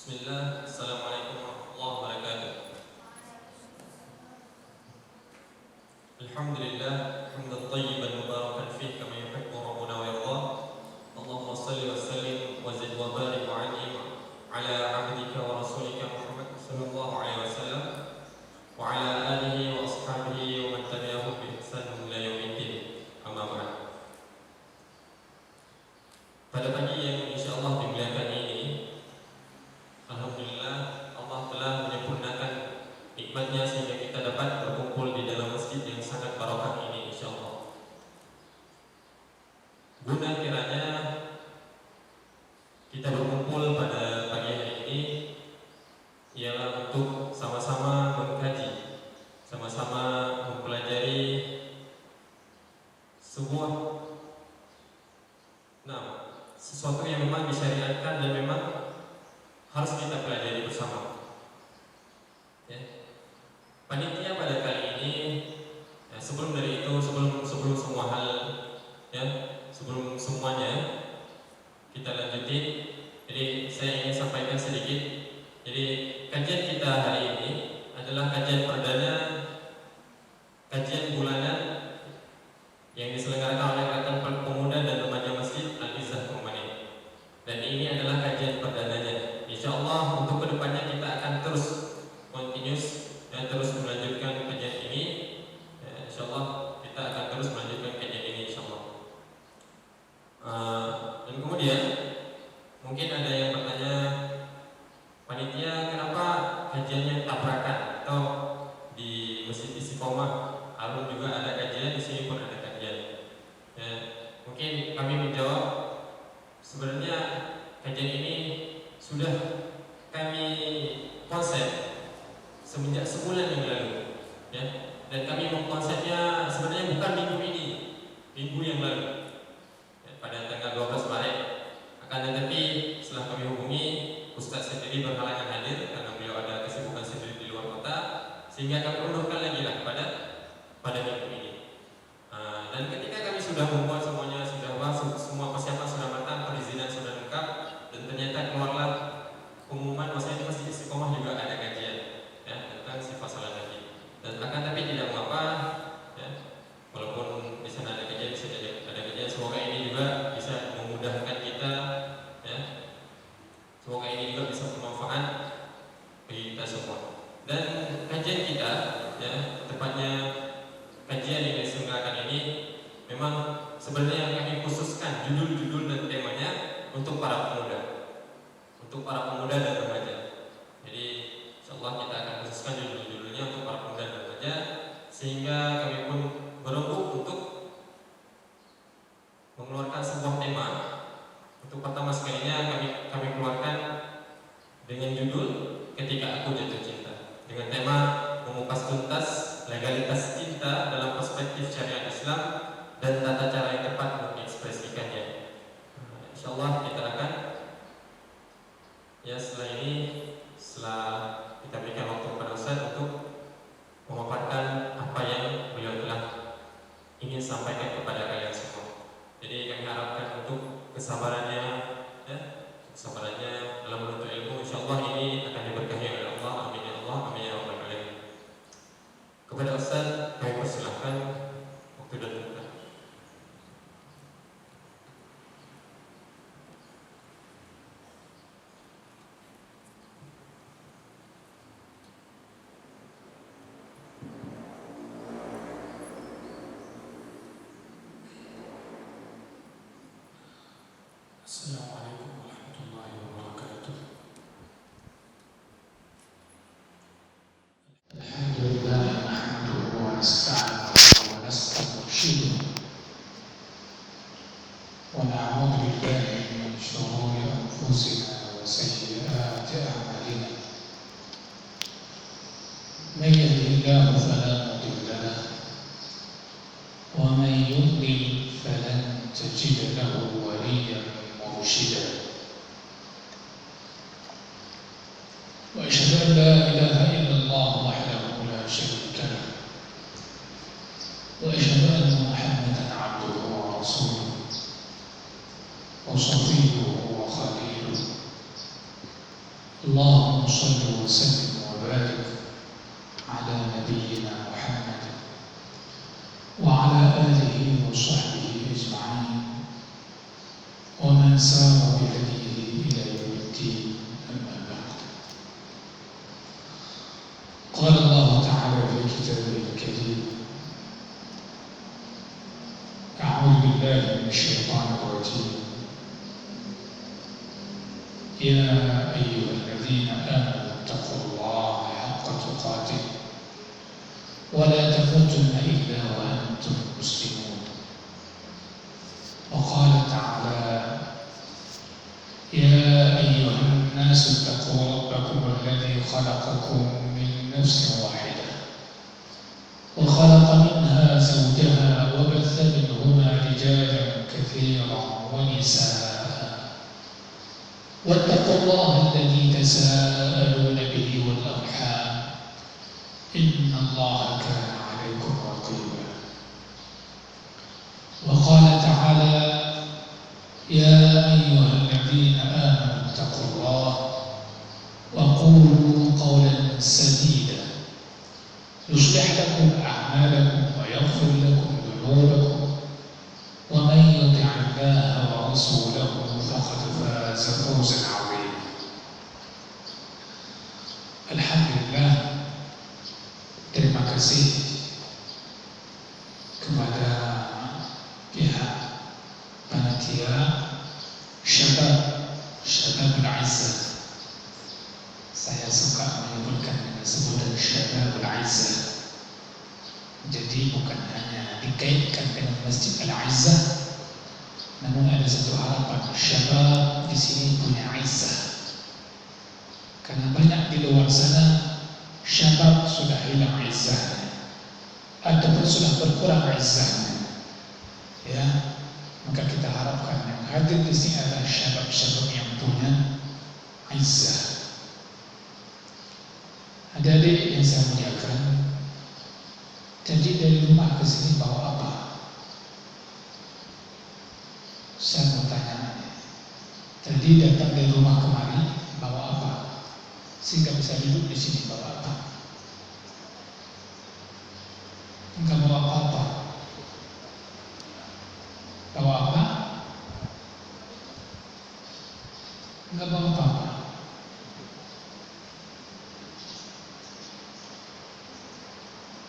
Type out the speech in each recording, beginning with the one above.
Bismillah, Assalamualaikum warahmatullahi wabarakatuh. Alhamdulillah, hamdan tayyiban mubarakan fih kama yuhibbu rabbuna wa yarda. Allahumma salli wa sallim wa zid wa barik wa an'im ala abdika wa rasulika Muhammad sallallahu alaihi wasallam wa ala alihi wa ashabihi wa man tabi'ahum bi ihsan ila yaumiddin. Amma ba'd. Pada pagi yang insyaallah dimuliakan ini, alhamdulillah Allah telah menyempurnakan nikmatnya sehingga kita dapat berkumpul di dalam masjid yang sangat barokah ini insyaallah. Guna kiranya kita berkumpul pada pagi hari ini ialah untuk sama-sama mengkaji, sama-sama mempelajari sesuatu yang memang disyariatkan dan memang harus kita pelajari bersama. Ya. Panitia pada kali ini, ya, sebelum semua hal, ya, sebelum semuanya kita lanjutin. Jadi saya ingin sampaikan sedikit. Jadi kajian kita hari ini adalah kajian perdana, kajian bulanan yang diselenggarakan oleh Ikatan Pemuda dan Remaja Masjid Al-Izzah Komani. Dan ini adalah kajian perdananya. Insyaallah untuk kedepannya kita akan terus continuous dan terus melanjutkan kajian ini. Ya, insyaallah kita akan terus melanjutkan kajian ini insyaallah. Dan kemudian mungkin ada yang bertanya, panitia kenapa kajiannya tabrakan atau di Masjid Istiqomah Alun juga ada kajian, di sini pun ada kajian. Ya, mungkin kami menjawab, sebenarnya kajian ini sudah kami konsep semenjak sebulan yang lalu, ya. Dan kami mengkonsepnya sebenarnya bukan minggu ini, minggu yang lalu, ya, pada tanggal 12 Maret. Akan tetapi setelah kami hubungi, Ustaz sendiri berhalangan hadir karena beliau ada kesibukan sendiri di luar kota, sehingga kami undurkan lagi lah pada minggu ini. Dan ketika kami sudah membuat semuanya, semua persiapan sudah matang, perizinan sudah lengkap, dan ternyata keluarlah pengumuman bahwasanya Masjid Istiqomah juga ada kajian, ya, tentang sifat salat Nabi. Dan akan tapi tidak mengapa, ya, walaupun di sana ada kajian, bisa ada kajian. Semoga ini juga bisa memudahkan kita, ya. Semoga ini juga bisa bermanfaat bagi kita semua. Dan kajian kita, ya, tepatnya kajian yang diselenggarakan ini memang sebenarnya yang kami khususkan judul-judul dan temanya untuk para pemuda dan remaja. Jadi insyaallah kita akan khususkan judul-judulnya untuk para pemuda dan remaja, sehingga kami pun berembuk untuk mengeluarkan sebuah tema. Untuk pertama sekalinya kami keluarkan dengan judul Ketika Aku Jatuh Cinta, dengan tema mengupas tuntas legalitas cinta dalam perspektif syariat Islam dan tata cara yang tepat mengekspresikannya. Insyaallah kita akan, ya, setelah kita berikan waktu kepada Ustaz untuk memaparkan apa yang beliau telah ingin sampaikan kepada kalian semua. Jadi kami harapkan untuk kesabarannya, ya, kesabarannya dalam menuntut ilmu. Insyaallah ini akan diberkahi oleh Allah. Amin ya Allah, amin ya rabbal alamin. Kepada Ustaz kami persilahkan waktu dan tempat. Assalamualaikum warahmatullahi wabarakatuh. Alhamdulillah nahmaduhu wa nasta'inuhu wa nastaghfiruh wa na'udzu billahi min shururi anfusina wa sayyiati a'malina. Man yahdihillahu fala mudilla lahu wa man yudlil falan tajida lahu waliyyan مرشدا وأشهد أن لا إله إلا الله وحده لا شريك له وأشهد أن محمدا عبده ورسوله وصفيه وخليله. على نبينا محمد وعلى آله وصحبه أجمعين ومن سار بهديه إلى يوم الدين. أما بعد، قال الله تعالى في كتابه الكريم: أعوذ بالله من الشيطان الرجيم. يا أيها الذين آمنوا اتقوا الله حق تقاته ولا تموتن إلا وأنتم مسلمون. وقال تعالى: يا أيها الناس اتقوا ربكم الذي خلقكم من نفس واحدة وخلق منها زوجها وبث منهما رجالا كثيرا ونساء واتقوا الله الذي تساءلون به والأرحام إن الله كان عليكم رقيبا. وقال تعالى: يا أيها الذين آمنوا اتقوا الله وقولوا قولا سديدا يصلح لكم أعمالكم ويغفر لكم ذنوبكم ومن يطع الله ورسوله فقد فاز فوزا عظيما. Alhamdulillah, terima kasih kepada pihak panitia Syababul Izzah. Saya suka menyebutkan dengan sebutan Syababul Izzah. Jadi bukan hanya dikaitkan dengan Masjid Al-Izzah, namun ada satu harapan, syabab di sini punya izzah. Karena banyak di luar sana syabab sudah hilang izzahnya ataupun sudah berkurang izzahnya. Ya, maka kita harapkan yang hadir di sini adalah syabab-syabab yang punya izzah. Adik-adik yang saya muliakan, jadi dari rumah ke sini bawa apa? Saya mau tanya, tadi datang dari rumah kemari bawa apa? Sehingga bisa duduk di sini bawa apa? Enggak bawa apa-apa. Bawa apa? Enggak bawa apa-apa.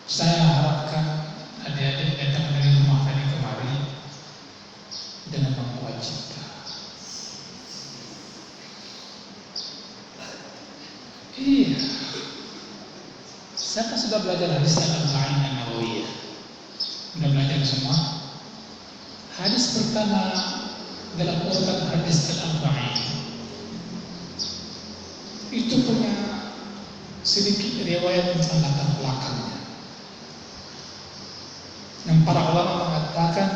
Saya harapkan adik-adik datang dari rumah tadi kemari dengan membawa cinta. Iya, saya kan sudah belajar hadis Al-Arba'in An-Nawawiyah. Sudah belajar semua. Hadis pertama dalam urutan hadis Al-Arba'in itu punya sedikit riwayat tentang latar belakangnya. Yang para ulama mengatakan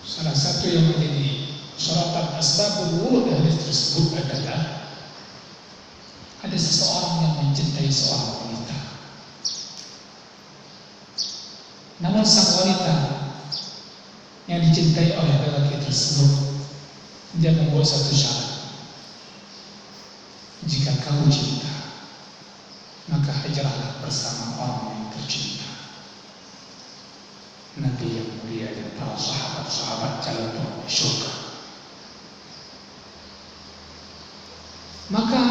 salah satu yang menjadi sorotan asbabul wurud hadis tersebut adalah ada seseorang yang mencintai seorang wanita. Namun sang wanita yang dicintai oleh lelaki tersebut, dia membuat satu syarat: jika kamu cinta, maka hijrahlah bersama orang yang tercinta. Nabi yang mulia dan para sahabat-sahabat calon penghuni surga. Maka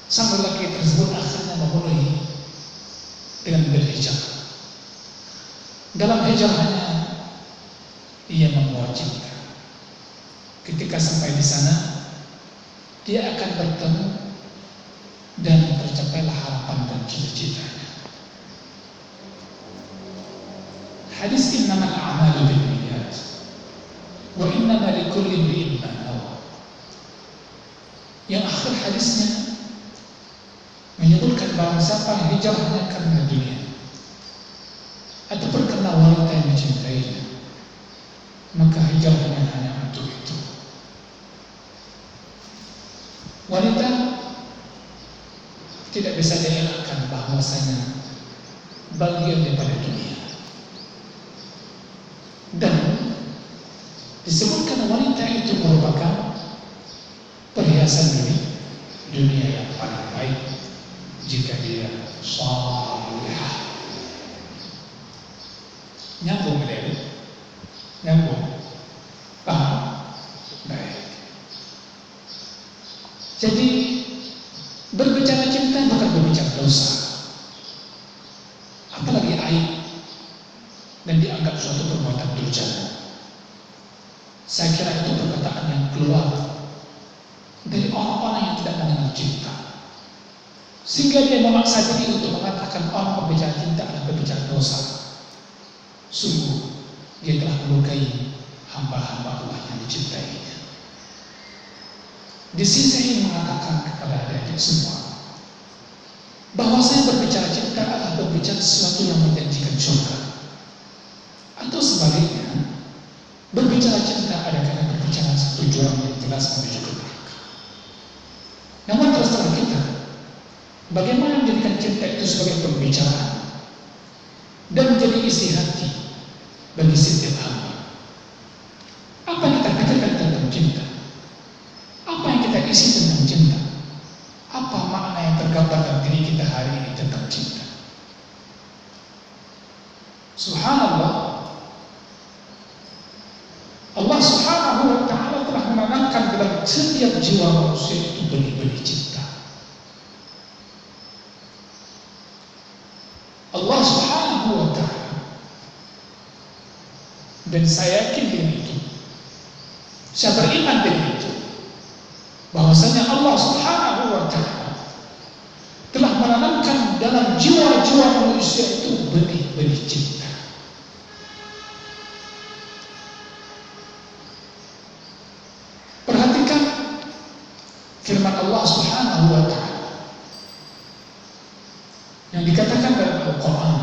sang lelaki tersebut akhirnya memenuhi dengan berhijrah. Dalam hijrahnya ia membawa cinta. Ketika sampai di sana, dia akan bertemu dan tercapailah harapan dan cita-citanya. Hadis innamal a'malu binniyat wa innama likulli imri'in ma nawa. Yang akhir hadisnya menyebutkan bahwa siapa yang hijrahnya karena dunia ataupun karena wanita yang dicintainya, maka hijrahnya hanya untuk itu. Wanita tidak bisa dielakkan bahwasanya bagian daripada dunia. Dan disebutkan wanita itu merupakan perhiasan dunia yang paling baik jika dia salihah. Nyambung ya? Nyambung. Paham? Baik. Jadi berbicara cinta bukan berbicara dosa, apalagi aib, dan dianggap suatu perbuatan durjana. Saya kira itu perkataan yang keluar dari orang-orang yang tidak mengenal cinta, sehingga dia memaksa diri untuk mengatakan orang berbicara cinta adalah berbicara dosa. Sungguh dia telah melukai hamba-hamba Allah yang dicintainya. Di sini saya ingin mengatakan kepada adik-adik semua bahwa saya berbicara cinta adalah berbicara sesuatu yang menjanjikan surga, atau sebaliknya, berbicara cinta adalah karena berbicara satu jurang yang jelas menuju ke neraka. Namun terus terang kita, bagaimana menjadikan cinta itu sebagai pembicaraan dan menjadi isi hati bagi setiap hamba? Apa yang kita pikirkan tentang cinta? Apa yang kita isi tentang cinta? Apa makna yang tergambar dalam diri kita hari ini tentang cinta? Subhanallah, Allah Subhanahu wa ta'ala telah menanamkan dalam setiap jiwa manusia itu benih-benih cinta. Allah Subhanahu wa ta'ala, dan saya yakin dengan itu, saya beriman dengan itu, bahwasanya Allah Subhanahu wa ta'ala telah menanamkan dalam jiwa-jiwa manusia itu benih-benih cinta. Perhatikan firman Allah Subhanahu wa ta'ala yang dikatakan dalam Al-Quran,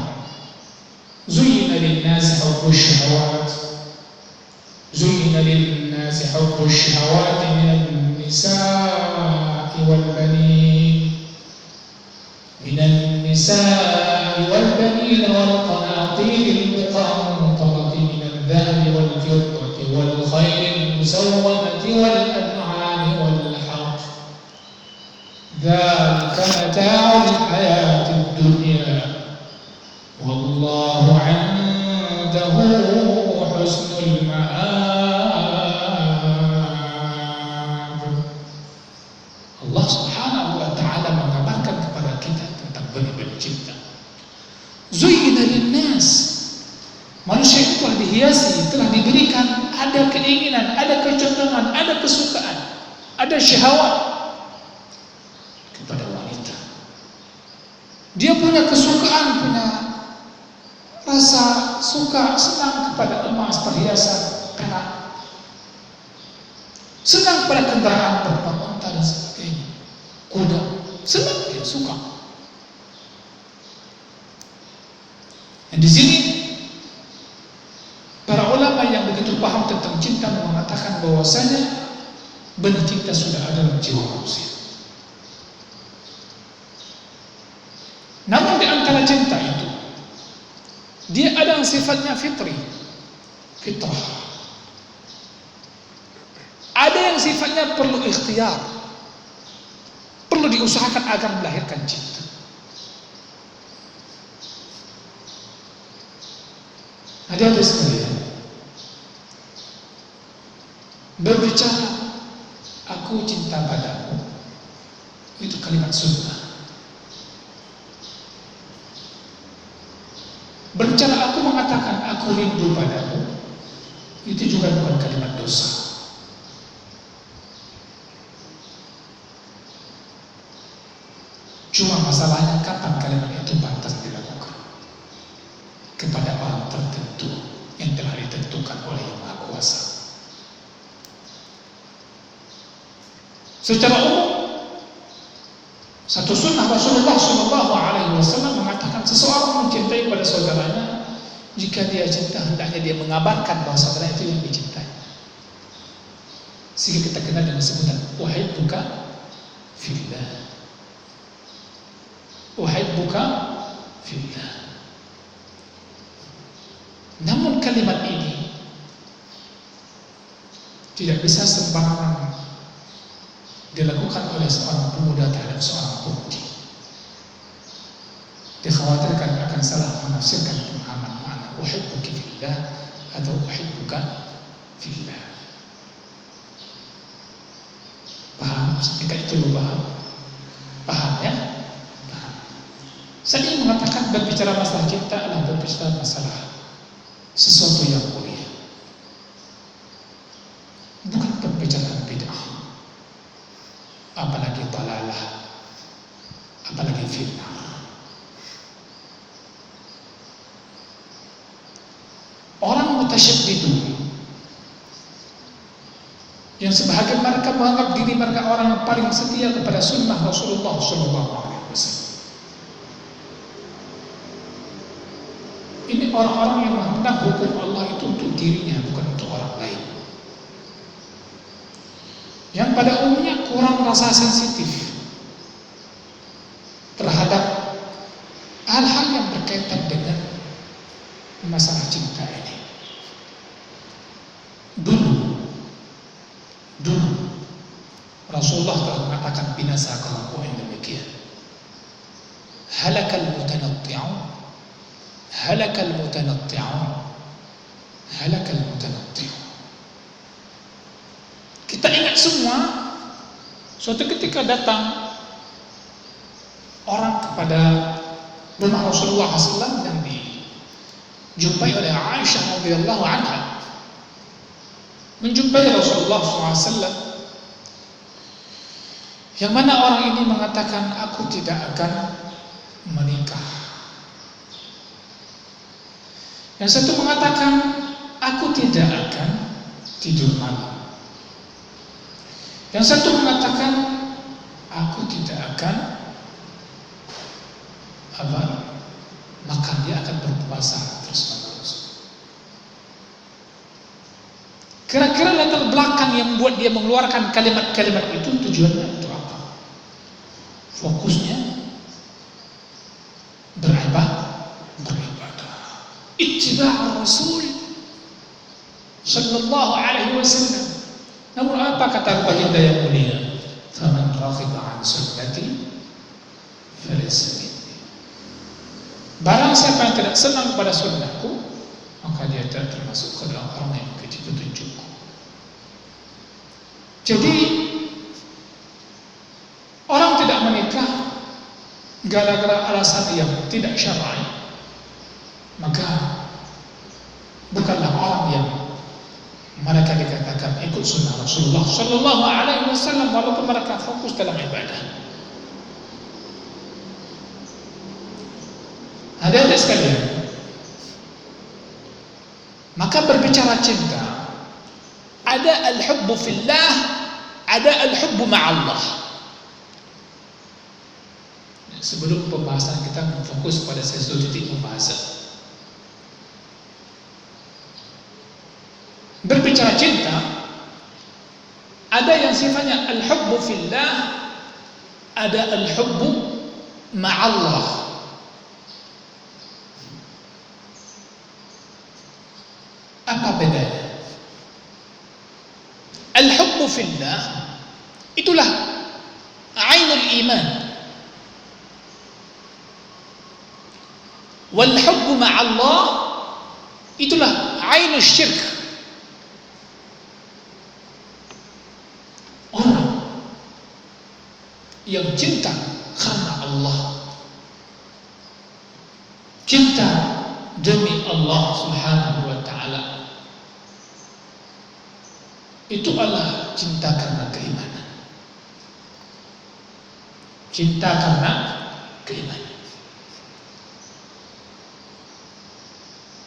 Zuyyina lin-nasi hubbus syahawat, Zuyyina lin-nasi hubbus syahawat minan nisa'i wal banin, minan nisa'i wal banin wal qanatir al-muqantarati minadh dhahabi wal fiddati wal khayli al-musawwamati wal an'ami wal harth, dzalika mata'ul hayatid dunya wallahu 'indahu husnul ma'ab. Allah Subhanahu wa ta'ala mengabarkan kepada kita tentang benih-benih cinta. Zuyyina linnas, manusia itu telah dihiasi, telah diberikan ada keinginan, ada kecenderungan, ada kesukaan, ada syahwat kepada wanita. Dia punya kesukaan, punya rasa suka, senang kepada emas, perhiasan, perak, senang pada kendaraan berupa unta dan sebagainya, kuda, senang dia, suka. Dan di sini para ulama yang begitu paham tentang cinta mengatakan bahwasanya benih cinta sudah ada dalam jiwa manusia. Namun di antara cinta itu, dia ada yang sifatnya fitrah. Ada yang sifatnya perlu ikhtiar, perlu diusahakan agar melahirkan cinta. Hadirin sekalian, berbicara aku cinta padamu itu kalimat sunnah. Berbicara aku mengatakan aku rindu padamu itu juga bukan kalimat dosa. Cuma masalahnya kapan kalimat itu pantas dilakukan kepada orang tertentu yang telah ditentukan oleh Yang Maha Kuasa. Secara umum, satu sunnah Rasulullah SAW mengatakan seseorang mencintai pada saudaranya jika dia cinta hendaknya dia mengabarkan bahwa saudara itu yang dicintai. Sehingga kita kenal dengan sebutan uhibbuka fillah. Uhibbuka fillah. Namun kalimat ini tidak bisa sembarangan dilakukan oleh seorang pemuda terhadap seorang pemudi. dikhawatirkan akan salah menafsirkan pemahaman makna uhibbuki fillah atau uhibbuka fillah. Paham? Sampai itu lu paham? Paham ya? Paham. Saya ingin mengatakan berbicara masalah cinta adalah berbicara masalah sesuatu yang mulia, bukan pembicaraan bid'ah, apalagi dalalah, apalagi fitnah. Orang mutasyaddidun yang sebahagian mereka menganggap diri mereka orang yang paling setia kepada sunnah Rasulullah SAW. Ini orang-orang yang menentang hukum Allah itu untuk dirinya, bukan untuk orang lain. Yang pada umumnya kurang rasa sensitif terhadap hal-hal yang berkaitan dengan masalah cinta ini. Dulu Rasulullah telah mengatakan binasa kelompok yang demikian. Halakal mutanatti'un, halakal mutanatti'un, halakal mutanatti'un. Kita ingat semua, suatu ketika datang orang kepada rumah Rasulullah SAW yang dijumpai oleh Aisyah radhiyallahu anha. Menjumpai Rasulullah SAW, yang mana orang ini mengatakan, aku tidak akan menikah. Yang satu mengatakan, aku tidak akan tidur malam. Yang satu mengatakan, aku tidak akan makan, dia akan berpuasa terus-menerus. Kira-kira latar belakang yang membuat dia mengeluarkan kalimat-kalimat itu tujuannya untuk apa? Fokusnya beribadah. Ittiba' Rasul sallallahu alaihi wasallam. Namun apa kata baginda yang mulia? Faman raghiba an sunnati falaysa minni. Barang siapa yang tidak senang pada sunnahku, maka dia tidak termasuk ke dalam orang yang mengikuti petunjukku. Jadi orang tidak menikah gara-gara alasan yang tidak syar'i, maka bukanlah orang yang mereka dikatakan ikut sunnah Rasulullah Sallallahu Alaihi Wasallam walaupun mereka fokus dalam ibadah. Adik-adik sekalian, maka berbicara cinta, ada al-hubbu fillah, ada al-hubbu ma'allah. Sebelum pembahasan kita fokus pada satu titik pembahasan. Berbicara cinta, ada yang sifatnya al-hubbu fillah, ada al-hubbu ma'allah. Apa bedanya? Al-hubbu fillah itulah ainul iman. Wal hubbu ma'allah itulah ainul syirk. Orang yang cinta karena Allah, cinta demi Allah Subhanahu wa ta'ala, itu adalah cinta karena keimanan. Cinta karena keimanan.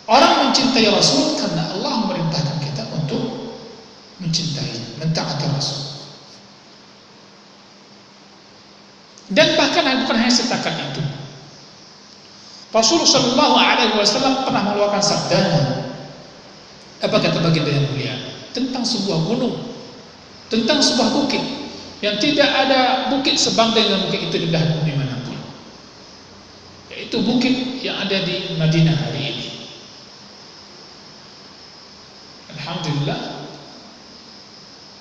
Orang mencintai Rasul karena Allah memerintahkan kita untuk mencintai, mentaati Rasul. Dan bahkan bukan hanya setakat itu. Rasulullah Shallallahu Alaihi Wasallam pernah mengeluarkan sabdanya. Apa kata baginda yang mulia? Tentang sebuah gunung, tentang sebuah bukit yang tidak ada bukit sebanding dengan bukit itu di belahan bumi manapun, yaitu bukit yang ada di Madinah hari ini. Alhamdulillah,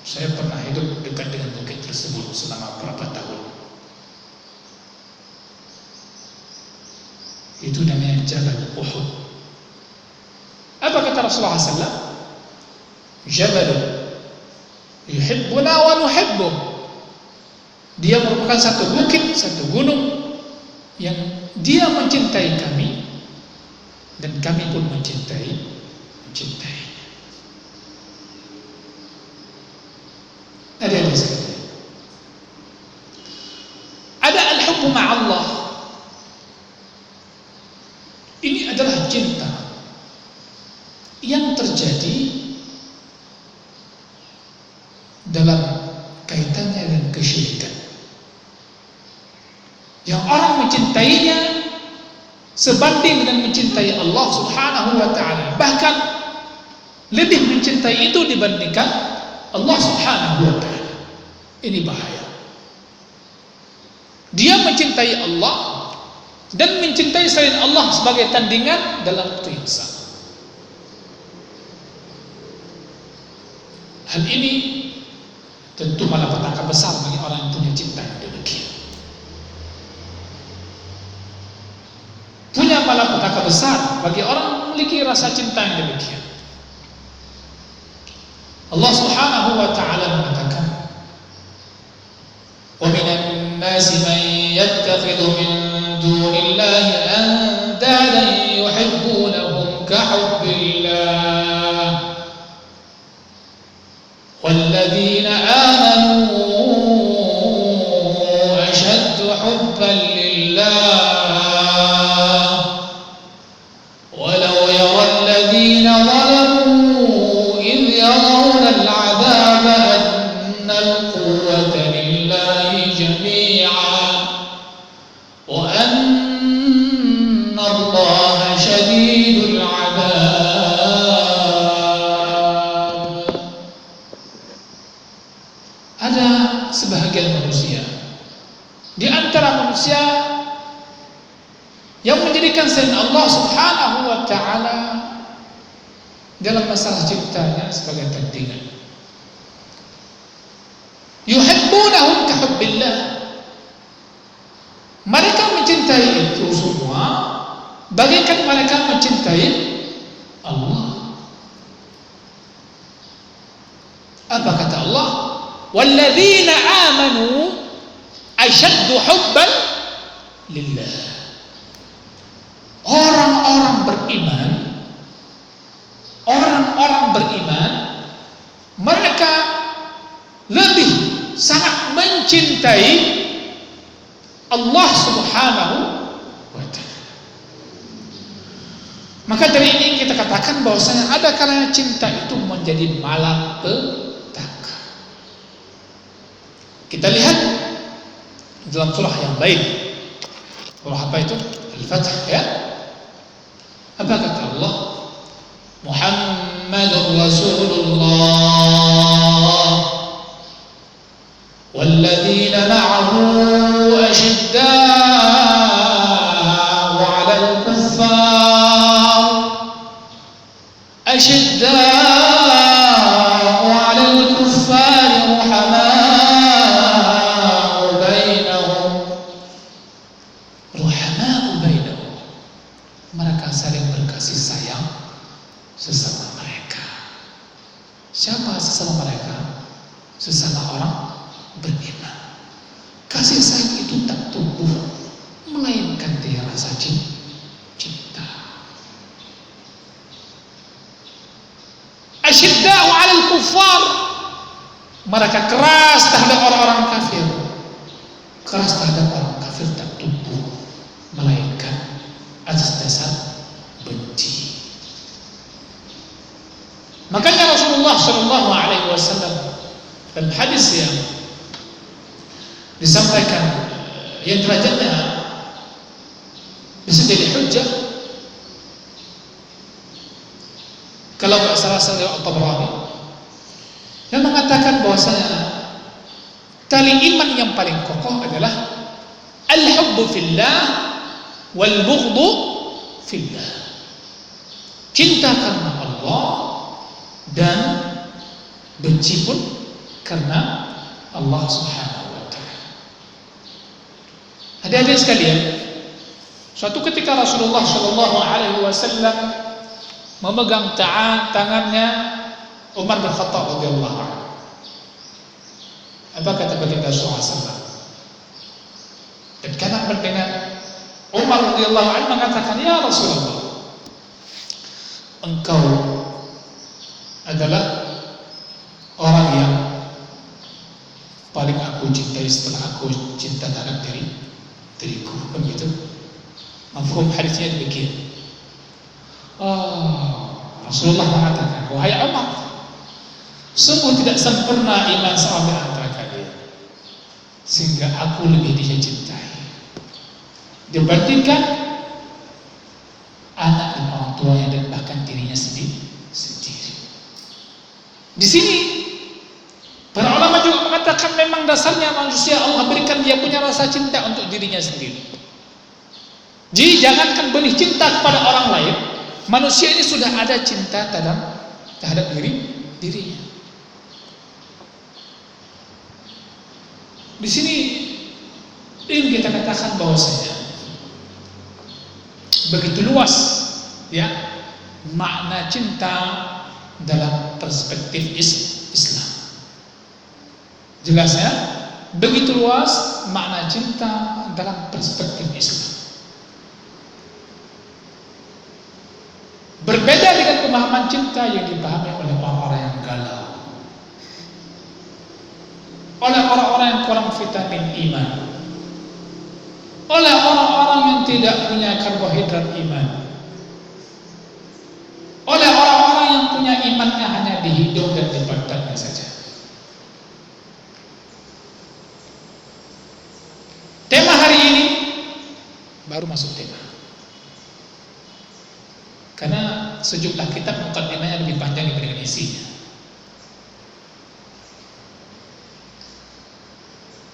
saya pernah hidup dekat dengan bukit tersebut selama berapa tahun. Itu namanya Jabal Uhud. Apa kata Rasulullah SAW? Jabalun yuhibbuna wa nuhibbuh. Dia merupakan satu bukit, satu gunung yang dia mencintai kami dan kami pun mencintai. Ada sekali. Ada al-hubbu ma'allah. Ini adalah cinta yang terjadi dalam kaitannya dengan kesyirikan. Yang orang mencintainya sebanding dengan mencintai Allah Subhanahu wa ta'ala. Bahkan lebih mencintai itu dibandingkan Allah Subhanahu wa ta'ala. Ini bahaya. Dia mencintai Allah dan mencintai selain Allah sebagai tandingan dalam waktu yang sama. Hal ini tentu malapetaka besar bagi orang yang punya cinta yang demikian. Punya malapetaka besar bagi orang yang memiliki rasa cinta yang demikian. Allah Subhanahu wa ta'ala mengatakan, "Wa minan nasi man yattakhidhu min dunillahi andadan yuhibbunahum ka hubbillah walladzina amanu ashaddu hubban lillah walau yara alladhina zalamu idh yarawna al'adhaba anna al-quwwata lillahi jami'an wa anna allaha shadidul 'adab." Ada sebahagian manusia di antara manusia yang menjadikan selain Allah Subhanahu wa ta'ala dalam masalah ciptanya sebagai tandingan. Yuhibbunahum ka hubbillah. Mereka mencintai itu semua bagaikan mereka mencintai Allah. Apa kata Allah? Walladzina amanu ashaddu hubban lillah. Orang-orang beriman mereka lebih sangat mencintai Allah Subhanahu wa ta'ala. Maka dari ini kita katakan bahwasanya ada kalanya cinta itu menjadi malapetaka. Kita lihat dalam surah yang lain. Surah apa itu? Al-Fath, ya. Apa kata Allah? Muhammadur Rasulullah walladzina ma'ahu ashidda'u 'alal kuffar ruhama'u bainahum. Mereka saling berkasih sayang sesama mereka. Siapa sesama mereka? Sesama orang beriman. Kasih sayang itu tak tumbuh melainkan dia rasa cinta. Asyidda'u 'alal kuffar. Mereka keras terhadap orang-orang kafir. Keras terhadap orang kafir tak tumbuh melainkan atas dasar benci. Makanya Rasulullah Shallallahu Alaihi Wasallam dalam hadis yang disampaikan yang derajatnya bisa jadi hujjah, kalau nggak salah At-Tabrani, yang mengatakan bahwasanya tali iman yang paling kokoh adalah al-hubbu fillah wal bughdhu fillah. Cinta karena Allah dan benci pun karena Allah Subhanahu wa ta'ala. Adik-adik sekalian, Suatu ketika Rasulullah Shallallahu Alaihi Wasallam memegang tangannya Umar bin Khattab radhiyallahu anhu. Apa kata baginda SAW? Dan karena mendengar Umar radhiyallahu anhu mengatakan, ya Rasulullah, engkau adalah orang yang paling aku cintai setelah aku cinta terhadap diriku. Begitu. Mafhum hadisnya demikian. Rasulullah mengatakan, wahai Umar, sungguh tidak sempurna iman seorang antara kalian sehingga aku lebih dia cintai dibandingkan anak dan orang tuanya dan bahkan dirinya sendiri. Di sini para ulama juga mengatakan memang dasarnya manusia Allah berikan dia punya rasa cinta untuk dirinya sendiri. Jadi jangankan benih cinta kepada orang lain, manusia ini sudah ada cinta terhadap dirinya. Di sini ingin kita katakan bahwasanya begitu luas ya makna cinta dalam perspektif Islam. Jelas ya? Begitu luas makna cinta dalam perspektif Islam. Berbeda dengan pemahaman cinta yang dipahami oleh orang-orang yang galau, oleh orang-orang yang kurang vitamin iman, oleh orang-orang yang tidak punya karbohidrat iman, oleh orang-orang yang punya imannya hanya di hidung dan di badannya saja. Tema hari ini baru masuk tema, karena sejumlah kitab mukadimahnya lebih panjang dibandingkan isinya.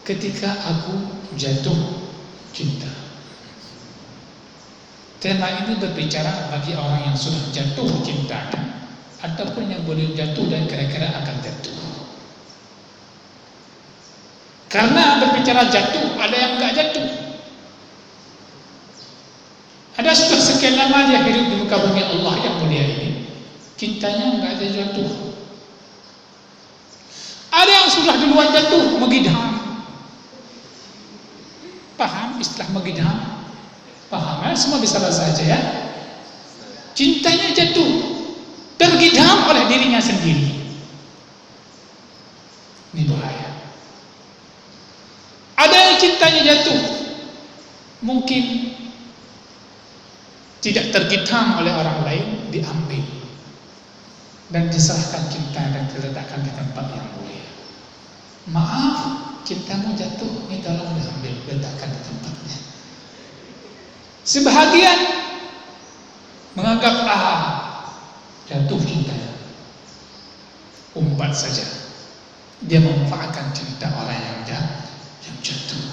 Ketika aku jatuh cinta. Tema ini berbicara bagi orang yang sudah jatuh cintanya ataupun yang boleh jatuh dan kira-kira akan jatuh. Karena berbicara jatuh, ada yang enggak jatuh. Ada sudah sekian lama dia hidup di muka bumi Allah yang mulia ini, cintanya enggak ada jatuh. Ada yang sudah duluan jatuh, megidham. Paham istilah megidham? Paham ya? Semua bisa bahasa aja ya. Cintanya jatuh, tergidham oleh dirinya sendiri. Ini bahaya. Ada yang cintanya jatuh, mungkin tidak tergidham oleh orang lain, diambil dan diserahkan cinta dan diletakkan di tempat yang mulia. Maaf, cintamu jatuh, ini tolong diambil, letakkan di tempatnya. Sebahagian menganggap jatuh cintanya, umpat saja. Dia memanfaatkan cinta orang yang jatuh.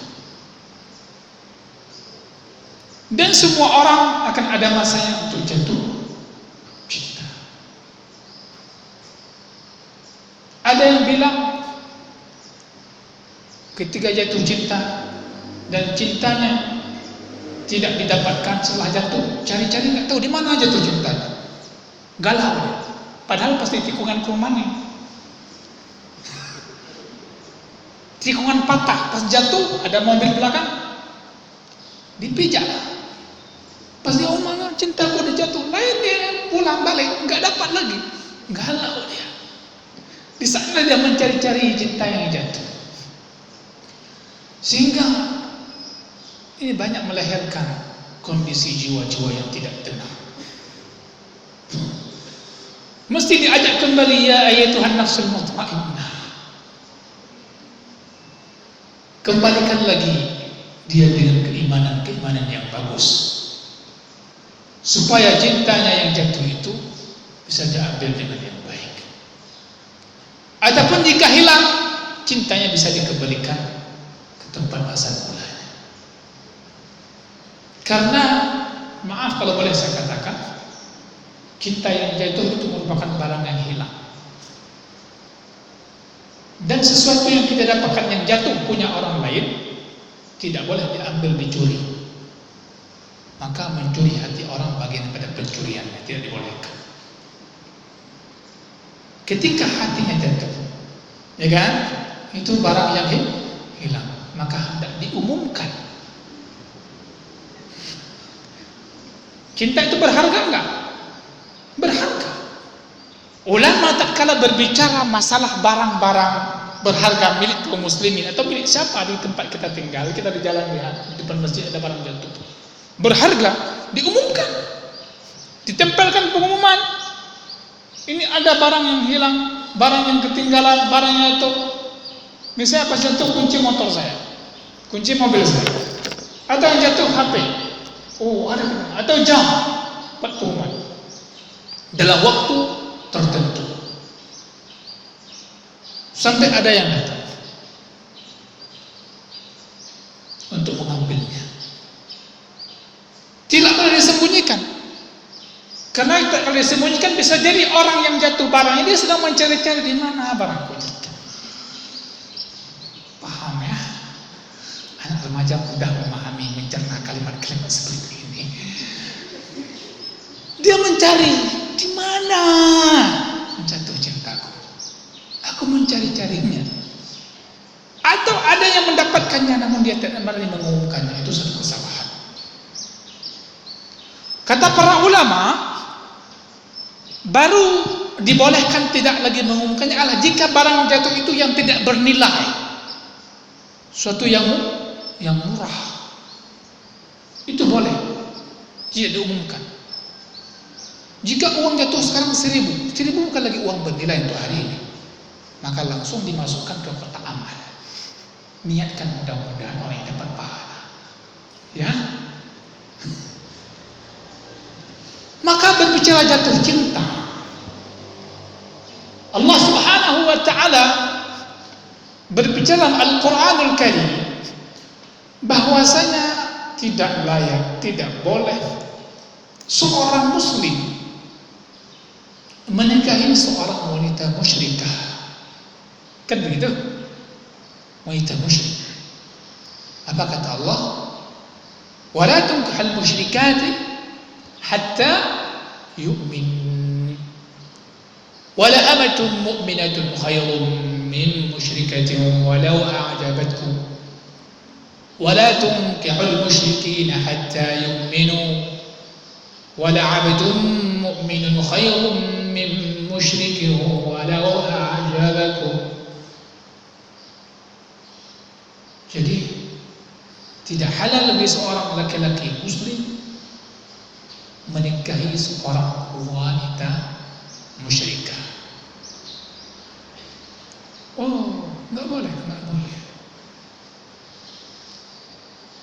Dan semua orang akan ada masanya untuk jatuh cinta. Ada yang bilang ketika jatuh cinta dan cintanya tidak didapatkan setelah jatuh, cari-cari nggak tahu di mana jatuh cintanya, galau dia. Padahal pasti tikungan ke mana, tikungan patah, pas jatuh ada mobil belakang dipijak, pas dia mana cintaku udah jatuh, lain dia pulang balik nggak dapat lagi, galau dia. Di sana dia mencari-cari cinta yang jatuh. Sehingga ini banyak melahirkan kondisi jiwa-jiwa yang tidak tenang. Mesti diajak kembali, ya ayyatuhan nafsul mutmainnah. Kembalikan lagi dia dengan keimanan yang bagus, supaya cintanya yang jatuh itu bisa diambil dengan yang baik. Ataupun jika hilang, cintanya bisa dikembalikan ke tempat asal mulanya. Karena maaf kalau boleh saya katakan, cinta yang jatuh itu merupakan barang yang hilang. Dan sesuatu yang kita dapatkan yang jatuh punya orang lain tidak boleh diambil, dicuri. maka mencuri hati orang bagian daripada pencuriannya, tidak dibolehkan. Ketika hatinya jatuh, ya kan, itu barang yang hilang, maka hendak diumumkan. Cinta itu berharga enggak? Berharga. Ulama tatkala berbicara masalah barang-barang berharga milik kaum muslimin atau milik siapa di tempat kita tinggal, kita di jalan lihat di depan masjid ada barang jatuh, berharga, diumumkan, ditempelkan pengumuman, ini ada barang yang hilang, barang yang ketinggalan, barangnya itu, misalnya pas jatuh kunci motor saya, kunci mobil saya, atau yang jatuh HP, oh ada, atau jam, pengumuman dalam waktu tertentu. Sampai ada yang datang untuk mengambilnya. Tidak boleh disembunyikan. Karena kalau disembunyikan bisa jadi orang yang jatuh barang ini sedang mencari-cari di mana barangku. Paham ya? Anak remaja mudah memahami, mencerna kalimat-kalimat seperti ini. Dia mencari di mana jatuh cintaku. Aku mencari-carinya. Atau ada yang mendapatkannya namun dia tidak berani mengumumkannya, itu satu kesalahan. Kata para ulama, baru dibolehkan tidak lagi mengumumkannya adalah jika barang jatuh itu yang tidak bernilai, suatu yang murah, itu boleh tidak diumumkan. Jika uang jatuh sekarang 1.000 bukan lagi uang bernilai untuk hari ini, maka langsung dimasukkan ke kotak amal. Niatkan mudah-mudahan orang yang dapat pahala. Ya. Maka berbicara jatuh cinta, Allah Subhanahu wa taala berbicara dalam Al-Qur'anul Karim bahwasanya tidak layak, tidak boleh seorang muslim menikahi seorang wanita musyrikah. Kan begitu? Wanita musyrik. Apa kata Allah? Wala tunkihul musyrikati hatta yu'min. Wala amatun mu'minatun khairun min musyrikatin walau a'jabatkum. Wala tunkihul musyrikina hatta yu'minu. Wala 'abdun mu'minun khairun min musyrikin walau a'jabakum. Jadi tidak halal bagi seorang laki-laki muslim menikahi seorang wanita musyrikah. Oh, enggak boleh.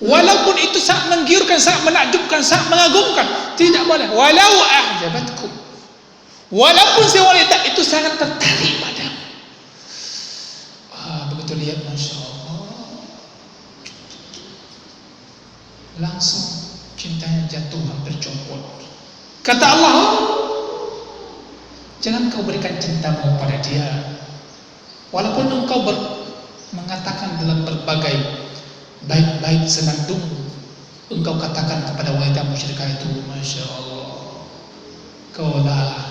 Walaupun itu sangat menggiurkan, sangat menakjubkan, sangat mengagumkan, tidak boleh. Walau a'jabatkum. Walaupun si wanita itu sangat tertarik padamu. Begitu lihat, masya Allah, langsung cintanya jatuh hampir copot. Kata Allah, jangan kau berikan cintamu pada dia, walaupun engkau mengatakan dalam berbagai baik-baik senandung, engkau katakan kepada wanita musyrikah itu, masya Allah, kaulah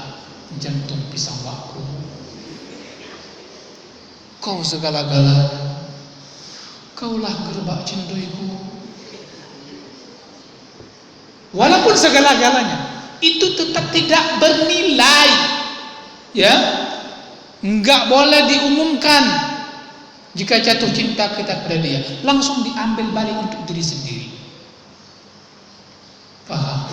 jantung pisang bakku, kau segala-galanya, kaulah gerbak cinduiku. Walaupun segala-galanya itu tetap tidak bernilai, ya, enggak boleh diumumkan. Jika jatuh cinta kita kepada dia, langsung diambil balik untuk diri sendiri. Paham?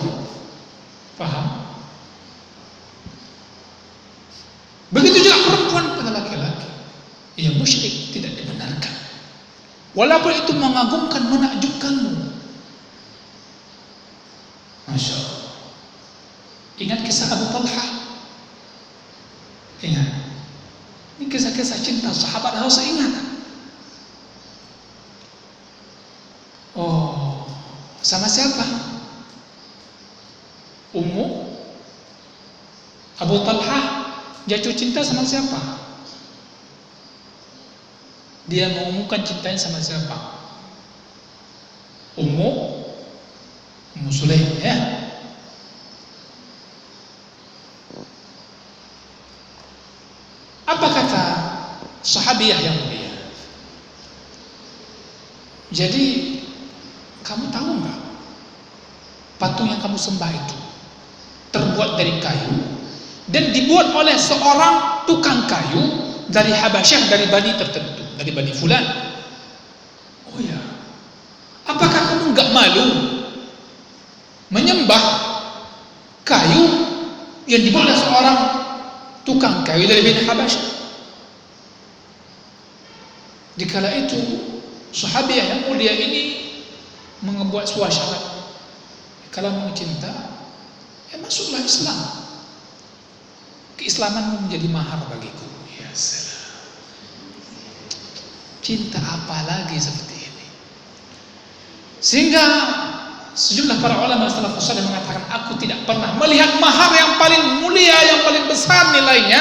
Begitu juga perempuan pada laki-laki yang musyrik tidak dibenarkan, walaupun itu mengagumkan, menakjubkanmu. Masya Allah. Ingat kisah Abu Talha? Ingat. Ini kisah-kisah cinta sahabat harus ingat. Oh, sama siapa? Ummu Abu Talha jatuh cinta sama siapa? Dia mengumumkan cintanya sama siapa? Ummu Ummu Sulaim ya. Apa kata sahabiah yang mulia? Jadi kamu tahu nggak, patung yang kamu sembah itu terbuat dari kayu dan dibuat oleh seorang tukang kayu dari Habasyah, dari bani tertentu, dari bani fulan. Oh ya, apakah kamu nggak malu menyembah kayu yang dibuat oleh seorang tukang kayu dari bani Habasyah? Dikala itu sahabiah yang mulia ini membuat sebuah syarat, kalau mau cinta ya masuklah Islam, keislaman menjadi mahar bagiku. Ya salam, cinta apa lagi seperti ini? Sehingga sejumlah para ulama salafus saleh mengatakan, aku tidak pernah melihat mahar yang paling mulia, yang paling besar nilainya,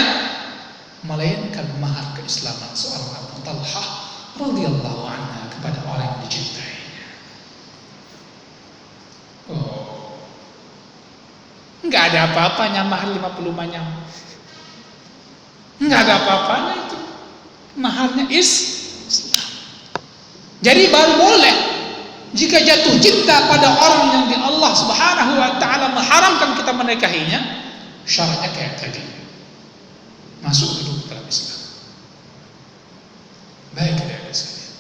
melainkan mahar keislaman seorang Abu Talhah radhiyallahu anha kepada orang yang dicintainya. Oh, nggak ada apa-apanya mahar 50 manyam, nggak ada apa-apanya itu, maharnya Islam. Jadi baru boleh jika jatuh cinta pada orang yang di Allah Subhanahu wa ta'ala mengharamkan kita menikahinya, syaratnya kayak tadi, masuk dulu dalam Islam. Baik, adik-adik sekalian,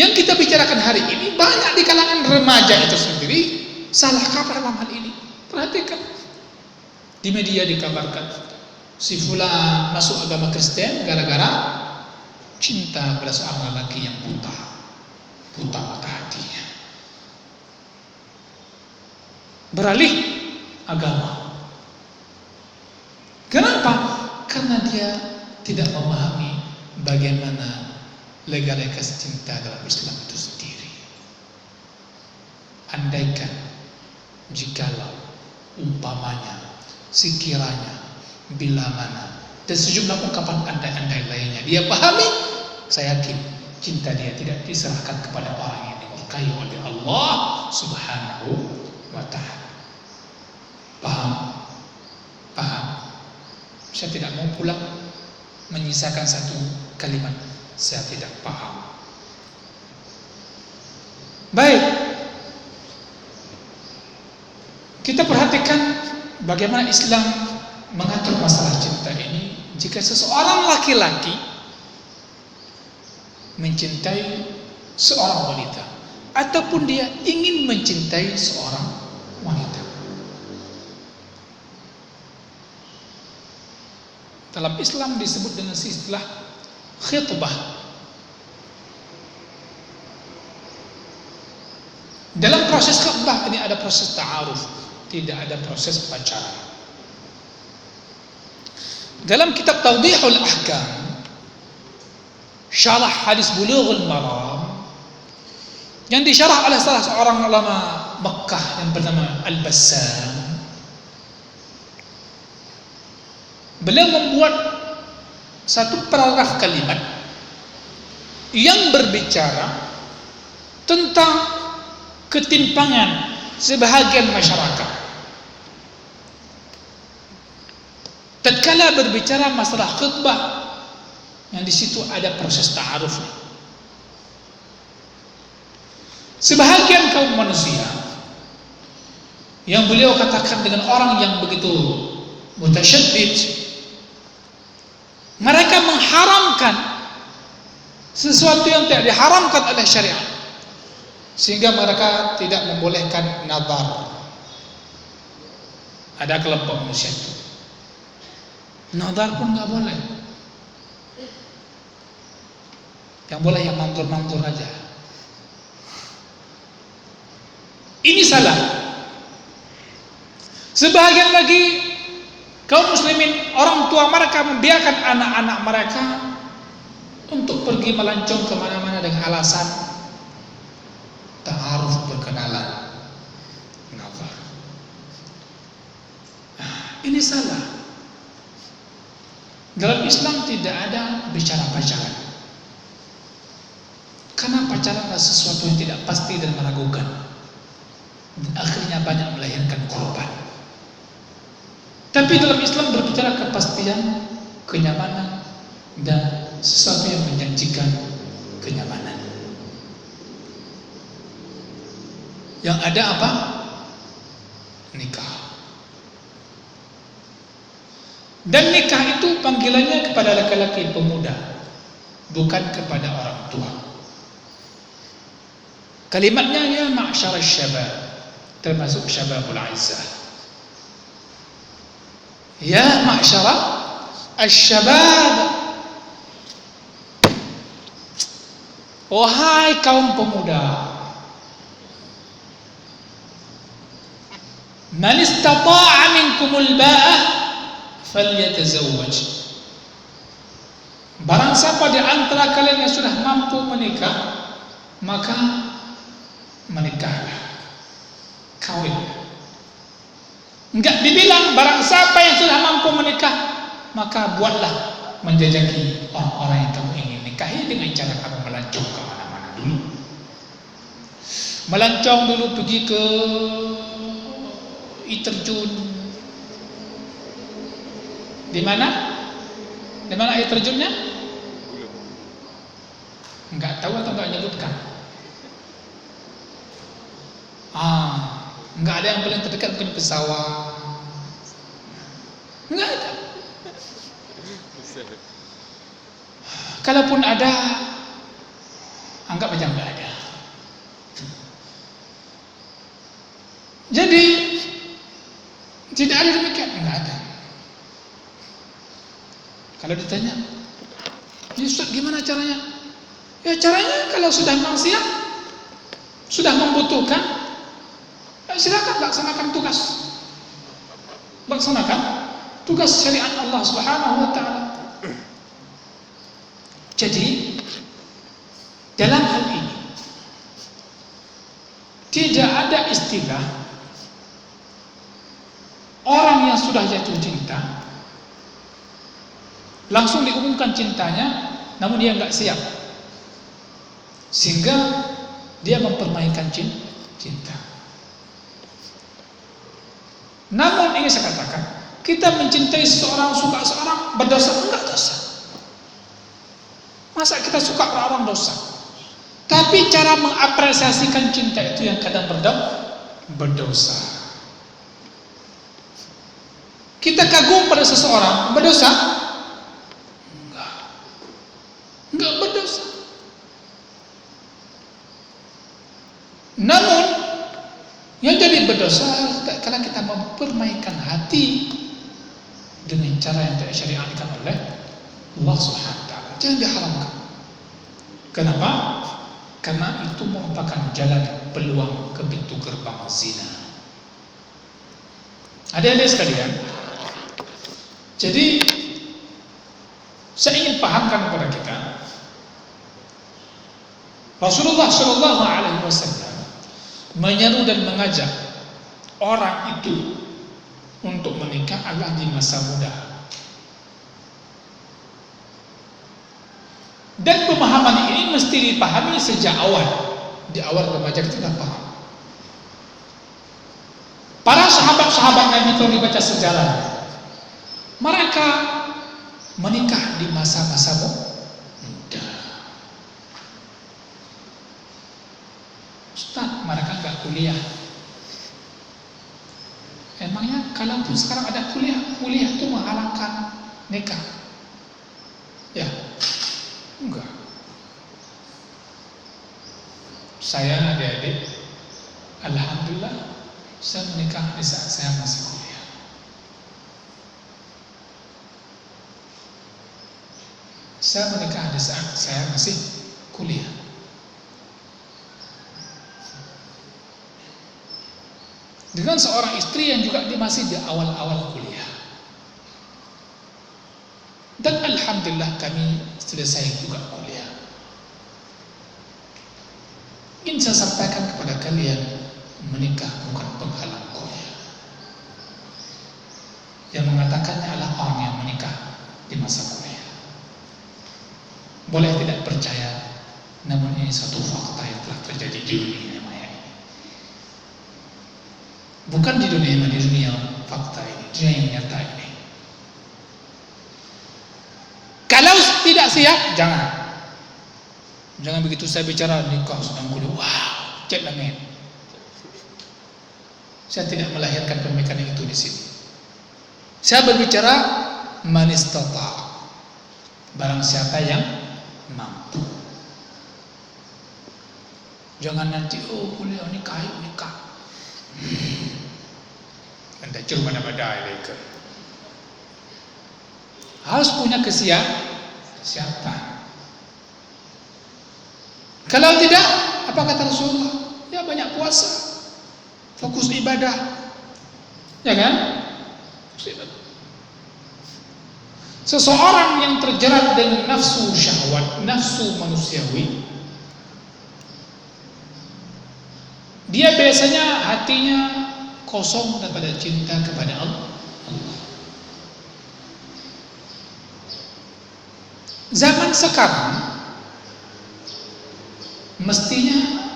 yang kita bicarakan hari ini banyak di kalangan remaja itu sendiri salah kaprah dalam hal ini. Perhatikan, di media dikabarkan si fulan masuk agama Kristen gara-gara cinta pada seorang lelaki yang buta mata hatinya, beralih agama. Kenapa? Karena dia tidak memahami bagaimana legalitas cinta dalam Islam itu sendiri. Andaikan, jikalau, umpamanya, sekiranya, bila mana, dan sejumlah ungkapan andai-andai lainnya dia pahami, saya yakin cinta dia tidak diserahkan kepada orang yang dimurkai oleh Allah Subhanahu wa ta'ala. Paham? Saya tidak mau pulang menyisakan satu kalimat, saya tidak paham. Baik, kita perhatikan bagaimana Islam mengatur masalah cinta ini. Jika seseorang laki-laki mencintai seorang wanita, ataupun dia ingin mencintai seorang wanita, dalam Islam disebut dengan istilah khitbah. Dalam proses khitbah ini ada proses ta'aruf, tidak ada proses pacaran. Dalam kitab Tawdihul Ahkam, syarah hadis Bulughul Maram, yang disyarah oleh salah seorang ulama Makkah yang bernama Al-Bassam, beliau membuat satu paragraf kalimat yang berbicara tentang ketimpangan sebahagian masyarakat tatkala berbicara masalah khutbah, yang di situ ada proses ta'aruf. Sebahagian kaum manusia yang beliau katakan dengan orang yang begitu mutasyaddid, mereka mengharamkan sesuatu yang tidak diharamkan oleh syariat, sehingga mereka tidak membolehkan nazar. Ada kelompok manusia itu, nazar pun nggak boleh, yang boleh yang mantur-mantur aja. Ini salah. Sebahagian lagi kaum muslimin, orang tua mereka membiarkan anak-anak mereka untuk pergi melancong kemana-mana dengan alasan ta'aruf, perkenalan, nazar. Ini salah. Dalam Islam tidak ada bicara pacaran, karena pacaran adalah sesuatu yang tidak pasti dan meragukan. dan akhirnya banyak melahirkan korban. Tapi dalam Islam berbicara kepastian, kenyamanan, dan sesuatu yang menjanjikan kenyamanan. Yang ada apa? Nikah. Dan nikah itu panggilannya kepada laki-laki pemuda, bukan kepada orang tua. Kalimatnya ya ma'syar syabab, termasuk syababul aizzah. Ya ma'syar syabab, wahai kaum pemuda, man istata'a minkumul ba'ah falyatazawwaj. Barang siapa di antara kalian yang sudah mampu menikah, maka menikahlah, kawinlah. Enggak dibilang barang siapa yang sudah mampu menikah, maka buatlah menjajaki orang-orang yang kamu ingin nikahi dengan cara kamu melancong ke mana-mana dulu. Melancong dulu pergi ke terjun. Di mana? Di mana air terjunnya? Enggak tahu atau enggak nyebutkan? Enggak ada yang paling terdekat mungkin pesawat. Enggak ada. Kalaupun ada, anggap aja enggak ada. Jadi tidak ada demikian, enggak ada. Kalau ditanya, ya Ustaz gimana caranya? Ya caranya kalau sudah maksiat, sudah membutuhkan, ya silakan laksanakan tugas. Laksanakan tugas syariat Allah Subhanahu wa taala. Jadi dalam hal ini tidak ada istilah orang yang sudah jatuh cinta langsung diumumkan cintanya, namun dia enggak siap, sehingga dia mempermainkan cinta. Namun ingin saya katakan, kita mencintai seseorang, suka seseorang berdosa enggak dosa. Masa kita suka orang dosa? Tapi cara mengapresiasikan cinta itu yang kadang berdosa. Kita kagum pada seseorang berdosa? Enggak berdosa. Namun yang jadi berdosa kalau kita mempermainkan hati dengan cara yang tidak syariatkan oleh Allah Subhanahu wa taala. Jangan diharamkan. Kenapa? Karena itu merupakan jalan peluang ke pintu gerbang zina. Adik-adik sekalian, jadi saya ingin pahamkan kepada kita, Rasulullah Shallallahu Alaihi Wasallam menyeru dan mengajak orang itu untuk menikah adalah di masa muda. Dan pemahaman ini mesti dipahami sejak awal. Di awal remaja kita sudah paham. Para sahabat-sahabat Nabi kalau dibaca sejarah, mereka menikah di masa-masa muda. Ustaz, mereka enggak kuliah. Emangnya kalaupun sekarang ada kuliah itu menghalangkan nikah? Ya, enggak. Saya adik-adik, alhamdulillah, saya menikah di saat saya masih kuliah. Saya menikah di saat saya masih kuliah. Dengan seorang istri yang juga dia masih di awal-awal kuliah. Dan alhamdulillah kami selesai juga kuliah. Ingin saya sampaikan kepada kalian, menikah bukan penghalang kuliah. Yang mengatakannya adalah orang yang menikah di masa kuliah. Boleh tidak percaya, namun ini satu fakta yang telah terjadi di dunia maya ini. Bukan di dunia fakta ini, dunia yang nyata ini. Kalau tidak siap, jangan begitu saya bicara nikah sedang kuliah, wow, cek langit. Saya tidak melahirkan pemikiran itu di sini. Saya berbicara man istata', barang siapa yang mampu. Jangan nanti kuliah nikah. Anda cuma badai leka. Harus punya kesiapan. Kalau tidak, apa kata Rasulullah? Ya banyak puasa, fokus ibadah, ya kan? Fokus ibadah. Seseorang yang terjerat dengan nafsu syahwat, nafsu manusiawi, dia biasanya hatinya kosong daripada cinta kepada Allah. Zaman sekarang mestinya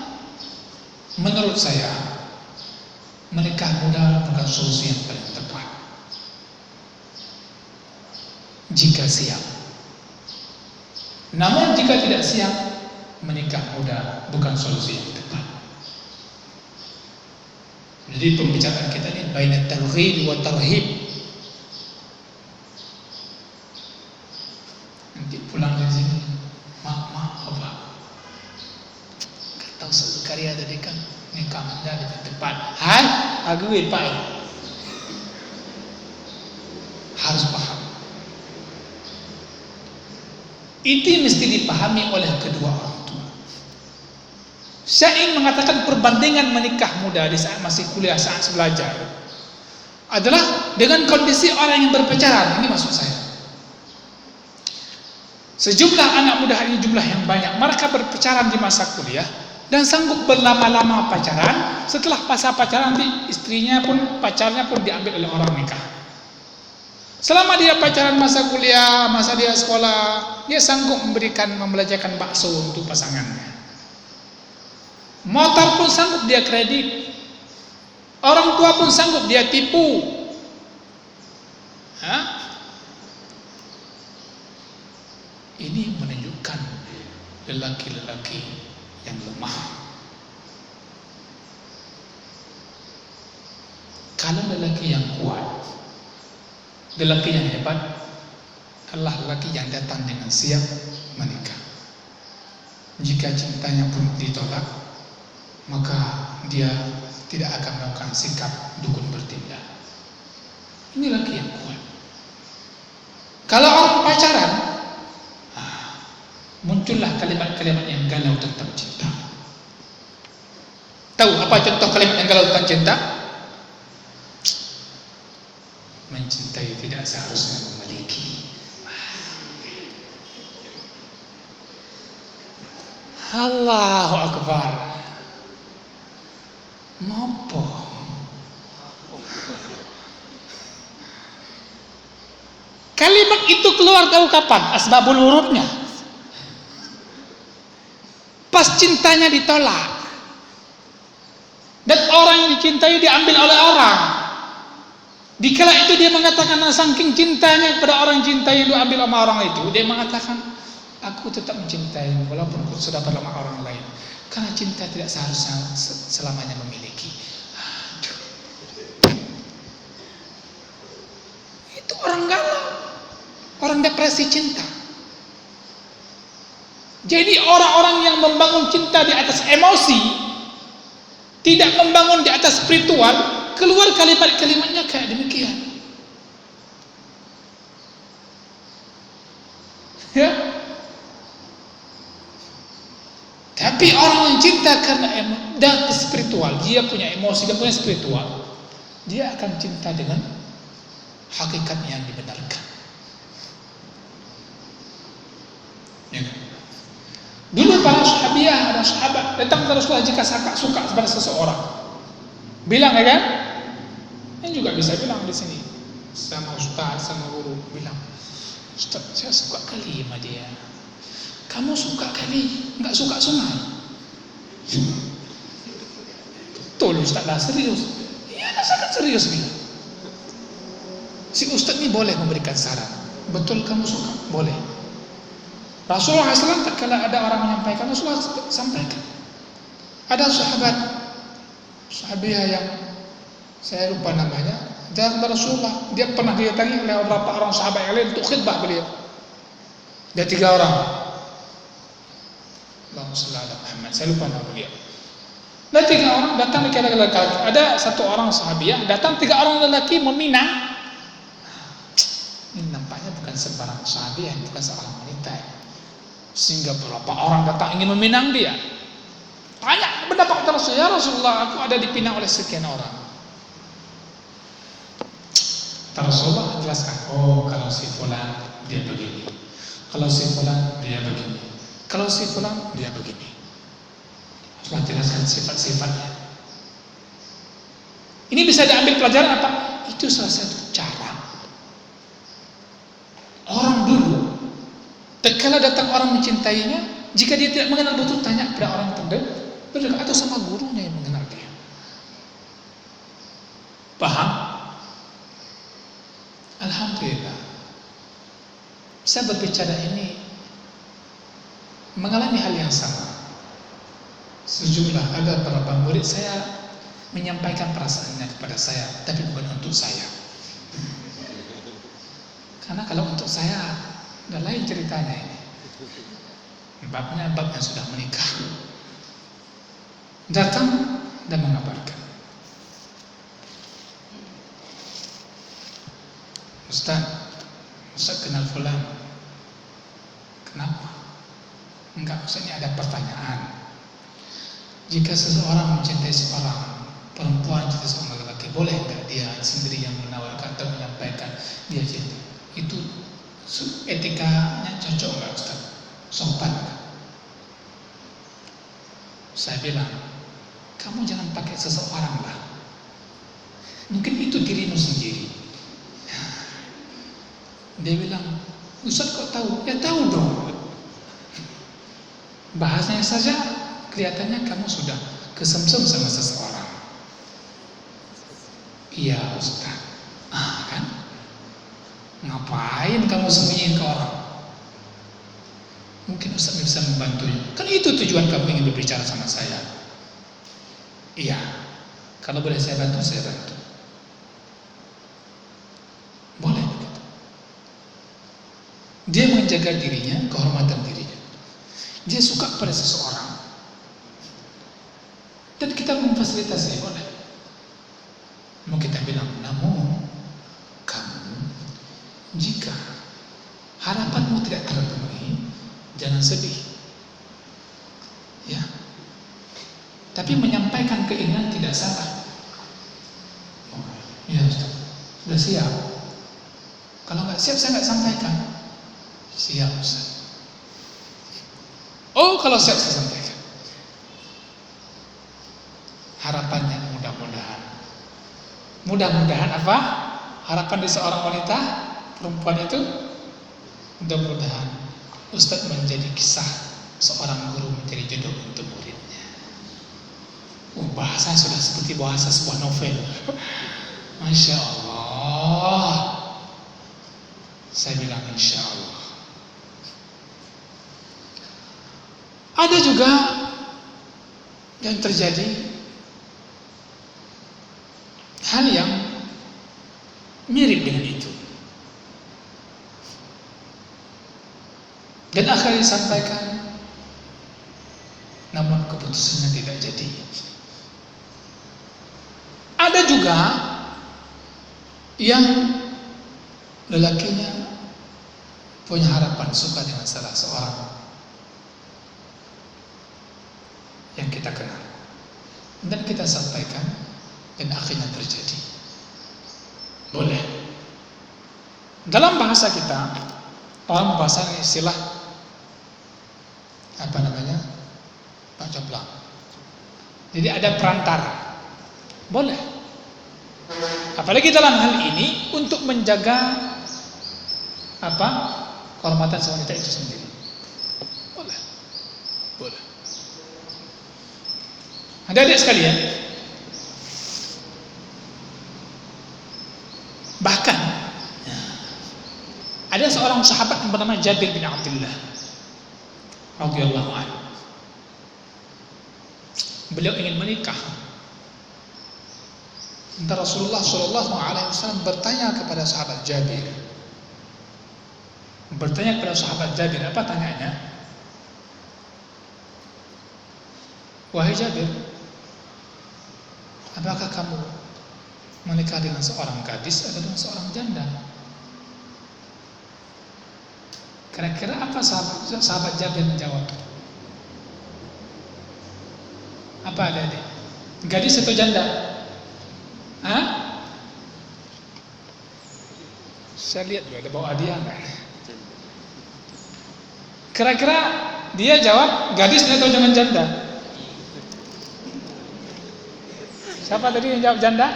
menurut saya menikah muda bukan solusi yang paling tepat jika siap. Namun jika tidak siap, menikah muda bukan solusi yang tepat. Jadi pembicaraan kita ini baina targhib wa tarhib. Nanti pulang dari sini, maaf apa? Kata Ustaz Zakaria tadi kan nikah muda lebih tepat. Hai, agui Pak. Harus paham. Itu mesti dipahami oleh kedua orang tua. Saya ingin mengatakan perbandingan menikah muda di saat masih kuliah, saat belajar adalah dengan kondisi orang yang berpacaran. Ini maksud saya. Sejumlah anak muda hari ini jumlah yang banyak, mereka berpacaran di masa kuliah dan sanggup berlama-lama pacaran. Setelah masa pacaran nanti istrinya pun, pacarnya pun diambil oleh orang nikah. Selama dia pacaran masa kuliah, masa dia sekolah, dia sanggup membelajarkan bakso untuk pasangannya. Motor pun sanggup dia kredit. Orang tua pun sanggup dia tipu. Ini menunjukkan lelaki-lelaki yang lemah. Kalau lelaki yang kuat, lelaki yang hebat adalah lelaki yang datang dengan siap menikah. Jika cintanya pun ditolak, maka dia tidak akan melakukan sikap dukun bertindak. Ini lelaki yang kuat. Kalau orang pacaran, muncullah kalimat-kalimat yang galau tentang cinta. Tahu apa contoh kalimat yang galau tentang cinta? Mencintai tidak seharusnya memiliki. Allahu Akbar. Ngopo? Kalimat itu keluar tahu kapan? Asbabul wurudnya. Pas cintanya ditolak. Dan orang yang dicintai diambil oleh orang. Dikala itu dia mengatakan saking cintanya kepada orang yang cintai yang diambil sama orang itu, dia mengatakan, aku tetap mencintaimu walaupun aku sudah dapat sama orang lain. Karena cinta tidak seharusnya selamanya memiliki. Aduh. Itu orang galau, orang depresi cinta. Jadi orang-orang yang membangun cinta di atas emosi, tidak membangun di atas spiritual, keluar kalimat-kalimatnya kayak demikian. Ya. Tapi orang yang cinta karena dan spiritual, dia punya emosi, dia punya spiritual, dia akan cinta dengan hakikat yang dibenarkan. Ya. Dulu para sahabiah, ada sahabat datang ke Rasulullah jika suka kepada seseorang, bilang ya kan? Ini juga bisa bilang di sini sama ustaz, sama guru, bilang, Ustaz, saya suka kali sama dia. Kamu suka kali, enggak suka sungai. Betul Ustaz lah, serius. Iya Saya kan serius bilang. Si ustaz ini boleh memberikan saran. Betul kamu suka? Boleh. Rasulullah SAW tak kala ada orang menyampaikan, Rasulullah sampaikan. Ada sahabiah yang saya lupa namanya, datang kepada Rasulullah. Dia pernah didatangi oleh beberapa orang sahabat yang lain untuk khidbah beliau. Dia 3 orang. Allahumma shalli ala Muhammad. Saya lupa nama beliau. Dan 3 orang datang ke laki-laki. Ada 1 orang sahabiah, datang 3 orang lelaki meminang. Ini nampaknya bukan sembarang sahabiah, bukan seorang wanita. Sehingga beberapa orang datang ingin meminang dia. Tanya pendapat Rasulullah, ya Rasulullah, aku ada dipinang oleh sekian orang. Rasulullah jelaskan, oh kalau si fulan dia begini, kalau si fulan dia begini, kalau si fulan dia begini. Rasulullah jelaskan sifat-sifatnya. Ini bisa diambil pelajaran apa? Itu salah satu cara orang dulu, tatkala datang orang mencintainya, jika dia tidak mengenal betul, tanya kepada orang terdekat atau sama gurunya yang mengenal dia. Paham? Alhamdulillah, saya berbicara ini mengalami hal yang sama. Sejumlah ada beberapa murid saya menyampaikan perasaannya kepada saya, tapi bukan untuk saya. Karena kalau untuk saya, udah lain ceritanya ini. Babnya bab yang sudah menikah. Datang dan mengabarkan, Ustaz kenal fulan. Kenapa? Enggak, Ustaz, ini ada pertanyaan. Jika seseorang mencintai seorang perempuan, cinta seorang laki-laki, boleh enggak dia sendiri yang menawarkan atau menyampaikan dia cinta? Itu etikanya cocok enggak, Ustaz? Sopan enggak? Saya bilang, kamu jangan pakai seseorang lah. Mungkin itu dirimu sendiri. Dia bilang, Ustaz kok tahu? Ya tahu dong. Bahasanya saja kelihatannya kamu sudah kesemsem sama seseorang. Iya Ustaz. Kan? Ngapain kamu sembunyiin ke orang? Mungkin Ustaz bisa membantunya. Kan itu tujuan kamu ingin berbicara sama saya. Iya. Kalau boleh saya bantu, saya bantu. Boleh. Dia menjaga dirinya, kehormatan dirinya. Dia suka pada seseorang, dan kita memfasilitasi, boleh. Mau kita bilang, namun kamu, jika harapanmu tidak terpenuhi, jangan sedih, ya. Tapi menyampaikan keinginan tidak salah. Ya Ustaz, sudah siap. Kalau nggak siap, saya nggak sampaikan. Siap Ustaz. Oh, kalau siap saya sampaikan. Harapannya mudah-mudahan apa? Harapan di seorang wanita, perempuan itu, mudah-mudahan Ustaz menjadi kisah seorang guru menjadi jodoh untuk muridnya. Bahasa sudah seperti bahasa sebuah novel. Masya Allah. Saya bilang insya Allah. Ada juga yang terjadi hal yang mirip dengan itu, dan akhirnya disampaikan, namun keputusannya tidak jadi. Ada juga yang lelakinya punya harapan suka dengan salah seorang yang kita kenal, dan kita sampaikan, dan akhirnya terjadi. Boleh. Dalam bahasa kita, dalam bahasa istilah apa namanya, Pak Coplang. Jadi ada perantara. Boleh. Apalagi dalam hal ini untuk menjaga apa, kehormatan wanita itu sendiri. Boleh. Boleh. Adik-adik sekalian, Bahkan ada seorang sahabat yang bernama Jabir bin Abdullah radhiyallahu anhu. Beliau ingin menikah. Dan Rasulullah SAW bertanya kepada sahabat Jabir. Apa tanyanya? Wahai Jabir, apakah kamu menikah dengan seorang gadis atau dengan seorang janda? Kira-kira apa sahabat Jabir menjawab? Apa adik-adik? Gadis atau janda? Hah? Saya lihat juga ada bawa hadiah kan? Kira-kira dia jawab gadis atau jangan janda? Siapa tadi yang jawab janda?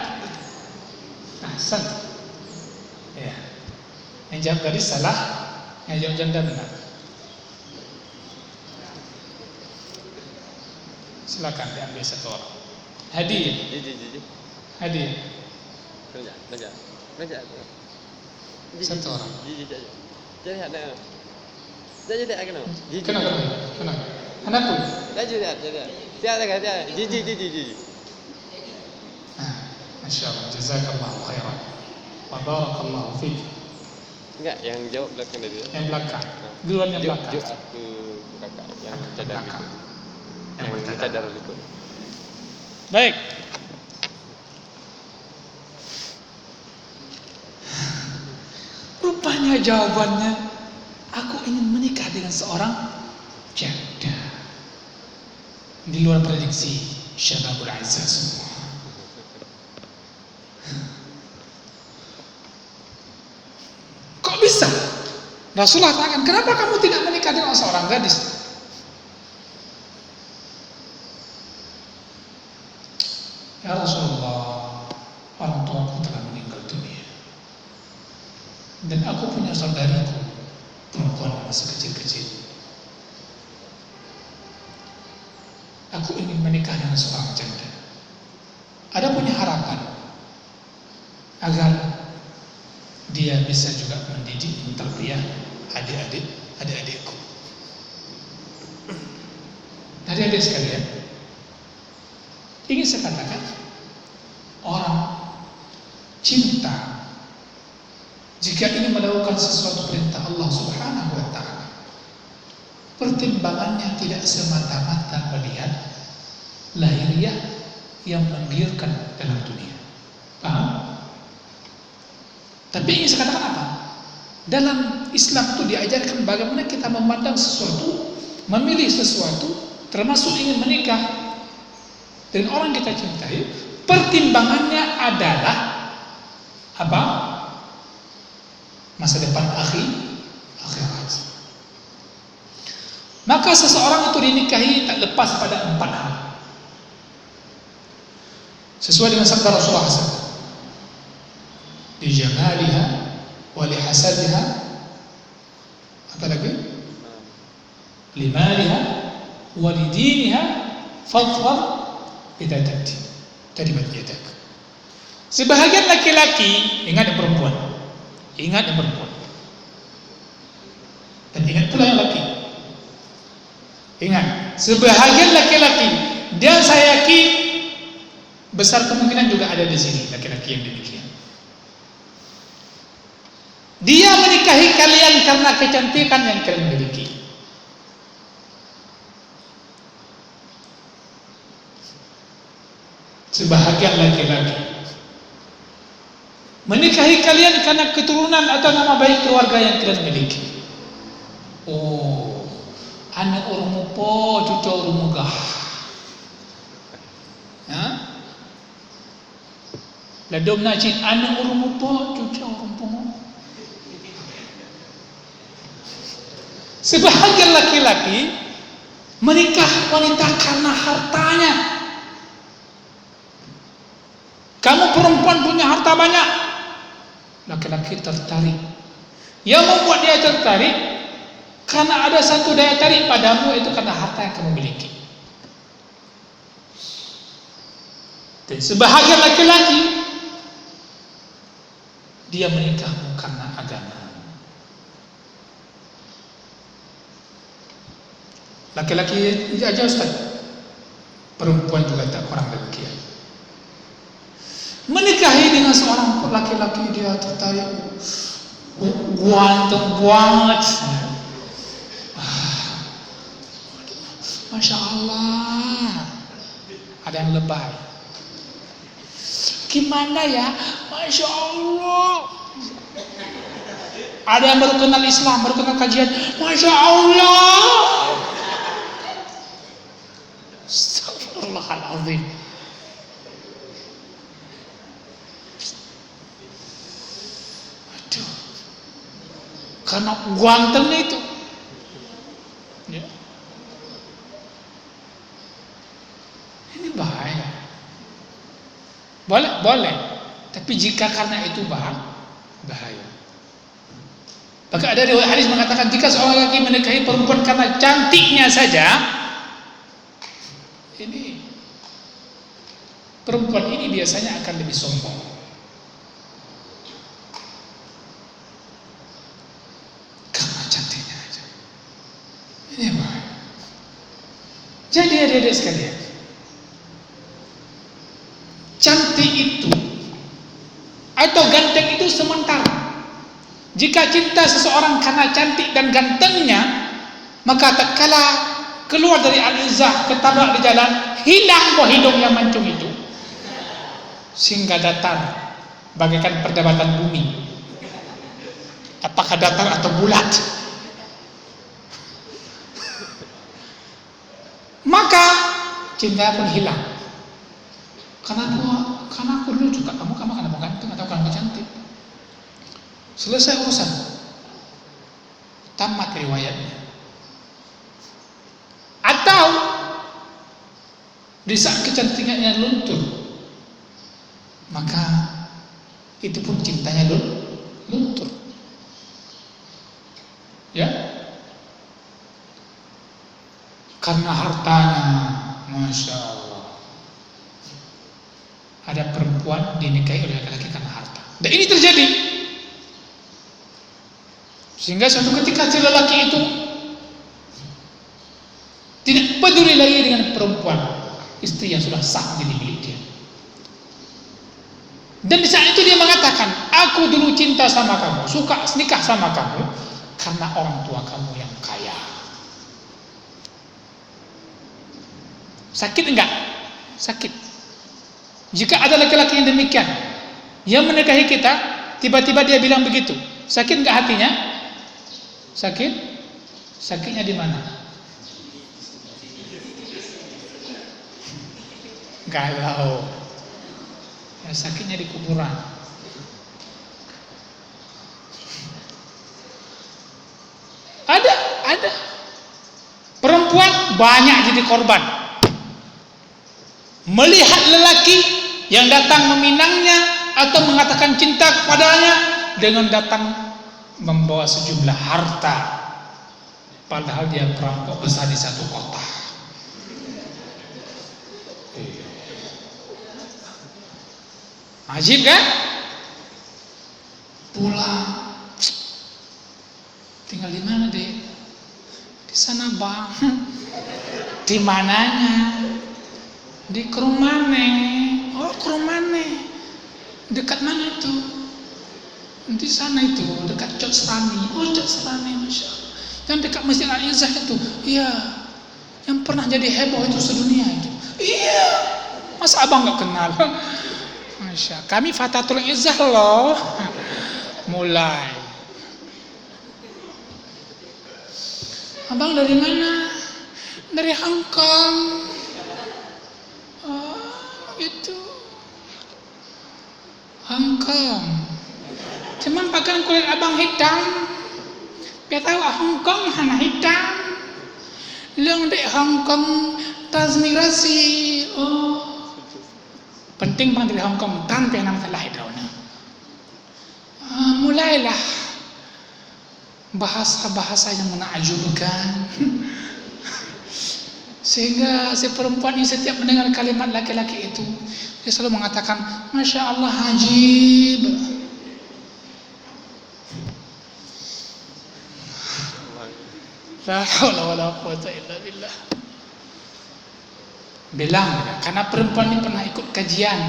Ahsan. Ya. Yang jawab gadis salah, yang jawab janda benar. Silakan diambil satu orang. Hadiah. Hadiah. Satu orang. Kenapa? Anakku. Masya Allah. Jazakallahu khairan. Wa barakallahu fiik. Enggak, yang jawab belakang tadi. Yang belakang. Duluan yang belakang. Jawab ke belakang. Yang cadar itu. Yang cadar itu. Baik. Rupanya jawabannya, aku ingin menikah dengan seorang janda. Di luar prediksi Syababul Aizah semua. Kok bisa? Rasulullah katakan, kenapa kamu tidak menikah dengan seorang gadis? Ya Rasulullah, orang tuaku telah meninggal dunia. Dan aku punya saudariku, perempuan masih kecil-kecil. Aku ingin menikah dengan seorang janda. Ada punya harapan agar dia bisa juga mendidik, mentarbiyah adik-adikku. Adik-adik sekalian, ingin saya katakan, orang cinta jika ingin melakukan sesuatu perintah Allah Subhanahu wa ta'ala, pertimbangannya tidak semata-mata melihat lahiriah yang menggiurkan dalam dunia. Paham? Tapi ingin saya katakan apa? Dalam Islam itu diajarkan bagaimana kita memandang sesuatu, memilih sesuatu, termasuk ingin menikah dengan orang kita cintai. Pertimbangannya adalah apa? Masa depan akhirat. Maka seseorang itu dinikahi tak lepas pada 4 hal. Sesuai dengan sabda Rasulullah SAW. Li jamaliha wa li hasadiha, apa lagi? Li maliha wa li diniha fadfar idza tati. Taribat yadak. Sebahagian laki-laki, ingat yang perempuan. Dan ingat pula yang laki. Ingat, sebahagian laki-laki, dan saya yakin besar kemungkinan juga ada di sini laki-laki yang demikian. Dia menikahi kalian karena kecantikan yang kalian miliki. Sebahagian laki-laki menikahi kalian karena keturunan atau nama baik keluarga yang kalian miliki. Oh, anak urumu po, cucu urumu gah. Ya? Ladom najin anak urumu po, cucu urumu. Sebahagian laki-laki menikah wanita karena hartanya. Kamu perempuan punya harta banyak, laki-laki tertarik. Yang membuat dia tertarik karena ada satu daya tarik padamu, itu karena harta yang kamu miliki. Dan sebahagian laki-laki dia menikahmu karena agama. Laki-laki aja Ustaz, perempuan juga tak kurang demikian. Menikahi dengan seorang laki-laki dia tertarik, ganteng banget, Masya Allah, ada yang lebay. Gimana ya, Masya Allah. Ada yang baru kenal Islam, baru kenal kajian, Masya Allah. Astagfirullahaladzim. Aduh, karena gantengnya itu ya. Ini bahaya. Boleh, tapi jika karena itu bahaya. Maka ada riwayat hadis mengatakan jika seorang laki menikahi perempuan karena cantiknya saja, ini perempuan ini biasanya akan lebih sombong. Karena cantiknya aja. Ini bahaya. Jadi adik-adik sekalian, cantik itu atau ganteng itu sementara. Jika cinta seseorang karena cantik dan gantengnya, maka tatkala keluar dari al-izzah, ketabrak di jalan, hilang buah hidung yang mancung itu, sehingga datar bagaikan perdebatan bumi, apakah datar atau bulat. Maka cinta pun hilang. Karena aku dulu juga kamu karena ganteng atau kamu cantik. Selesai urusan, tamat riwayatnya. Atau di saat kecantikannya luntur, maka itu pun cintanya luntur. Ya, karena hartanya, Masya Allah. Ada perempuan dinikahi oleh laki-laki karena harta. Dan ini terjadi. Sehingga suatu ketika si lelaki itu tidak peduli lagi dengan perempuan, istri yang sudah sah jadi milik dia. Dan di saat itu dia mengatakan, aku dulu cinta sama kamu, suka nikah sama kamu karena orang tua kamu yang kaya. Sakit enggak? Sakit. Jika ada laki-laki yang demikian, yang menikahi kita, tiba-tiba dia bilang begitu, sakit enggak hatinya? Sakit? Sakitnya di mana? Galau. Ya, sakitnya di kuburan. Ada. Perempuan banyak jadi korban. Melihat lelaki yang datang meminangnya atau mengatakan cinta kepadanya dengan datang membawa sejumlah harta, padahal dia perampok besar di satu kota. Ajib kan? Pulang. Tinggal di mana, Dek? Di sana, Bang. Di mananya? Di Kerumane. Oh, Kerumane. Dekat mana itu? Di sana itu, dekat Cot Serani. Oh, Cot Serani, Masya Allah. Yang dekat Masjid Al-Izzah itu. Iya. Yang pernah jadi heboh itu sedunia itu. Iya. Masa abang gak kenal? Masya Allah. Kami Fatatul Izzah loh. Mulai. Abang dari mana? Dari Hong Kong. Oh, gitu. Hong Kong. Cuman pakaian kulit abang hitam. Dia tahu Hong Kong hana hitam. Long dek Hong Kong transmigrasi. Oh. Penting bang dari Hong Kong tanpa nama telah hidrauna. Mulailah bahasa-bahasa yang menakjubkan. Sehingga si perempuan ini setiap mendengar kalimat laki-laki itu, dia selalu mengatakan, Masya Allah, ajib. La haula wala quwata illa billah. Bilang, karena perempuan ini pernah ikut kajian,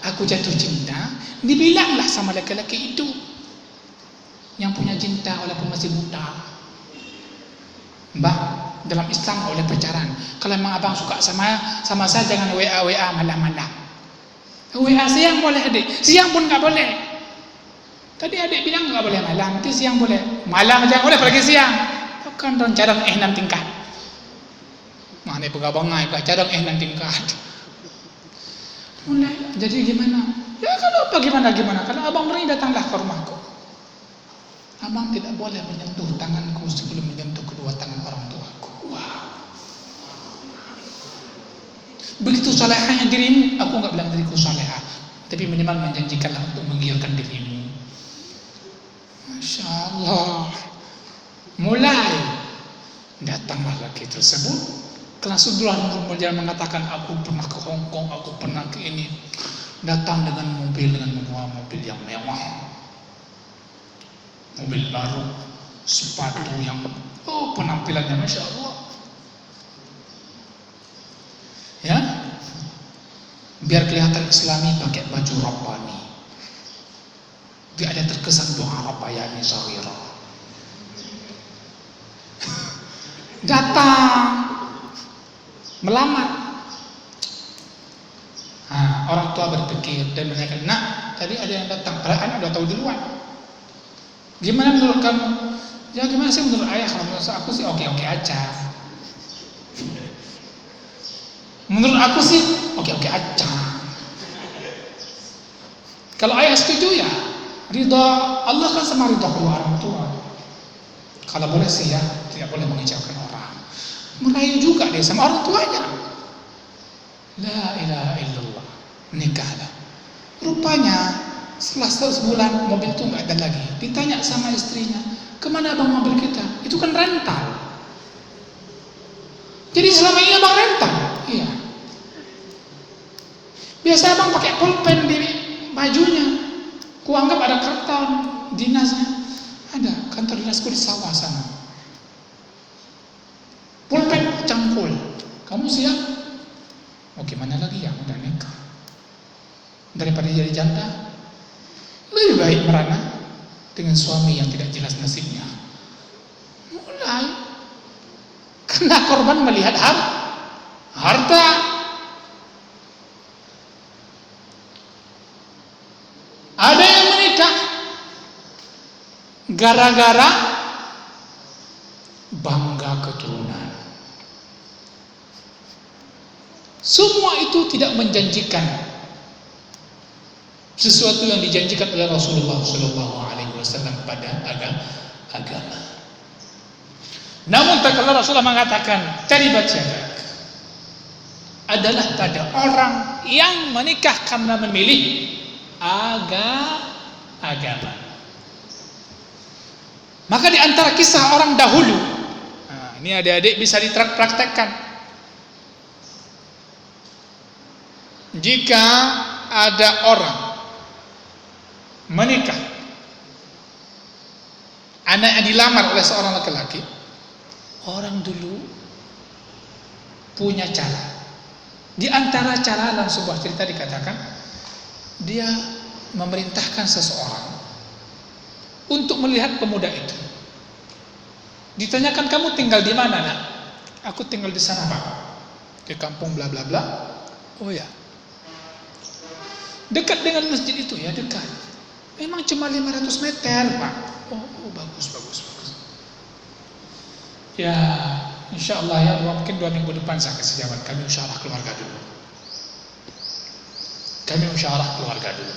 aku jatuh cinta, dibilanglah sama laki-laki itu yang punya cinta walaupun masih buta. Mbak, dalam Islam boleh pacaran. Kalau memang abang suka sama saya, jangan WA malam-malam. WA siang boleh adik, siang pun nggak boleh. Tadi adik bilang nggak boleh malam, nanti siang boleh. Malam aja boleh, pergi siang. Kan dong cadang 6 tingkat. Mana pegabangai cadang 6 tingkat. Mulai jadi gimana? Ya kalau bagaimana? Kalau abang berani datanglah ke rumahku. Abang tidak boleh menyentuh tanganku sebelum menyentuh kedua tangan orang tuaku. Wow. Begitu salehahnya dirimu, aku nggak bilang diriku salehah, tapi minimal menjanjikanlah untuk menggiurkan dirimu. Masya Allah. Mulai datanglah laki tersebut. Karena Rasulullah kemudian mengatakan, aku pernah ke Hong Kong, aku pernah ke ini. Datang dengan membawa mobil yang mewah, mobil baru, sepatu yang penampilannya Masya Allah. Ya, biar kelihatan Islami pakai baju Rabbani. Tidak ada terkesan doa Rabbayani Syaghira. Datang melamar. Orang tua berpikir dan menanyakan, nak, tadi ada yang datang, padahal anak udah tahu duluan. Gimana menurut kamu? Ya gimana sih menurut ayah? Kalau menurut aku sih oke-oke aja. Menurut aku sih oke-oke aja. Kalau ayah setuju ya ridha Allah kan sama ridha kedua orang tua. Kalau boleh sih ya, tidak boleh mengecewakan orang. Merayu juga deh sama orang tuanya. La ilaha illallah. Nikahlah. Rupanya setelah sebulan mobil itu nggak ada lagi. Ditanya sama istrinya, kemana abang mobil kita? Itu kan rental. Jadi selama ini abang rental? Iya. Biasa abang pakai pulpen di bajunya. Kuanggap ada karton dinasnya. Ada kantor dinasku di sawah sana. Pulpen cangkul. Kamu siap? Oh gimana lagi ya, udah nikah. Daripada jadi janda, lebih baik merana dengan suami yang tidak jelas nasibnya. Mulai karena korban melihat harta. Ada yang menikah gara-gara bangga keturunan. Semua itu tidak menjanjikan sesuatu yang dijanjikan oleh Rasulullah SAW pada agama. Namun tak kala Rasulullah mengatakan, taribat yadak, adalah pada orang yang menikah karena memilih agama. Maka di antara kisah orang dahulu, ini adik-adik bisa dipraktekkan. Jika ada orang menikah, anak yang dilamar oleh seorang laki-laki, orang dulu punya cara. Di antara cara dalam sebuah cerita dikatakan, dia memerintahkan seseorang untuk melihat pemuda itu. Ditanyakan, kamu tinggal di mana, nak? Aku tinggal di sana, Pak. Di kampung bla bla bla. Oh ya. Dekat dengan masjid itu ya, dekat. Memang cuma 500 meter, Pak. Oh bagus. Ya, insya Allah ya, mungkin 2 minggu depan saya kasih jawaban. Kami musyawarah keluarga dulu.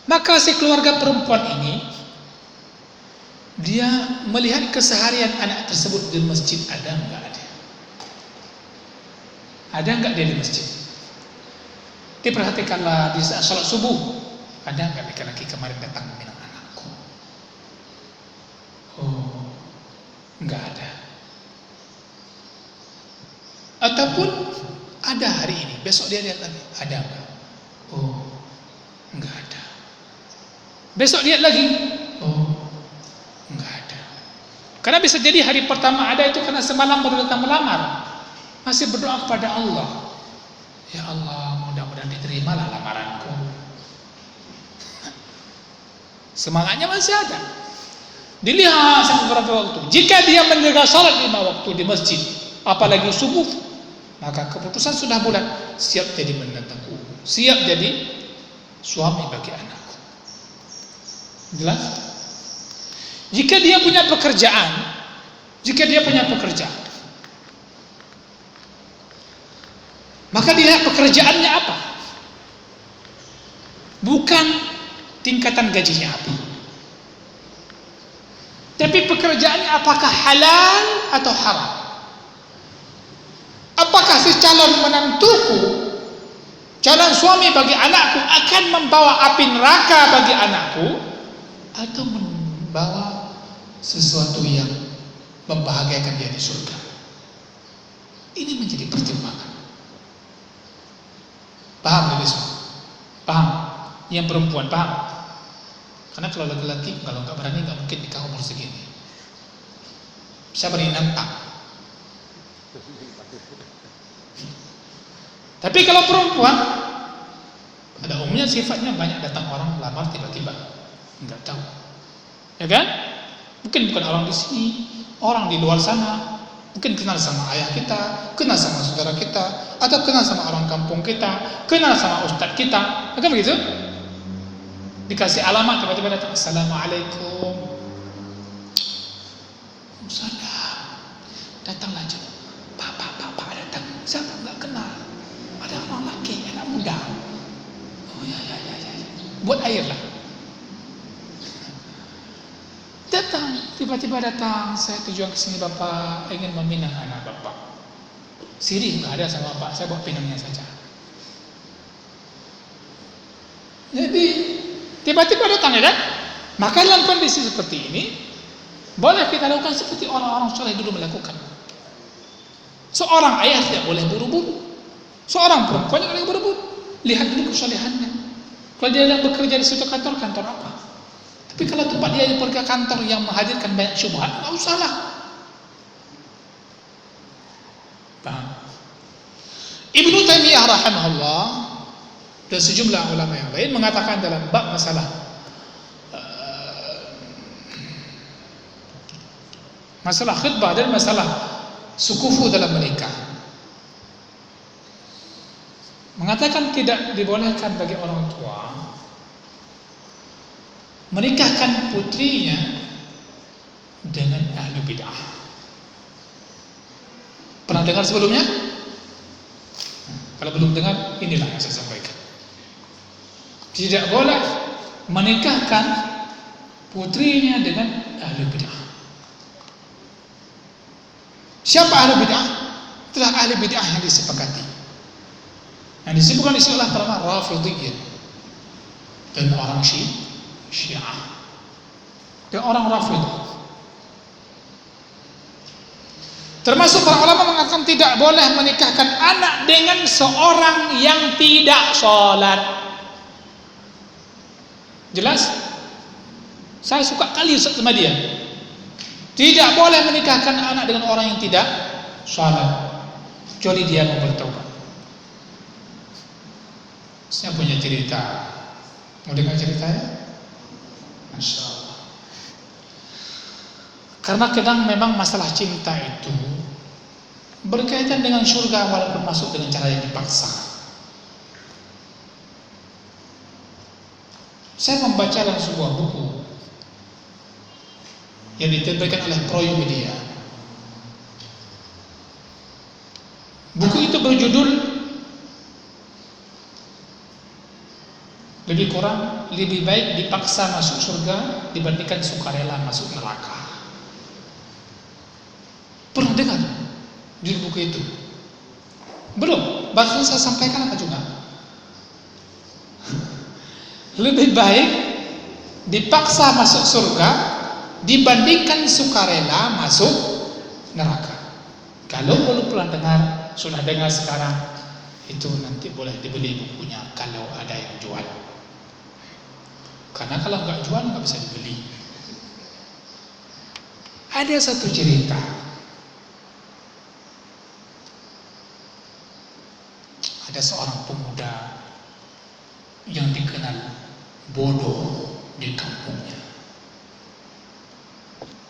Maka si keluarga perempuan ini, dia melihat keseharian anak tersebut di masjid. Ada enggak dia? Ada enggak dia di masjid? Diperhatikanlah di saat sholat subuh. Ada enggak laki-laki kemarin datang meminang anakku? Oh, enggak ada. Ataupun ada hari ini, besok dia lihat lagi, ada enggak? Oh, enggak ada. Besok lihat lagi, oh, enggak ada. Karena bisa jadi hari pertama ada itu karena semalam baru datang melamar, masih berdoa kepada Allah, ya Allah mudah-mudahan diterimalah lamaranku. Semangatnya masih ada. Dilihat sampai beberapa waktu. Jika dia menjaga salat 5 waktu di masjid, apalagi subuh, maka keputusan sudah bulat, siap jadi menantuku, siap jadi suami bagi anakku. Jelas? Jika dia punya pekerjaan, maka dilihat pekerjaannya apa, bukan tingkatan gajinya apa, tapi pekerjaannya apakah halal atau haram. Apakah si calon menantuku, calon suami bagi anakku akan membawa api neraka bagi anakku, atau membawa sesuatu yang membahagiakan dia di surga. Ini menjadi pertimbangan. Paham dari semua? Paham? Yang perempuan paham? Karena kalau laki-laki kalau nggak berani nggak mungkin nikah umur segini. Bisa berani nantang. Tapi kalau perempuan, pada umumnya sifatnya banyak datang orang melamar tiba-tiba, nggak tahu, ya kan? Mungkin bukan orang di sini, orang di luar sana, mungkin kenal sama ayah kita, kenal sama saudara kita, atau kenal sama orang kampung kita, kenal sama ustadz kita, kan begitu? Dikasih alamat tiba-tiba datang, assalamualaikum, salam, datanglah aja, pak datang, siapa nggak kenal, ada orang laki, anak muda, oh ya, buat air lah. Datang, tiba-tiba datang, saya tujuan ke sini Bapak, ingin meminang anak Bapak. Sirih nggak ada sama Bapak, saya bawa pinangnya saja. Jadi tiba-tiba datang, ya kan? Maka dalam kondisi seperti ini, boleh kita lakukan seperti orang-orang soleh dulu melakukan. Seorang ayah tidak boleh buru-buru, seorang perempuan tidak boleh buru-buru. Lihat dulu kesolehannya. Kalau dia yang bekerja di suatu kantor apa? Tapi kalau tempat dia pergi ke kantor yang menghadirkan banyak syubhat, nggak usahlah. Paham? Ibnu Taimiyah rahimahullah dan sejumlah ulama yang lain mengatakan dalam bab masalah khutbah dan masalah sukufu dalam menikah, mengatakan tidak dibolehkan bagi orang tua menikahkan putrinya dengan ahli bid'ah. Pernah dengar sebelumnya? Kalau belum dengar, inilah yang saya sampaikan. Tidak boleh menikahkan putrinya dengan ahli bid'ah. Siapa ahli bid'ah? Itulah ahli bid'ah yang disepakati, yang disebutkan istilah pertama Rafidhiyyah dan orang Syiah dan orang Rafidah. Termasuk para ulama mengatakan tidak boleh menikahkan anak dengan seorang yang tidak sholat. Jelas? Saya suka kali sama dia. Tidak boleh menikahkan anak dengan orang yang tidak sholat, kecuali dia mau bertaubat. Saya punya cerita. Mau dengar ceritanya? Masya Allah. Karena kadang memang masalah cinta itu berkaitan dengan surga walaupun masuk dengan cara yang dipaksa. Saya membaca dalam sebuah buku yang diterbitkan oleh Proyomedia. Buku itu berjudul lebih baik dipaksa masuk surga dibandingkan sukarela masuk neraka. Pernah dengar judul buku itu? Belum? Bahkan saya sampaikan apa juga? Lebih baik dipaksa masuk surga dibandingkan sukarela masuk neraka. Kalau belum pernah dengar, sudah dengar sekarang, itu nanti boleh dibeli bukunya kalau ada yang jual. Karena kalau nggak jual nggak bisa dibeli. Ada satu cerita. Ada seorang pemuda yang dikenal bodoh di kampungnya.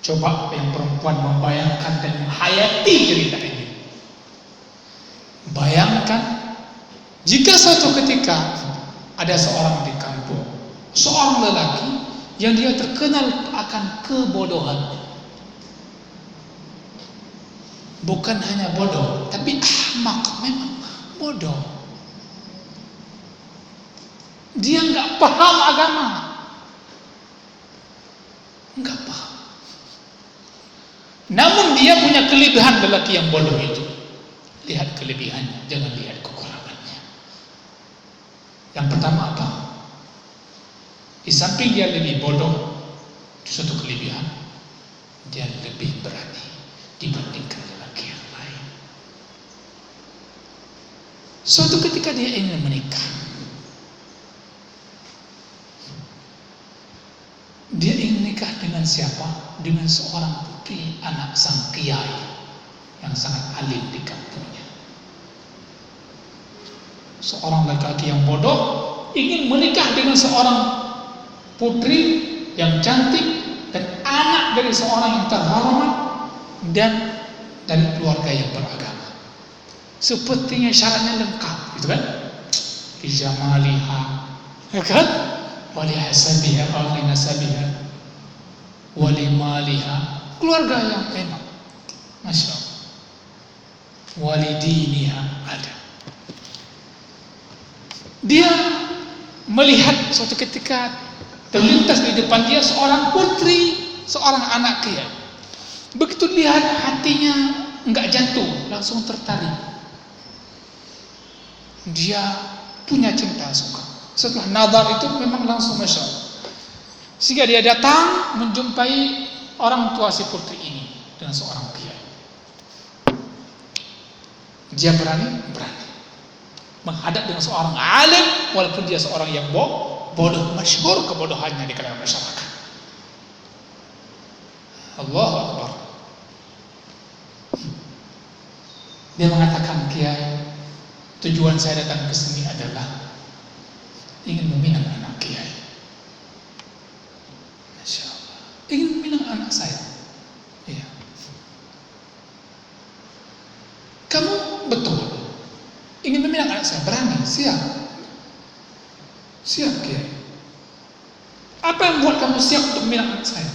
Coba yang perempuan membayangkan dan menghayati cerita ini. Bayangkan jika suatu ketika ada seorang di kampung, seorang lelaki yang dia terkenal akan kebodohannya. Bukan hanya bodoh, tapi ahmak, memang bodoh. Dia nggak paham agama, nggak paham. Namun dia punya kelebihan, lelaki yang bodoh itu. Lihat kelebihannya, jangan lihat kekurangannya. Yang pertama apa? Di samping dia lebih bodoh, itu suatu kelebihan, dia lebih berani dibandingkan lelaki yang lain. Suatu ketika dia ingin menikah, dia ingin menikah dengan siapa? Dengan seorang putri anak sang kiai yang sangat alim di kampungnya. Seorang laki-laki yang bodoh ingin menikah dengan seorang putri yang cantik dan anak dari seorang yang terhormat dan dari keluarga yang beragama. Sepertinya syaratnya lengkap, gitu kan? Ijamaliha, ya kan? Wali hasabiha, wali nasabiha, wali maliha, keluarga yang memang, masya Allah. Wali diniha ada. Dia melihat suatu ketika terlintas di depan dia seorang putri, seorang anak kiai. Begitu lihat hatinya enggak jatuh, langsung tertarik. Dia punya cinta suka. Setelah nazar itu memang langsung masya Allah. Sehingga dia datang menjumpai orang tua si putri ini dengan seorang kiai. Dia berani menghadap dengan seorang alim walaupun dia seorang yang bodoh, masyhur kebodohannya di kalangan masyarakat. Allahu Akbar. Dia mengatakan, Kiai, tujuan saya datang ke sini adalah ingin meminang anak Kiai. Masya Allah, ingin meminang anak saya. Iya. Kamu betul ingin meminang anak saya, berani, siap Kiai. Apa yang membuat kamu siap untuk meminang anak saya?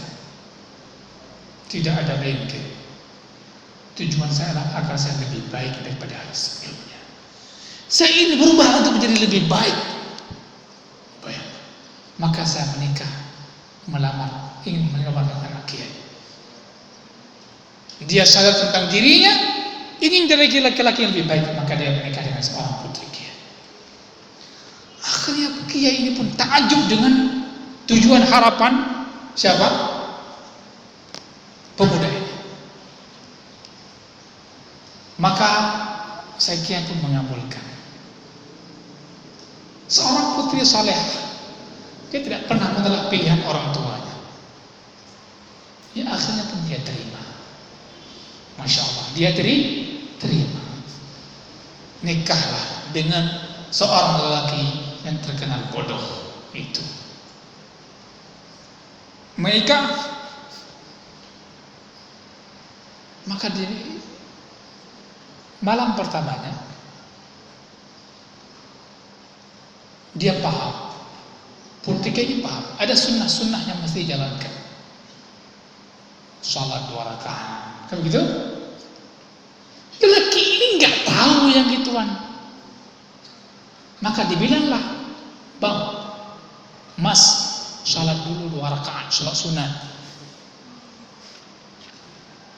Tidak ada lain, Kiai. Tujuan saya adalah agar saya lebih baik daripada hari sebelumnya. Saya ingin berubah untuk menjadi lebih baik. Maka saya menikah, ingin melamar anak Kiai. Dia sadar tentang dirinya, ingin jadi laki-laki yang lebih baik, maka dia menikah dengan seorang putri Kiai. Akhirnya Kiai ini pun takjub dengan tujuan harapan siapa? Pemuda ini. Maka saya Kiai pun mengabulkan. Seorang putri saleh, dia tidak pernah menolak pilihan orang tuanya. Ya akhirnya pun dia terima. Masya Allah, dia terima. Nikahlah dengan seorang lelaki yang terkenal bodoh itu. Menikah, maka malam pertamanya dia paham. Putri ini paham, ada sunnah-sunnah yang mesti dijalankan. Salat 2 rakaat, kan begitu? Lelaki ini nggak tahu yang gituan. Maka dibilanglah, Bang, Mas, salat dulu 2 rakaat, salat sunat.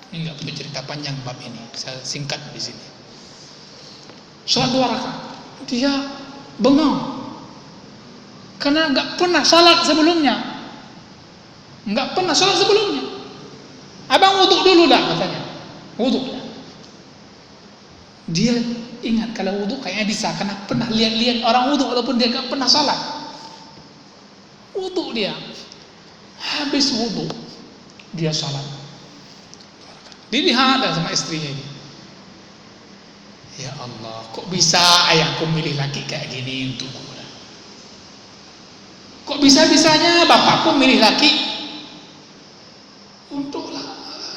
Ini nggak perlu cerita panjang bab ini, saya singkat di sini. Salat 2 rakaat, dia bengong. Karena nggak pernah salat sebelumnya. Abang wuduk dulu lah katanya. Wuduk lah. Dia ingat kalau wuduk kayaknya bisa, karena pernah lihat orang wuduk walaupun dia nggak pernah salat. Wuduk dia. Habis wuduk dia salat. Dilihat sama istrinya ini. Ya Allah, kok bisa ayahku milih laki kayak gini untukku? Kok bisa-bisanya bapakku milih laki untuk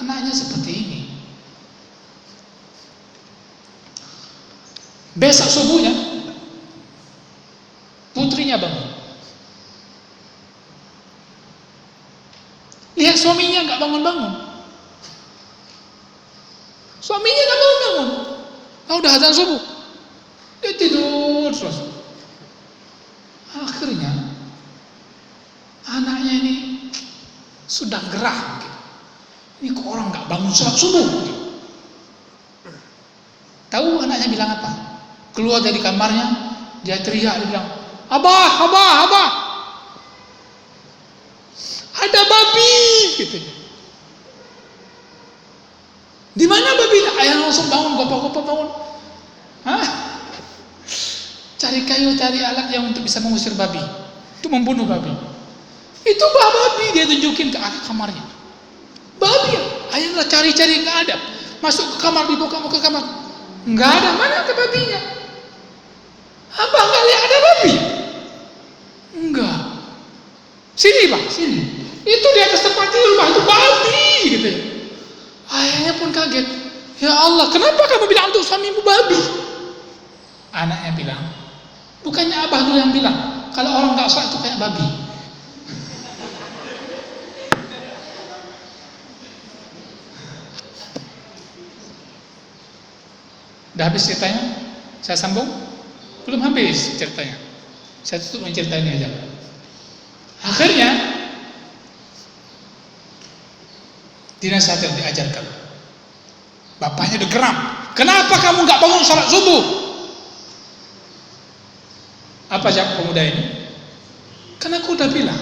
anaknya seperti ini? Besok subuhnya putrinya bangun. Lihat suaminya nggak bangun-bangun. Suaminya nggak bangun-bangun. Udah azan subuh, dia tidur terus. Akhirnya anaknya ini sudah gerah. Ini kok orang nggak bangun sholat subuh? Tahu anaknya bilang apa? Keluar dari kamarnya, dia teriak, dia bilang, Abah, Abah, Abah, ada babi, gitu. Di mana babi? Ayah langsung bangun, gopak-gopak bangun. Hah? Cari kayu, cari alat yang untuk bisa mengusir babi, untuk membunuh babi. Itu babi, dia tunjukin ke arah kamarnya. Babi ya? Ayah cari-cari nggak ada. Masuk ke kamar, dibuka ke kamar, nggak ada. Mana ke babinya? Abah nggak lihat ada babi? Enggak. Sini bang, sini. Itu di atas tempat tidur bang, itu babi, gitu ya. Ayahnya pun kaget. Ya Allah, kenapa kamu bilang untuk suamimu babi? Anaknya bilang, bukannya abah dulu yang bilang kalau orang nggak sholat itu kayak babi. Udah habis ceritanya? Saya sambung? Belum habis ceritanya. Saya tutup mencerita ini aja. Akhirnya dinasihati, diajarkan. Bapaknya udah geram. Kenapa kamu nggak bangun sholat subuh? Apa jawab pemuda ini? Karena aku udah bilang,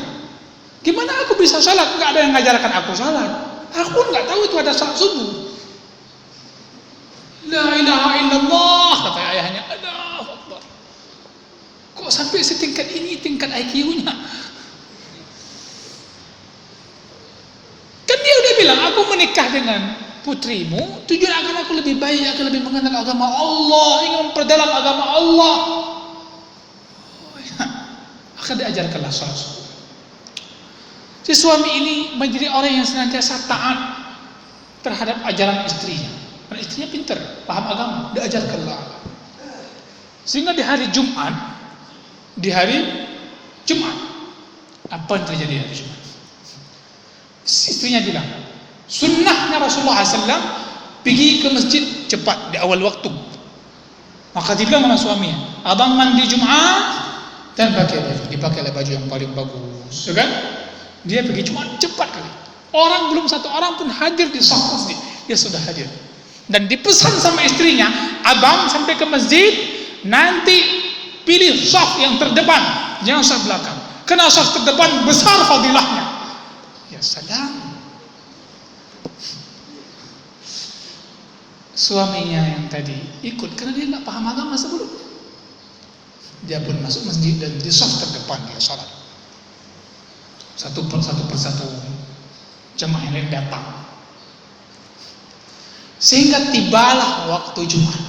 gimana aku bisa sholat? Nggak ada yang ngajarkan aku sholat. Aku pun nggak tahu itu ada sholat subuh. La ilaha illallah, kata ayahnya. Allahu Akbar. Kok sampai setingkat ini tingkat IQ-nya? Kan dia udah bilang, aku menikah dengan putrimu tujuan agar aku lebih baik, agar lebih mengenal agama Allah, ingin memperdalam agama Allah. Akan diajarkanlah sholat subuh. Si suami ini menjadi orang yang senantiasa taat terhadap ajaran istrinya. Karena istrinya pintar, paham agama, diajarkanlah. Sehingga di hari Jumat, apa yang terjadi hari Jumat? Istrinya bilang, sunnahnya Rasulullah SAW pergi ke masjid cepat di awal waktu. Maka dia bilang sama suaminya, abang mandi Jumat dan dipakailah baju yang paling bagus, kan? Dia pergi Jumat cepat kali. Orang belum satu orang pun hadir di saf masjid, dia sudah hadir. Dan dipesan sama istrinya, abang sampai ke masjid nanti pilih saf yang terdepan, jangan saf belakang. Karena saf terdepan besar fadilahnya. Ya salam. Suaminya yang tadi ikut karena dia nggak paham agama sebelumnya. Dia pun masuk masjid dan di saf terdepan dia salat. Satu persatu jemaah yang lain datang. Sehingga tibalah waktu Jumat.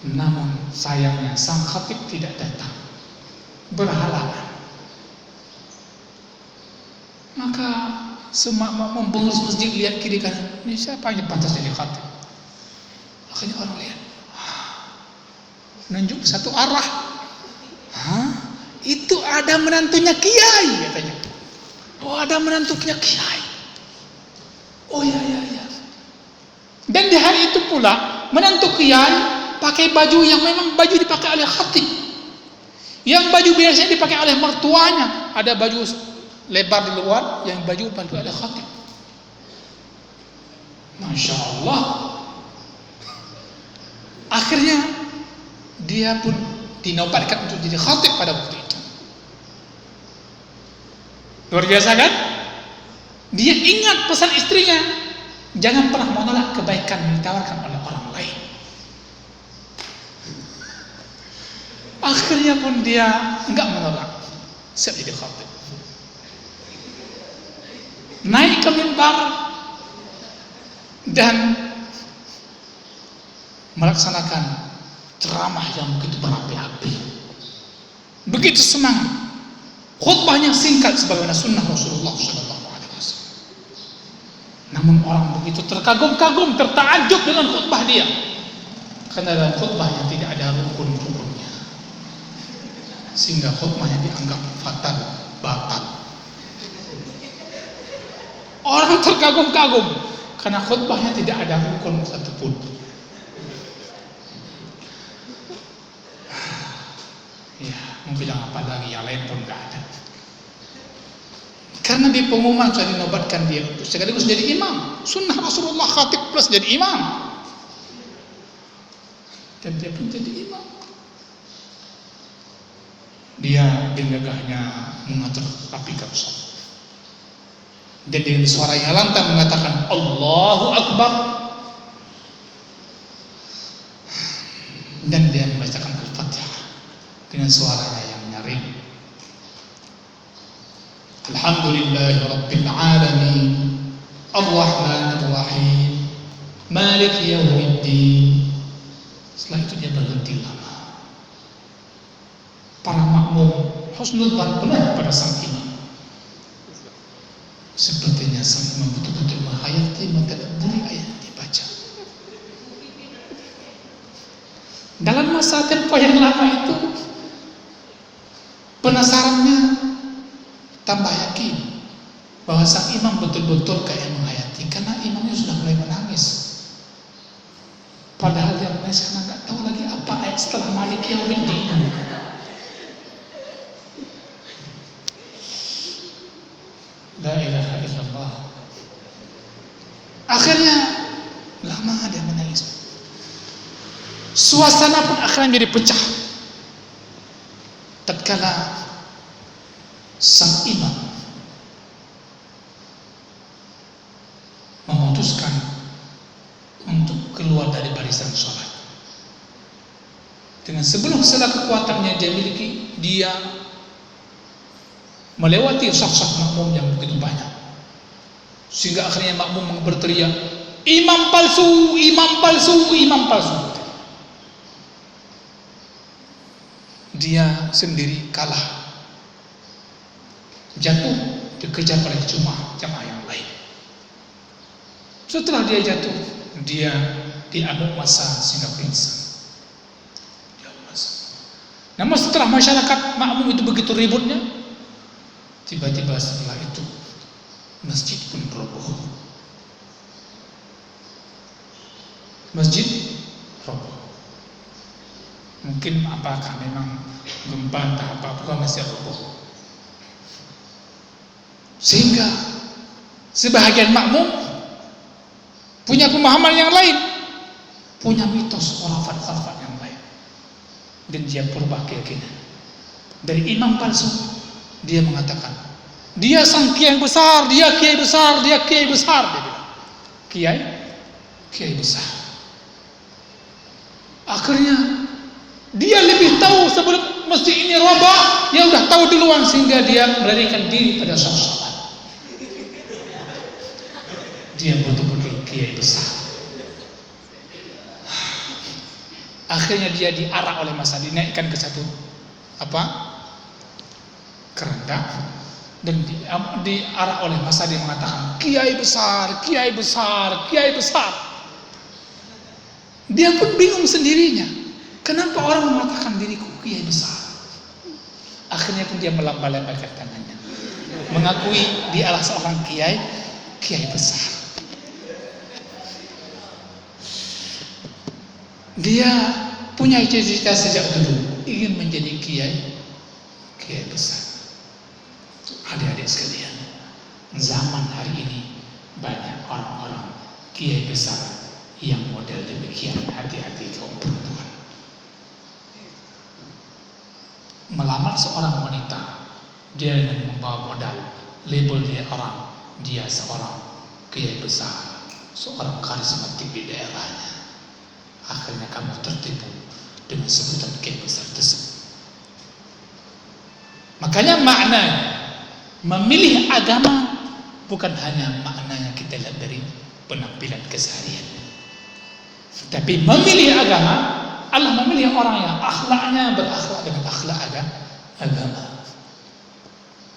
Namun sayangnya sang khatib tidak datang, berhalangan. Maka semua pengurus masjid lihat kiri kanan, ini siapa yang pantas jadi khatib? Akhirnya orang lihat, menunjuk satu arah. Itu ada menantunya kiai katanya. Oh, ada menantunya kiai. Oh ya. Dan di hari itu pula menantu kiai pakai baju yang memang baju dipakai oleh khatib. Yang baju biasanya dipakai oleh mertuanya, ada baju lebar di luar, yang baju dipakai oleh khatib. Masya Allah. Akhirnya dia pun dinobatkan untuk jadi khatib pada waktu itu. Luar biasa kan? Dia ingat pesan istrinya, jangan pernah menolak kebaikan yang ditawarkan oleh orang lain. Akhirnya pun dia enggak menolak, siap jadi khatib. naik ke mimbar dan melaksanakan ceramah yang begitu berapi-api, begitu semangat. Khutbahnya singkat sebagaimana sunnah Rasulullah SAW. Namun orang begitu terkagum-kagum, tertaajub dengan khutbah dia, karena dalam khutbahnya tidak ada rukun-rukunnya, sehingga khutbahnya dianggap fatal, batal. Orang terkagum-kagum karena khutbahnya tidak ada rukun satupun. Ya, mau bilang apa lagi, yang lain pun nggak ada. Karena di pengumuman sudah dinobatkan dia untuk sekaligus jadi imam. Sunnah Rasulullah khatib plus jadi imam. Dan dia pun jadi imam. Dia dengan gagahnya mengatur rapikan salat. Dan dengan suara yang lantang mengatakan Allahu Akbar. Dan dia membacakan Al-Fatihah dengan suaranya yang nyaring. Alhamdulillahi Rabbil Alamin, Ar-Rahmanir Rahim, Maliki Yawmiddin. Setelah itu dia berhenti lama. Para makmum husnul dzan penuh pada sang imam. Sepertinya sang imam betul-betul menghayati mentadabburi ayat yang dibaca. Dalam masa tempo yang lama itu, penasarannya tambah yakin bahwa sang imam betul-betul kayak menghayati, karena imamnya sudah mulai menangis. Padahal dia menangis karena nggak tahu lagi apa ayat setelah Maliki Yaumiddin. La ilaha illallah. Akhirnya lama dia menangis. Suasana pun akhirnya menjadi pecah tatkala sang imam memutuskan untuk keluar dari barisan sholat. Dengan sebelum segala kekuatannya dia miliki, dia melewati saf-saf makmum yang begitu banyak, sehingga akhirnya makmum berteriak, imam palsu, imam palsu, imam palsu. Dia sendiri kalah, jatuh, dikejar oleh jamaah yang lain. Setelah dia jatuh, dia diamuk massa sehingga pingsan. Namun setelah masyarakat makmum itu begitu ributnya, tiba-tiba setelah itu masjid pun roboh. Masjid roboh. Mungkin apakah memang gempa entah apa masih roboh. Sehingga sebahagian makmum punya pemahaman yang lain, punya mitos khurafat-khurafat yang lain, dan dia berubah keyakinan. Dari imam palsu, dia mengatakan dia sang kiai besar, dia kiai besar, dia kiai besar. Dia bilang kiai besar. Akhirnya dia lebih tahu sebelum masjid ini roboh, dia udah tahu duluan, sehingga dia melarikan diri pada sholat. Dia betul-betul kiai besar. Akhirnya dia diarak oleh massa, dinaikkan ke satu keranda, dan diarak oleh massa. Dia mengatakan kiai besar, kiai besar, kiai besar. Dia pun bingung sendirinya, kenapa orang mengatakan diriku kiai besar. Akhirnya pun dia melambaikan tangannya, mengakui dia adalah seorang kiai besar. Dia punya cita-cita sejak dulu ingin menjadi kiai besar. Adik-adik sekalian, zaman hari ini banyak orang-orang kiai besar yang model demikian. Hati-hati kaum perempuan. Melamar seorang wanita, dia dengan membawa modal, label dia seorang kiai besar, seorang karismatik di daerahnya. Akhirnya kamu tertipu dengan sebutan kiai besar tersebut. Makanya maknanya memilih agama bukan hanya maknanya kita lihat dari penampilan keseharian, tapi memilih agama. Allah memilih orang yang akhlaknya berakhlak dengan akhlak agama.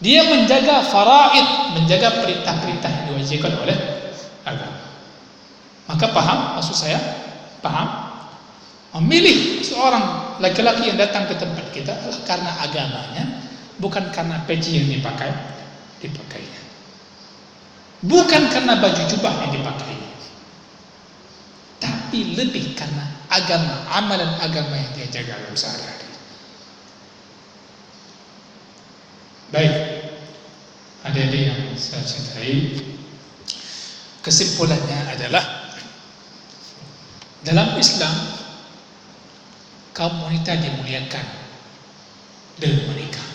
Dia menjaga faraid, menjaga perintah-perintah yang diwajibkan oleh agama. Maka paham maksud saya? Paham? Memilih seorang laki-laki yang datang ke tempat kita adalah karena agamanya, bukan karena peci yang dipakainya, bukan karena baju jubah yang dipakainya, tapi lebih karena agama, amalan agama yang dia jaga dalam sehari-hari. Baik, adik-adik yang saya cintai, kesimpulannya adalah dalam Islam kaum wanita dimuliakan dengan menikah.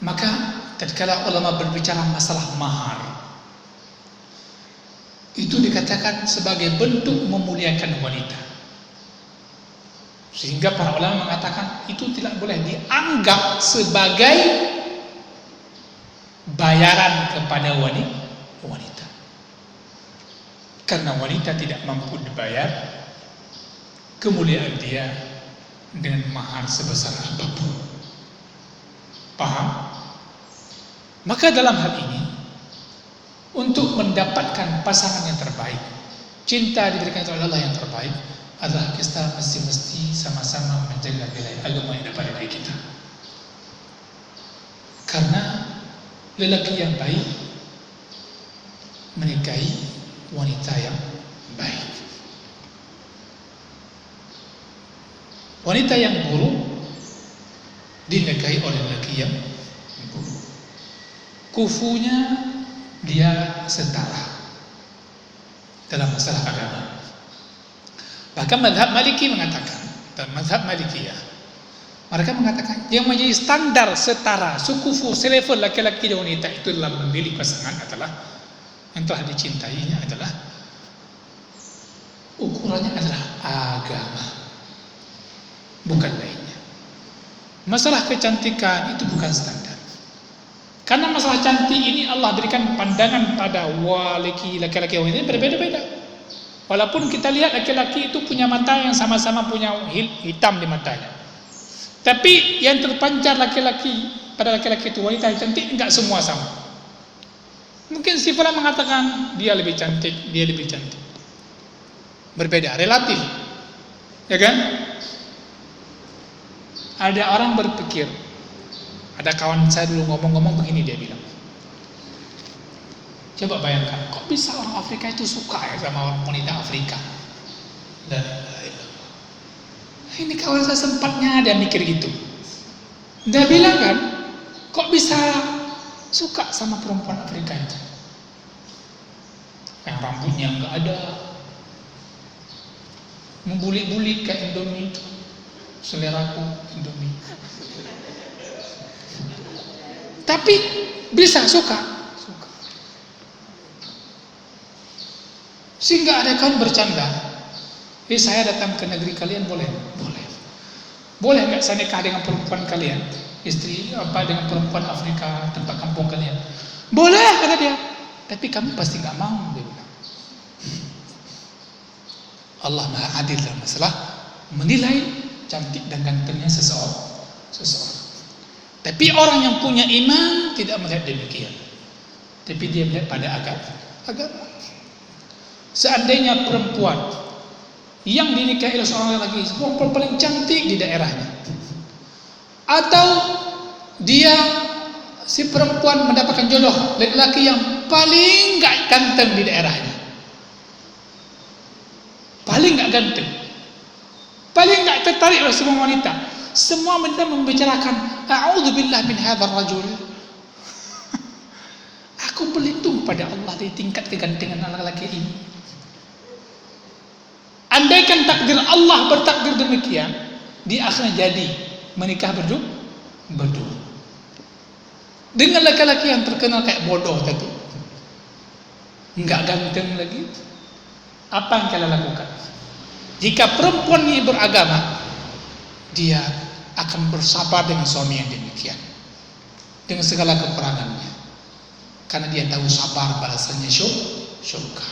Maka tatkala ulama berbicara masalah mahar, itu dikatakan sebagai bentuk memuliakan wanita. Sehingga para ulama mengatakan itu tidak boleh dianggap sebagai bayaran kepada wanita. Karena wanita tidak mampu dibayar kemuliaan dia dengan mahar sebesar apapun. Paham? Maka dalam hal ini, untuk mendapatkan pasangan yang terbaik, cinta diberikan oleh Allah yang terbaik, adalah kita mesti sama-sama menjaga nilai agama yang ada pada diri kita. Karena lelaki yang baik menikahi wanita yang baik. Wanita yang buruk dinikahi oleh lelaki yang buruk. Kufunya dia setara dalam masalah agama. Bahkan mazhab Maliki mengatakan, dan mazhab Malikiyah, mereka mengatakan yang menjadi standar setara, sekufu, selevel laki-laki dan wanita itu dalam memilih pasangan adalah yang telah dicintainya adalah ukurannya adalah agama, bukan lainnya. Masalah kecantikan itu bukan standar. Karena masalah cantik ini Allah berikan pandangan pada laki-laki wanita berbeda-beda. Walaupun kita lihat laki-laki itu punya mata yang sama-sama punya hitam di matanya, tapi yang terpancar pada laki-laki itu wanita yang cantik enggak semua sama. Mungkin si fulan mengatakan dia lebih cantik, berbeda, relatif, ya kan? Ada orang berpikir, ada kawan saya dulu ngomong begini, dia bilang, coba bayangkan, kok bisa orang Afrika itu suka ya sama orang wanita Afrika? Dan ini kawan saya sempatnya ada mikir gitu. Dia bilang kan, kok bisa suka sama perempuan Afrika itu? Yang rambutnya nggak ada, membulik-bulik kayak Indomie, seleraku Indomie. Tapi bisa suka. Sehingga ada kawan bercanda, saya datang ke negeri kalian boleh? Boleh nggak saya nikah dengan perempuan kalian? Dengan perempuan Afrika tempat kampung kalian? Boleh, kata dia. Tapi kami pasti nggak mau, dia bilang. Allah Maha Adil dalam masalah menilai cantik dan gantengnya seseorang. Tapi orang yang punya iman tidak melihat demikian. Tapi dia melihat pada agama. Seandainya perempuan yang dinikahi oleh seorang lelaki, perempuan paling cantik di daerahnya, atau si perempuan mendapatkan jodoh lelaki yang paling gak ganteng di daerahnya, paling gak ganteng, paling gak tertarik oleh semua wanita, semua wanita membicarakan a'udzubillah min hadzal rajul. Aku berlindung pada Allah dari tingkat kegantengan lelaki ini. Andaikan takdir Allah bertakdir demikian, dia akan jadi menikah berdua dengan laki-laki yang terkenal kayak bodoh tadi, enggak ganteng lagi. Apa yang kalian lakukan? Jika perempuan ini beragama, dia akan bersabar dengan suami yang demikian, dengan segala kekurangannya. karena dia tahu sabar balasannya syurga.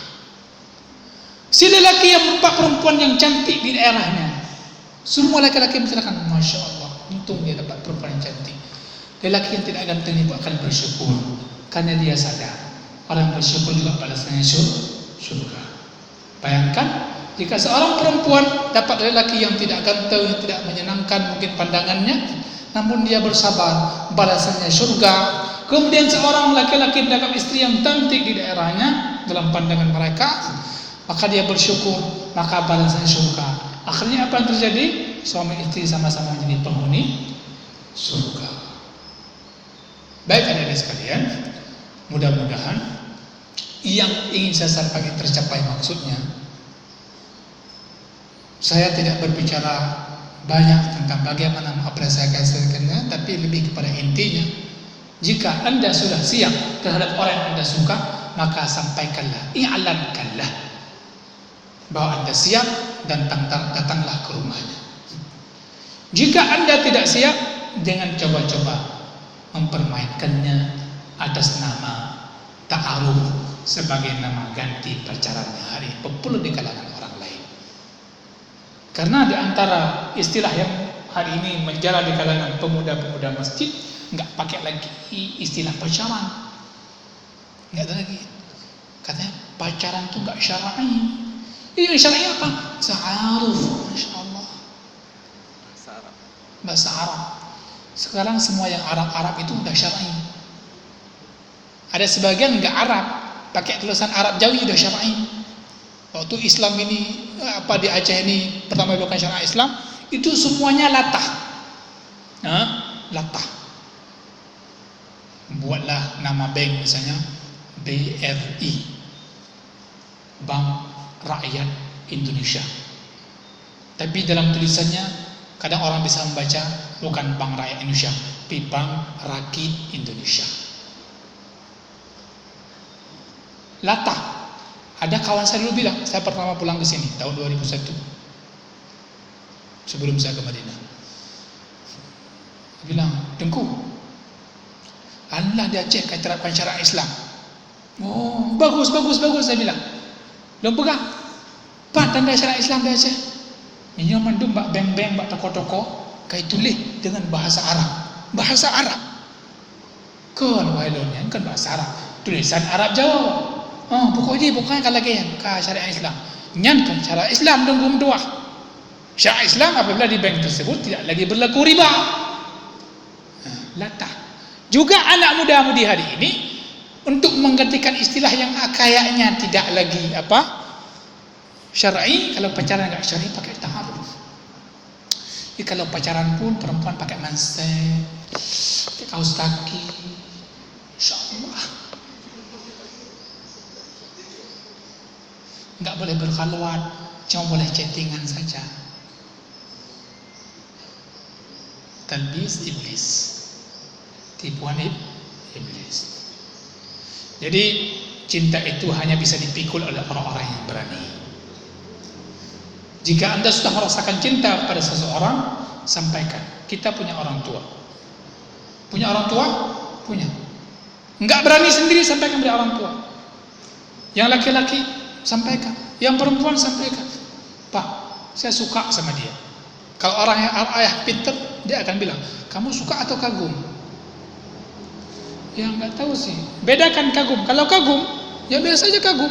Si lelaki yang merupakan perempuan yang cantik di daerahnya, semua laki-laki mengatakan, Masya Allah, untung dia dapat perempuan yang cantik. Lelaki yang tidak ganteng itu akan bersyukur, karena dia sadar orang bersyukur juga balasannya syurga. Bayangkan jika seorang perempuan dapat lelaki yang tidak ganteng, yang tidak menyenangkan mungkin pandangannya, namun dia bersabar, balasannya syurga. Kemudian seorang laki-laki mendapat istri yang cantik di daerahnya dalam pandangan mereka, maka dia bersyukur, maka balasannya syurga. Akhirnya apa yang terjadi? Suami istri sama-sama menjadi penghuni surga. Baik adik-adik sekalian, mudah-mudahan yang ingin saya sampaikan tercapai maksudnya. Saya tidak berbicara banyak tentang bagaimana mengapresiasikannya, tapi lebih kepada intinya. Jika Anda sudah siap terhadap orang yang Anda suka, maka sampaikanlah, i'lankanlah bahwa Anda siap dan datanglah ke rumahnya. Jika Anda tidak siap, jangan coba-coba mempermainkannya atas nama ta'aruf sebagai nama ganti pacarannya hari populer di kalangan orang lain. Karena di antara istilah yang hari ini menjala di kalangan pemuda-pemuda masjid, nggak pakai lagi istilah pacaran, nggak ada lagi. Katanya pacaran tuh nggak syar'i. Yang syar'i apa? Ta'aruf, Masya Allah. Bahasa Arab. Sekarang semua yang Arab itu udah syar'i. Ada sebagian nggak Arab, pakai tulisan Arab Jawi udah syar'i. Waktu Islam ini di Aceh ini pertama bukan syariat Islam, itu semuanya latah. Nah, latah. Buatlah nama bank misalnya BRI, Bank Rakyat Indonesia. Tapi dalam tulisannya kadang orang bisa membaca bukan Bank Rakyat Indonesia, tapi Bank Rakit Indonesia. Latah. Ada kawan saya dulu bilang, saya pertama pulang ke sini tahun 2001, sebelum saya ke Madinah. Dia bilang, Tengku, Allah di Aceh kaya terapkan syariat Islam. Oh, bagus, saya bilang. Belum pegang. Pak, tanda syariat Islam di Aceh. Ini mandum bak beng-beng, bak toko-toko, kaya tulis dengan bahasa Arab. Bahasa Arab. Kan wailonnya, kan bahasa Arab. Tulisan Arab Jawa. Oh, pokoknya kalau yang ke syariat Islam. Nyankan syariat Islam dan belum doa. Syariat Islam apabila di bank tersebut tidak lagi berlaku riba. Latah. Juga anak muda-mudi hari ini untuk menggantikan istilah yang kayaknya tidak lagi syar'i, kalau pacaran enggak syar'i pakai ta'aruf. Jadi kalau pacaran pun perempuan pakai manset, pakai kaos kaki. Insyaallah. Enggak boleh berkhalwat, cuma boleh chattingan saja. Talbis iblis, tipuan iblis. Jadi cinta itu hanya bisa dipikul oleh orang-orang yang berani. Jika Anda sudah merasakan cinta pada seseorang, sampaikan. Kita punya orang tua. Punya orang tua? Punya. Enggak berani sendiri, sampaikan pada orang tua. Yang laki-laki sampaikan, yang perempuan sampaikan. Pak, saya suka sama dia. Kalau orang yang ayah pintar, dia akan bilang, kamu suka atau kagum? Ya nggak tahu sih. Bedakan kagum. Kalau kagum, ya biasa aja kagum.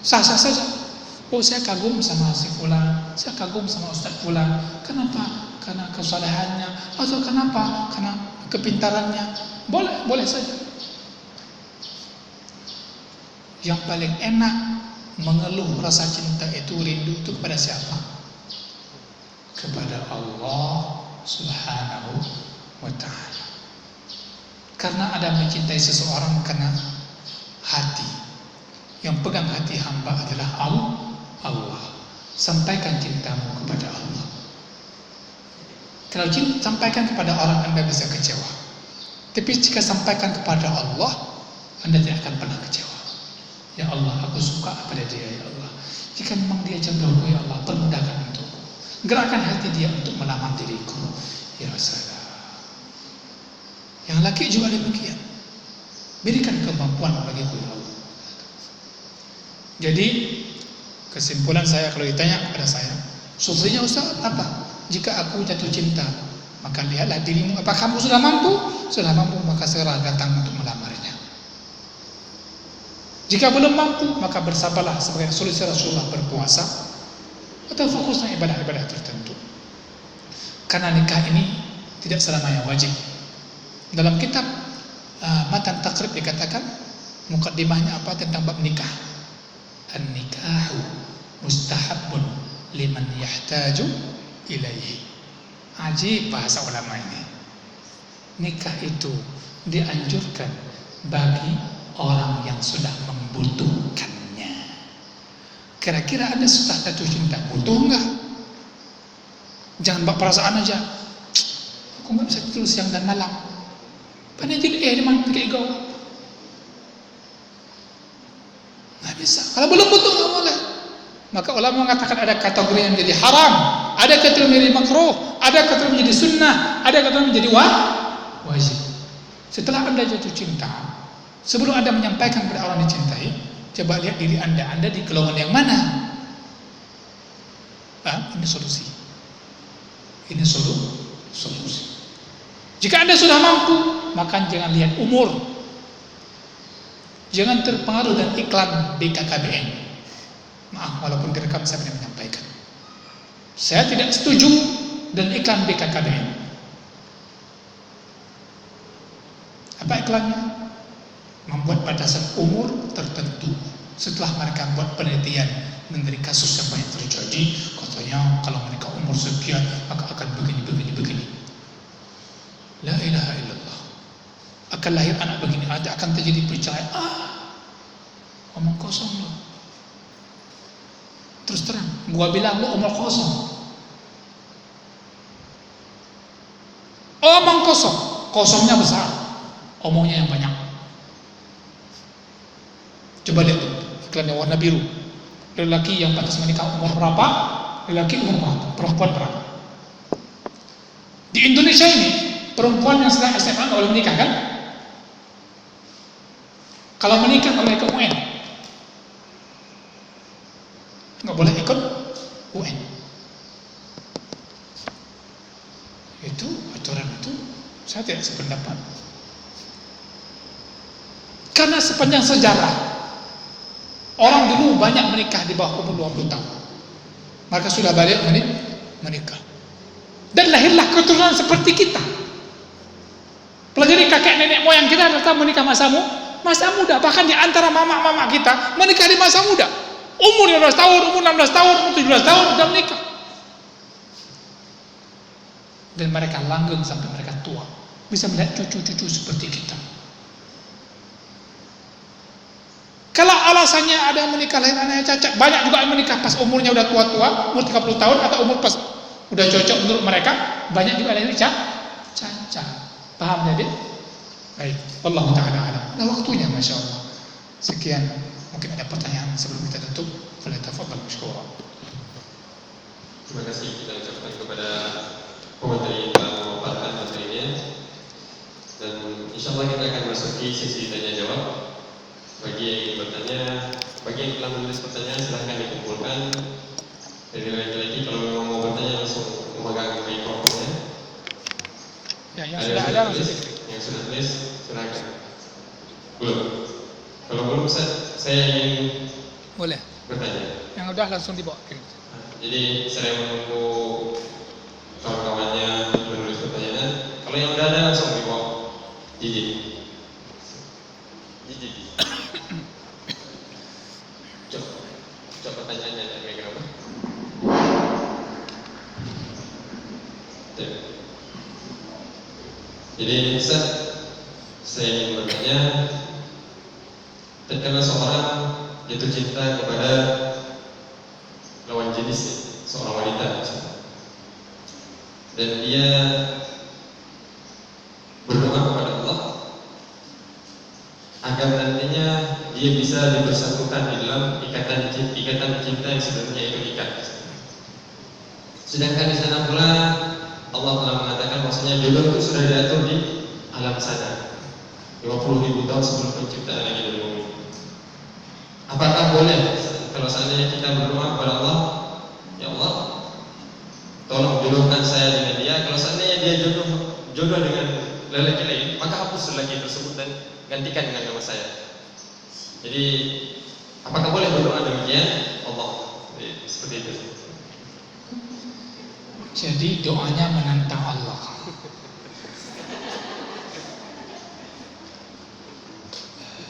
Sah-sah saja. Oh, saya kagum sama si fulan, saya kagum sama Ustaz fulan. Kenapa? Karena kesalehannya. Atau kenapa? Karena kepintarannya. Boleh saja. Yang paling enak mengeluh rasa cinta itu, rindu itu kepada siapa? Kepada Allah Subhanahu wa ta'ala. Karena ada mencintai seseorang karena hati. Yang pegang hati hamba adalah Allah. Sampaikan cintamu kepada Allah. Kalau sampaikan kepada orang, Anda bisa kecewa. Tapi jika sampaikan kepada Allah, Anda tidak akan pernah kecewa. Ya Allah, aku suka pada dia, ya Allah. Jika memang dia jodohku, ya Allah, permudahkan untukku. Gerakkan hati dia untuk melamar diriku. Ya salam. Yang laki juga demikian. Berikan kemampuan bagiku ya Allah. Jadi kesimpulan saya kalau ditanya kepada saya, solusinya Ustaz apa? Jika aku jatuh cinta, maka lihatlah dirimu, apakah kamu sudah mampu? Sudah mampu, maka segera datang untuk melamarnya. Jika belum mampu, maka bersabarlah sebagai solusi Rasulullah, berpuasa atau fokusnya ibadah-ibadah tertentu. Karena nikah ini tidak selamanya wajib. Dalam kitab Matan Taqrib dikatakan, mukaddimahnya apa tentang bab nikah? An-nikahu mustahabun liman yahtaju ilaihi. Ajib bahasa ulama ini. Nikah itu dianjurkan bagi orang yang sudah membutuhkannya. Kira-kira Anda sudah jatuh cinta, butuh enggak? Jangan bak perasaan aja. Aku enggak bisa tidur siang dan malam. Pandai jadi memang kayak kau. Nggak bisa. Kalau belum butuh nggak boleh. Maka ulama mengatakan ada kategori yang menjadi haram, ada kategori menjadi makruh, ada kategori menjadi sunnah, ada kategori menjadi wajib. Setelah Anda jatuh cinta, sebelum Anda menyampaikan kepada orang dicintai, coba lihat diri Anda di golongan yang mana. Ini solusi. Ini solusi. Jika Anda sudah mampu, maka jangan lihat umur. Jangan terpengaruh dengan iklan BKKBN. Maaf, walaupun direkam saya tidak menyampaikan. Saya tidak setuju dengan iklan BKKBN. Apa iklannya? Membuat batasan umur tertentu. Setelah mereka buat penelitian mengenai kasus yang banyak terjadi, katanya kalau mereka umur sekian maka akan begini. La ilaha illallah. Akan lahir anak begini, akan terjadi perceraian. Omong kosong loh. Terus terang, gua bilang lo omong kosong. Omong kosong, kosongnya besar, omongnya yang banyak. Coba lihat iklan yang warna biru. Lelaki yang batas menikah umur berapa? Lelaki umur berapa? Perempuan berapa? Di Indonesia ini perempuan yang sedang SMA nggak boleh menikah kan? Kalau menikah nggak boleh ikut UN, nggak boleh ikut UN. Itu aturan itu saya tidak sependapat. Karena sepanjang sejarah orang dulu banyak menikah di bawah umur 20 tahun. Maka sudah balik menikah. Dan lahirlah keturunan seperti kita. Pelajari kakek nenek moyang kita datang menikah masa muda. Bahkan di antara mama-mama kita menikah di masa muda. Umur 15 tahun, umur 16 tahun, umur 17 tahun sudah menikah. Dan mereka langgeng sampai mereka tua. Bisa melihat cucu-cucu seperti kita. Kalau alasannya ada yang menikah lahir anaknya cacat, banyak juga yang menikah pas umurnya udah tua-tua, umur 30 tahun atau umur pas udah cocok menurut mereka, banyak juga lahir cacat. Paham ya, Dik? Baik, wallahu ta'ala alam. Nah, waktunya Masya Allah. Sekian, mungkin ada pertanyaan sebelum kita tutup. Falyatafaddal mashkura. Terima kasih kita ucapkan kepada pemateri yang telah memaparkan materinya. Dan insya Allah kita akan masuki sesi tanya jawab. Bagi yang ingin bertanya, bagi yang telah menulis pertanyaan silahkan dikumpulkan. Jadi lagi-lagi kalau memang mau bertanya langsung memegang mikrofonnya. Ya, yang sudah ada tulis, yang sudah tulis silahkan. Belum? Kalau belum saya ingin boleh bertanya. yang udah langsung dibawa. Jadi saya menunggu kawan-kawannya menulis pertanyaan. Kalau yang udah ada langsung dibawa. Jiji. Coba pertanyaannya dari megang apa? Jadi Ustaz, saya ingin bertanya, tatkala seorang jatuh cinta kepada lawan jenis, seorang wanita, dan dia berdoa kepada Allah agar nantinya dia bisa dipersatukan di dalam ikatan cinta yang sebenarnya itu ikat. Sedangkan di sana pula Allah telah mengatakan bahwasanya jodoh itu sudah diatur di alam sana. 50.000 tahun sebelum penciptaan langit dan bumi. Apakah boleh kalau seandainya kita berdoa kepada Allah, ya Allah, tolong jodohkan saya dengan dia. Kalau seandainya dia jodoh dengan lelaki lain, maka hapus lelaki tersebut dan gantikan dengan nama saya. Jadi apakah boleh berdoa demikian? Allah, seperti itu. Jadi doanya menantang Allah.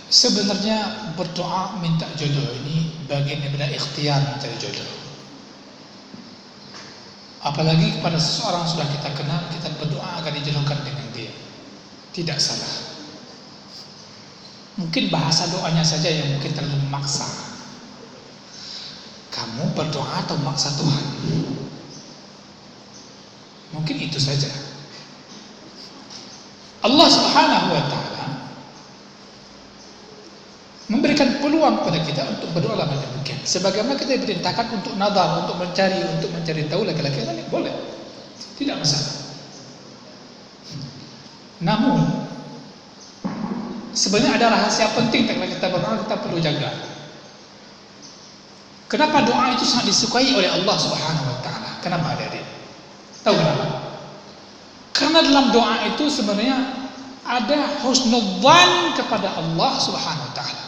Sebenarnya berdoa minta jodoh ini bagian daripada ikhtiar mencari jodoh. Apalagi kepada seseorang sudah kita kenal, kita berdoa agar dijodohkan dengan dia. Tidak salah. Mungkin bahasa doanya saja yang mungkin terlalu memaksa. Kamu berdoa atau memaksa Tuhan? Mungkin itu saja. Allah Subhanahu wa ta'ala memberikan peluang kepada kita untuk berdoa dalam demikian. Sebagaimana kita diperintahkan untuk nazar, untuk mencari tahu laki-laki lain, boleh. Tidak masalah. Namun sebenarnya ada rahasia penting kalau kita berdoa, kita perlu jaga. Kenapa doa itu sangat disukai oleh Allah Subhanahu wa ta'ala? Kenapa adik-adik? Tahu kenapa? Karena dalam doa itu sebenarnya ada husnudzan kepada Allah Subhanahu wa ta'ala.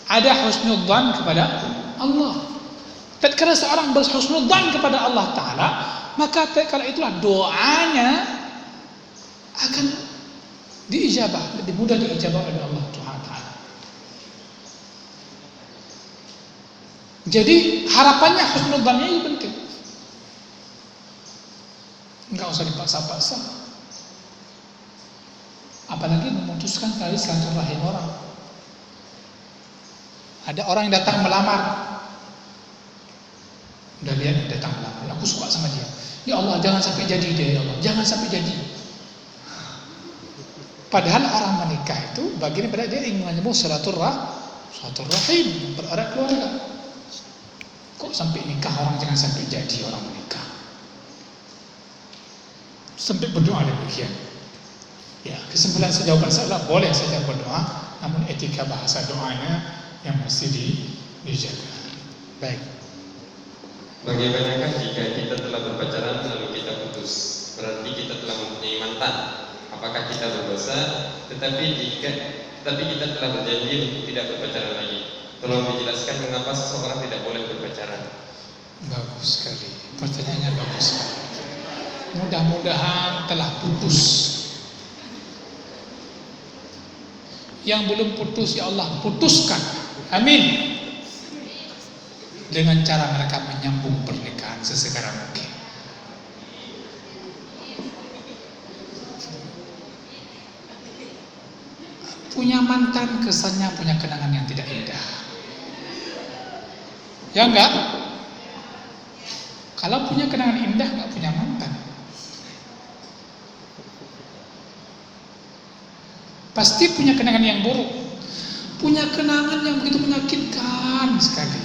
Ada husnudzan kepada Allah. Tatkala seorang berhusnudzan kepada Allah Ta'ala, maka tatkala itulah doanya akan diijabah, lebih mudah diijabah oleh Allah Ta'ala. Jadi harapannya husnudzannya itu penting. Enggak usah dipaksa-paksa. Apalagi memutuskan tali silaturahim orang. Ada orang yang datang melamar. Udah lihat datang melamar, aku suka sama dia. Ya Allah, jangan sampai jadi dia, ya Allah, jangan sampai jadi. Padahal orang menikah itu bagian daripada dia ingin menyambung silaturahim, bererat keluarga. Kok sampai nikah orang jangan sampai jadi orang menikah? Sampai berdoa demikian. Ya, kesimpulan jawaban saya adalah boleh saja berdoa, namun etika bahasa doanya yang mesti dijaga. Baik. Bagaimanakah jika kita telah berpacaran lalu kita putus? Berarti kita telah mempunyai mantan. Apakah kita berdosa? Tetapi kita telah berjanji untuk tidak berpacaran lagi. Tolong dijelaskan mengapa seseorang tidak boleh berpacaran. Bagus sekali. Pertanyaannya bagus sekali. Mudah-mudahan telah putus. Yang belum putus, ya Allah putuskan. Amin. Dengan cara mereka menyambung pernikahan sesegera mungkin. Punya mantan kesannya punya kenangan yang tidak indah. Ya enggak? Kalau punya kenangan indah enggak punya mantan. Pasti punya kenangan yang buruk. Punya kenangan yang begitu menyakitkan sekali.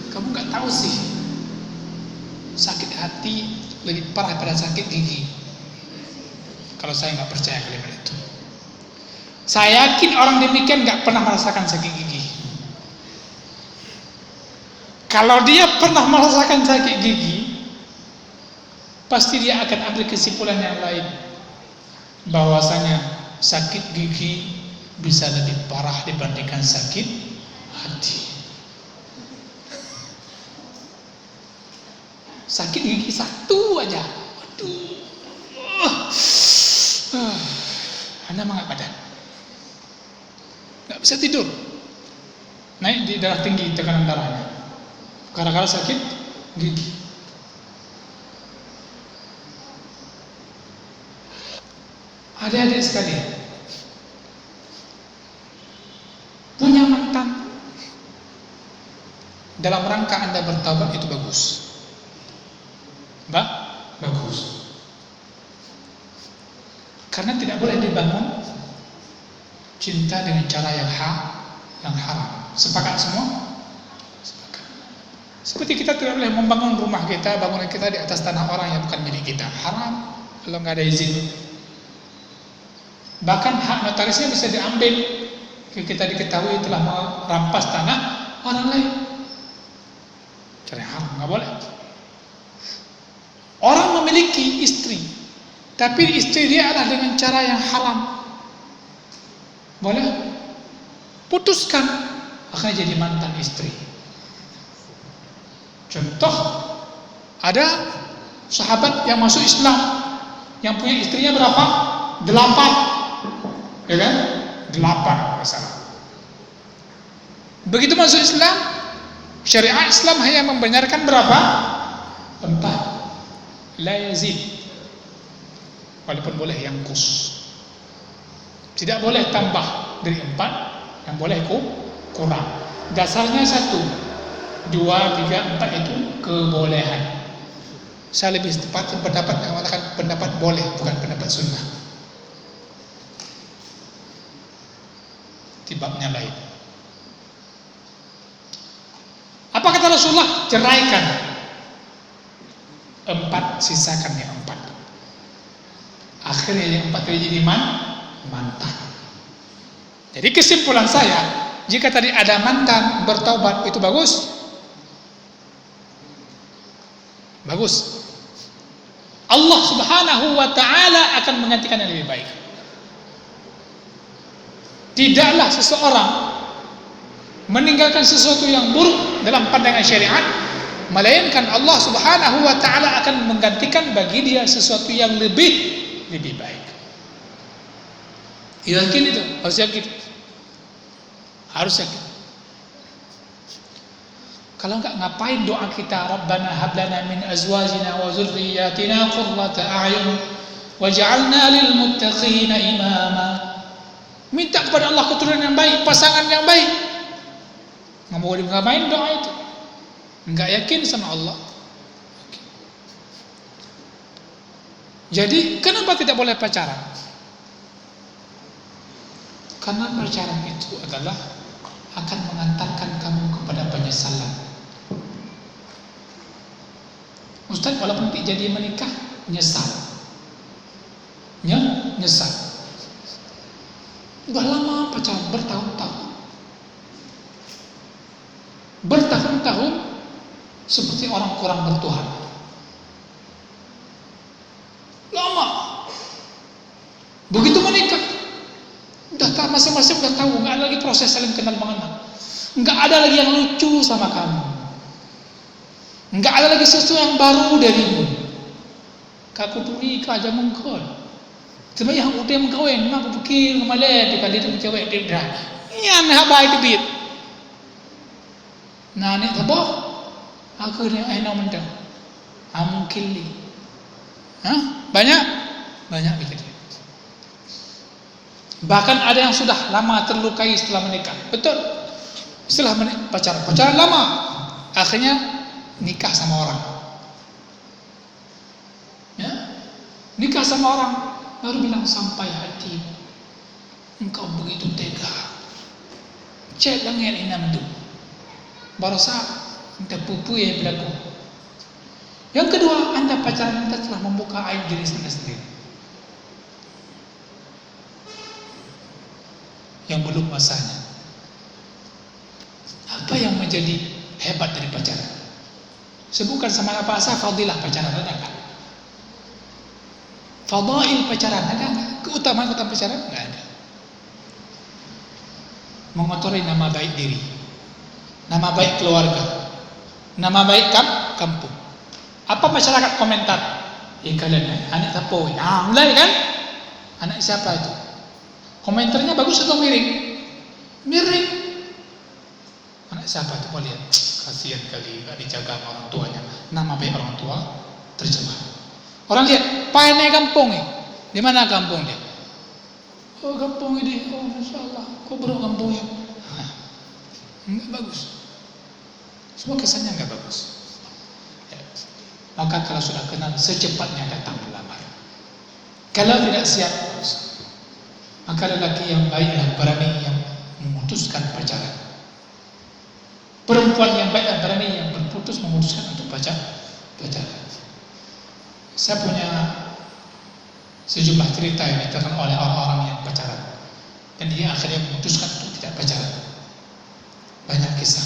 Kamu nggak tahu sih, sakit hati lebih parah pada sakit gigi. Kalau saya nggak percaya kalimat itu. Saya yakin orang demikian nggak pernah merasakan sakit gigi. Kalau dia pernah merasakan sakit gigi, pasti dia akan ambil kesimpulan yang lain, bahwasanya sakit gigi bisa lebih parah dibandingkan sakit hati. Sakit gigi satu aja, aduh, Anda mengangkat badan, nggak bisa tidur, naik di darah tinggi, tekanan darahnya, gara-gara sakit gigi. Adik-adik sekalian, punya mantan dalam rangka Anda bertaubat itu bagus. Bagus. Karena tidak boleh dibangun cinta dengan cara yang haram. Sepakat semua? Sepakat. Seperti kita tidak boleh membangun rumah kita, bangunan kita di atas tanah orang yang bukan milik kita. Haram. kalau nggak ada izin. Bahkan hak notarisnya bisa diambil kita diketahui telah merampas tanah orang lain. Cara haram, nggak boleh. Orang memiliki istri, tapi istri dia adalah dengan cara yang haram, boleh? Putuskan, akhirnya jadi mantan istri. Contoh, ada sahabat yang masuk Islam, yang punya istrinya berapa? 8, ya kan? 8 masalah. Begitu masuk Islam, syariat Islam hanya membenarkan berapa? 4, la yazid, walaupun boleh yang kus, tidak boleh tambah dari 4, yang boleh kurang. Dasarnya 1, 2, 3, 4 itu kebolehan. Saya lebih tepat pendapat yang mengatakan pendapat boleh, bukan pendapat sunnah. Tibabnya lain. Apa kata Rasulullah? Ceraikan 4, sisakan yang 4. Akhirnya yang 4 jadi mantan. Jadi kesimpulan saya, jika tadi ada mantan bertaubat itu bagus. Bagus. Allah Subhanahu wa ta'ala akan menggantikan yang lebih baik. Tidaklah seseorang meninggalkan sesuatu yang buruk dalam pandangan syariat, melainkan Allah Subhanahu wa ta'ala akan menggantikan bagi dia sesuatu yang lebih baik. Yakin itu? Harus yakin. Harus yakin. Kalau enggak, ngapain doa kita, Rabbana hab lana min azwajina wa dzurriyyatina qurrata a'yun waj'alna lil muttaqina imama. Minta kepada Allah keturunan yang baik, pasangan yang baik. Enggak mau ngapain doa itu? Enggak yakin sama Allah. Jadi, kenapa tidak boleh pacaran? Karena pacaran itu adalah akan mengantarkan kamu kepada penyesalan. Ustaz, walaupun tidak jadi menikah, nyesal. Nyesal. Udah lama pacaran, bertahun-tahun seperti orang kurang bertuhan. Lama. Begitu menikah, masing-masing udah tahu, nggak ada lagi proses saling kenal mengenal, nggak ada lagi yang lucu sama kamu, nggak ada lagi sesuatu yang baru darimu. Kaku turi kaja mengkol, cuma yang udah mengkawin, mak pikir kemalet dikali itu cewek dia dah, nyan habai debit, nani taboh, aku ni aina mendang, amkili, banyak begitu. Bahkan ada yang sudah lama terlukai setelah menikah. Betul. Setelah pacaran lama, akhirnya nikah sama orang. Ya? Nikah sama orang, baru bilang sampai hati. Engkau begitu tega. Cek dengan inam tu. Barasa anda pupu ya berlaku. Yang kedua, anda pacaran anda telah membuka aib diri sendiri. Yang belum masanya. Apa yang menjadi hebat dari pacaran? Sebutkan sama apa asal fadilah pacaran, ada enggak? Fadail pacaran ada enggak? Keutamaan pacaran enggak ada. Mengotori nama baik diri, nama baik keluarga, nama baik kampung. Apa masyarakat komentar? Kalian anak tapo, mulai kan? Anak siapa itu? Komentarnya bagus atau miring? Miring. Anak siapa itu? Mau lihat. Kasihan kali, gak dijaga sama orang tuanya. Nama baik orang tua tercemar. Orang lihat, paine kampung ni. Di mana kampung dia? Oh, kampung ini. Oh, Masya Allah. Kok buruk kampungnya? Enggak bagus. Semua kesannya enggak bagus. Ya. Maka kalau sudah kenal, secepatnya datang melamar. Kalau tidak siap, maka lelaki yang baik dan berani yang memutuskan pacaran. Perempuan yang baik dan berani yang memutuskan untuk pacaran. Saya punya sejumlah cerita yang diterangkan oleh orang-orang yang pacaran, dan dia akhirnya memutuskan untuk tidak pacaran. Banyak kisah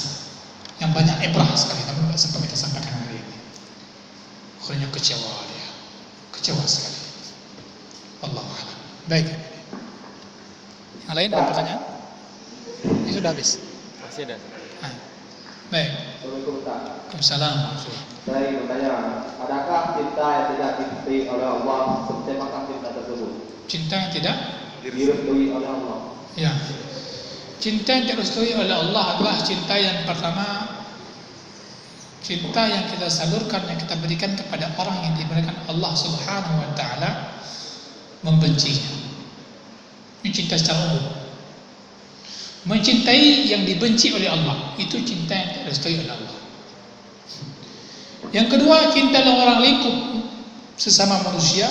yang banyak ibrah sekali, namun tidak sempat kita sampaikan hari ini. Akhirnya kecewa dia, kecewa sekali. Wallahu a'lam. Baik. Yang lain ada pertanyaan? Ini sudah habis. Masih ada. Baik. Assalamualaikum Ustaz. Waalaikumsalam. Saya ingin bertanya, adakah cinta yang tidak direstui oleh Allah seperti apakah cinta tersebut? Cinta yang tidak? Direstui oleh Allah. Ya. Cinta yang direstui oleh Allah adalah cinta yang pertama, cinta yang kita salurkan, yang kita berikan kepada orang yang diberikan Allah Subhanahu wa taala membencinya. Ini cinta secara umum. Mencintai yang dibenci oleh Allah, itu cinta yang direstui oleh Allah. Yang kedua, cinta orang lingkup sesama manusia,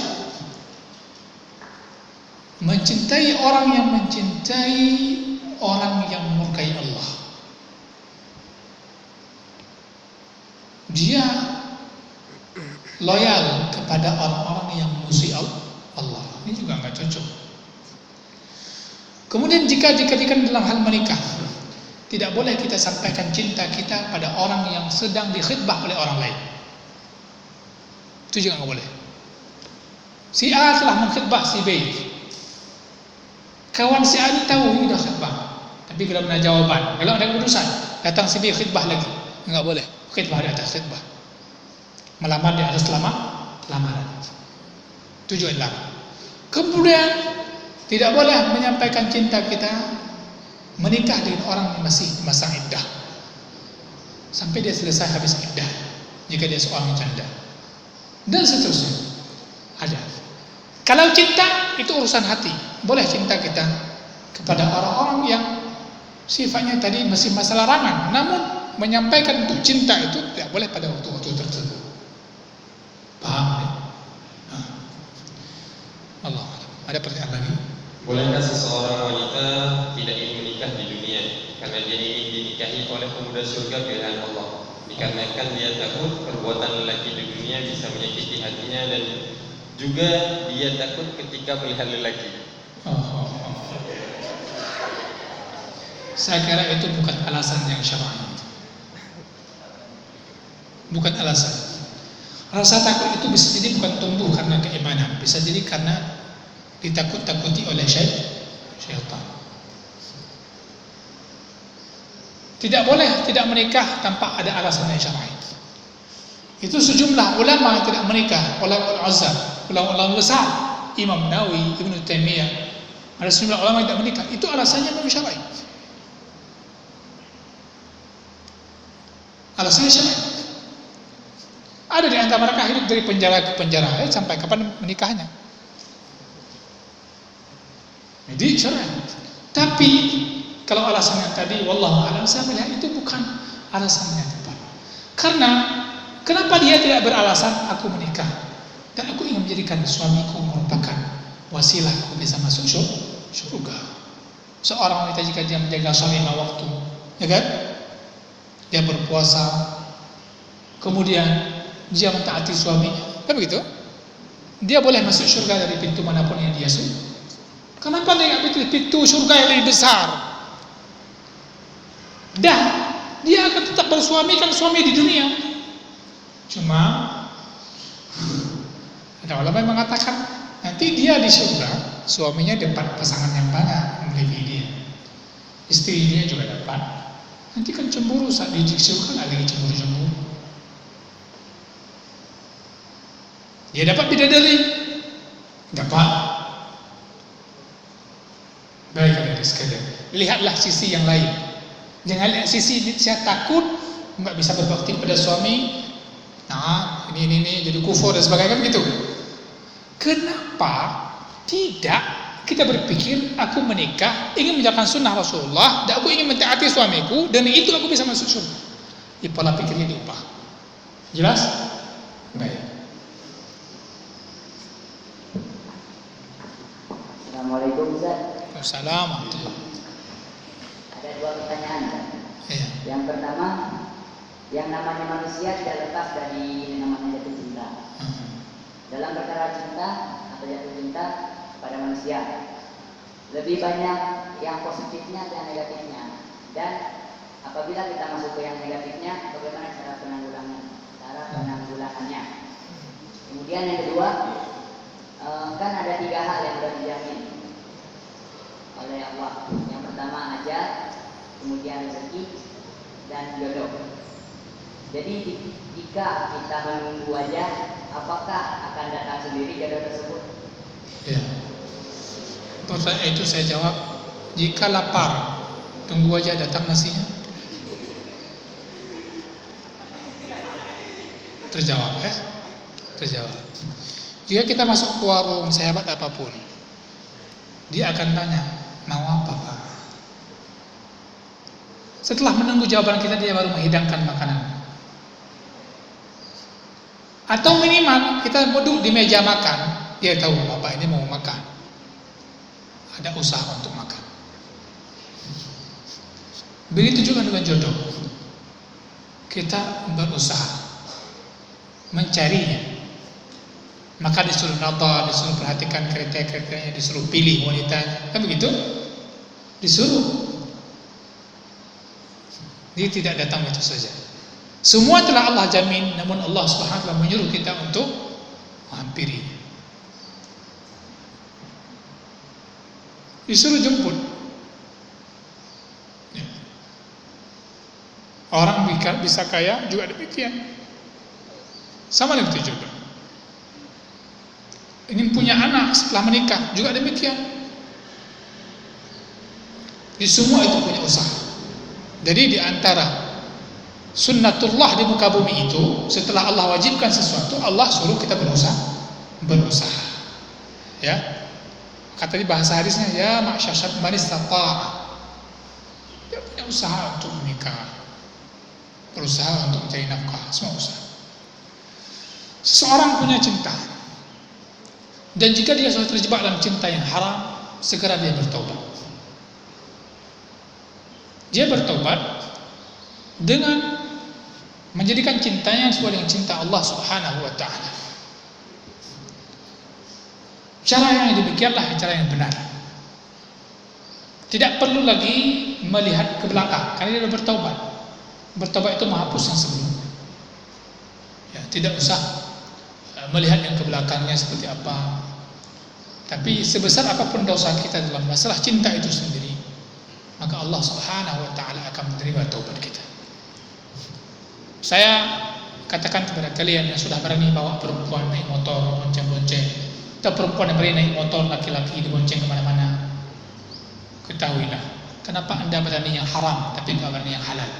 mencintai orang yang mencintai orang yang memurkai Allah. Dia loyal kepada orang-orang yang memusuhi Allah. Ini juga nggak cocok. Kemudian jika dalam hal menikah, tidak boleh kita sampaikan cinta kita pada orang yang sedang dikhidbah oleh orang lain. Itu juga nggak boleh. Si A telah mengkhidbah si B. Kawan si A ini tahu ini dah khidbah, tapi kalau ada jawaban, kalau ada keputusan, datang si B khidbah lagi, nggak boleh. Khidbah di atas khidbah, melamar di atas lamaran. Itu juga dilarang. Kemudian tidak boleh menyampaikan cinta kita menikah dengan orang yang masih masa iddah sampai dia selesai habis iddah, jika dia seorang janda, dan seterusnya. Ada. Kalau cinta itu urusan hati, boleh cinta kita kepada orang-orang yang sifatnya tadi masih masa larangan, namun menyampaikan untuk cinta itu tidak boleh pada waktu-waktu tertentu. Paham ya? Allah. Ada pertanyaan lagi? Bolehkah seseorang wanita tidak ingin menikah di dunia karena dia ingin dinikahi oleh pemuda surga pilihan Allah, dikarenakan dia takut perbuatan lelaki di dunia bisa menyakiti hatinya, dan juga dia takut ketika melihat lelaki? Saya kira itu bukan alasan yang syar'i. Bukan alasan. Rasa takut itu bisa jadi bukan tumbuh karena keimanan, bisa jadi karena ditakut-takuti oleh syaitan. Tidak boleh tidak menikah tanpa ada alasan yang syar'i. Itu sejumlah ulama yang tidak menikah, ulama al-azhar, ulama besar, Imam Nawawi, Ibnu Taimiyah, ada sejumlah ulama yang tidak menikah, itu alasannya memang syar'i. Alasannya syar'i. Ada di antara mereka hidup dari penjara ke penjara, sampai kapan menikahnya? Jadi syar'i. Tapi kalau alasannya tadi, wallahu a'lam, saya melihat itu bukan alasannya tepat. Karena kenapa dia tidak beralasan aku menikah dan aku ingin menjadikan suamiku merupakan wasilah aku bisa masuk surga. Seorang wanita jika dia menjaga sholat 5 waktu, ya kan? Dia berpuasa, kemudian dia mentaati suaminya, kan begitu? Dia boleh masuk surga dari pintu manapun yang dia suka. Kenapa dia nggak pilih pintu surga yang lebih besar? Dah, dia akan tetap bersuami, kan suami di dunia. Cuma ada ulama yang mengatakan nanti dia di surga, suaminya dapat pasangan yang banyak melebihi dia, istri dia juga dapat. Nanti kan cemburu saat di surga, nggak lagi cemburu. Dia dapat bidadari, dapat. Baik, ada sekalian. Lihatlah sisi yang lain. Jangan lihat sisi saya takut nggak bisa berbakti pada suami. Nah, ini jadi kufur dan sebagainya, begitu. Kenapa tidak kita berpikir aku menikah ingin menjalankan sunnah Rasulullah dan aku ingin mentaati suamiku dan itu aku bisa masuk surga. Di pola pikirnya diubah. Jelas? Baik. Assalamualaikum Ustaz. Assalamualaikum. Ada 2 pertanyaan Ustaz. Iya. Yang pertama, yang namanya manusia tidak lepas dari yang namanya jatuh cinta. Dalam perkara cinta, apa atau jatuh cinta pada manusia. Lebih banyak yang positifnya atau yang negatifnya. Dan apabila kita masuk ke yang negatifnya, bagaimana cara penanggulangannya? Kemudian yang kedua, kan ada 3 hal yang sudah dijamin oleh Allah. Yang pertama ajal, kemudian rezeki, dan jodoh. Jadi jika kita menunggu aja, apakah akan datang sendiri jodoh tersebut? Ya. Pertanyaan itu saya jawab, jika lapar, tunggu aja datang nasinya. Terjawab ya? Terjawab. Jika kita masuk ke warung sahabat apapun, dia akan tanya, mau apa Pak? Setelah menunggu jawaban kita, dia baru menghidangkan makanan. Atau minimal kita duduk di meja makan, dia tahu Bapak ini mau makan, ada usaha untuk makan. Begitu juga dengan jodoh, kita berusaha mencarinya. Maka disuruh nata, disuruh perhatikan kriteria-kriterianya, disuruh pilih wanitanya, kan begitu? Disuruh. Dia tidak datang itu saja. Semua telah Allah jamin, namun Allah Subhanahu wa taala menyuruh kita untuk menghampiri. Disuruh jemput. Ya. Orang bisa kaya juga demikian. Sama dengan itu jodoh. Ingin punya anak setelah menikah juga demikian. Di semua itu punya usaha. Jadi di antara sunnatullah di muka bumi itu, setelah Allah wajibkan sesuatu, Allah suruh kita berusaha. Ya. Kata di bahasa hadisnya, ya ma'syar man istata'. Dia punya usaha untuk menikah, berusaha untuk mencari nafkah, semua usaha. Seseorang punya cinta, dan jika dia sudah terjebak dalam cinta yang haram, segera dia bertobat. Dia bertobat dengan menjadikan cintanya sesuai dengan cinta Allah Subhanahu wa taala. Cara yang demikianlah cara yang benar. Tidak perlu lagi melihat ke belakang karena dia sudah bertobat. Bertobat itu menghapus yang sebelumnya. Ya, tidak usah melihat yang ke belakangnya seperti apa. Tapi sebesar apapun dosa kita dalam masalah cinta itu sendiri, maka Allah Subhanahu wa taala akan menerima taubat kita. Saya katakan kepada kalian yang sudah berani bawa perempuan naik motor bonceng-bonceng, atau perempuan yang berani naik motor laki-laki dibonceng kemana-mana, ketahuilah kenapa anda berani yang haram tapi tidak berani yang halal.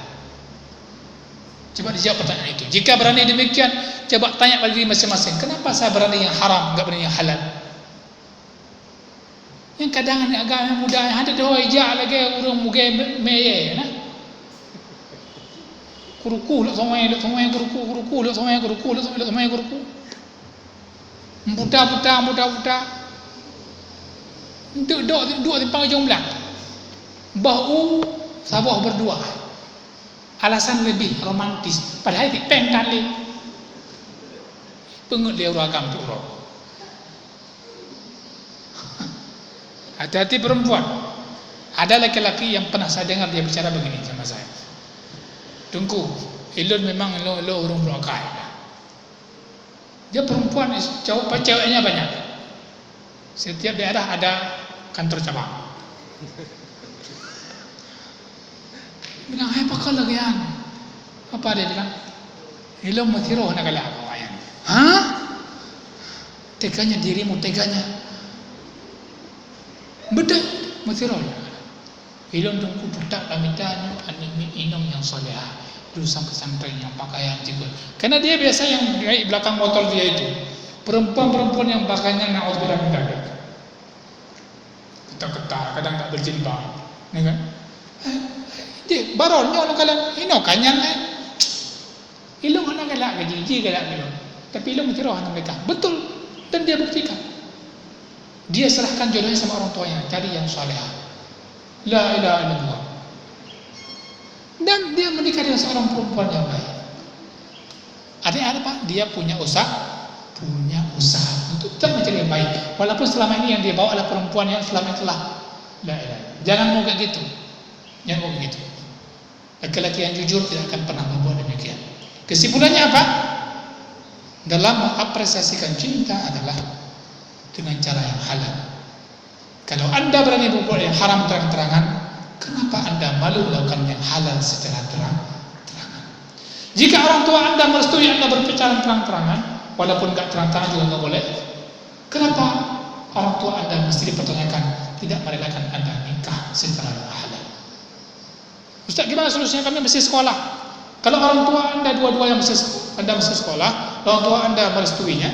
Coba dijawab pertanyaan itu. Jika berani demikian, coba tanya pada diri masing-masing, kenapa saya berani yang haram, tidak berani yang halal? Yang kadang agak muda ada dua ijak lagi urung muge meye nah. Kuruku lu semuanya kuruku lu semuanya kuruku. Muda. Dua timpang ujung belang. Bau sabuah berdua. Alasan lebih romantis. Padahal itu pengkali. Pengut dia uragam tu urang. Hati-hati perempuan. Ada laki-laki yang pernah saya dengar dia bicara begini sama saya. Tunggu, ilun memang lo urung berokai. Dia perempuan, ceweknya banyak. Setiap daerah ada kantor cabang. Bilang, hai pakal lagi yan. Apa dia bilang? Ilun matiro na kala ako ayan. Hah? Teganya dirimu, teganya. Betul, matiro ya. Ilon tungku budak lamidan minum yang solehah, lulusan pesantren yang pakaian juga. Karena dia biasa yang naik belakang motor dia itu perempuan-perempuan yang pakaiannya na'udzubillah min dzalik. Ketar-ketar, kadang tak berjilbab, ya kan? Dia baronnya orang kalang ino kanyan ilong anak galak gaji galak ilong. Tapi ilong matiro anak mereka. Betul, dan dia buktikan. Dia serahkan jodohnya sama orang tuanya, cari yang salehah. La ilaha illallah. Dan dia menikah dengan seorang perempuan yang baik. Ada apa? Dia punya usaha untuk tetap mencari yang baik. Walaupun selama ini yang dia bawa adalah perempuan yang selama itu telah la ilaha. Jangan mau kayak gitu. Jangan mau kayak gitu. Laki-laki yang jujur tidak akan pernah membuat demikian. Kesimpulannya apa? Dalam mengapresiasikan cinta adalah dengan cara yang halal. Kalau anda berani berbuat yang haram terang-terangan, kenapa anda malu melakukan yang halal secara terang-terangan? Jika orang tua anda merestui anda berbicara terang-terangan, walaupun enggak terang-terangan juga enggak boleh, kenapa orang tua anda mesti dipertanyakan tidak merelakan anda nikah secara halal? Ustaz, gimana solusinya? Kami masih sekolah. Kalau orang tua anda dua-dua yang anda masih sekolah, orang tua anda merestuinya,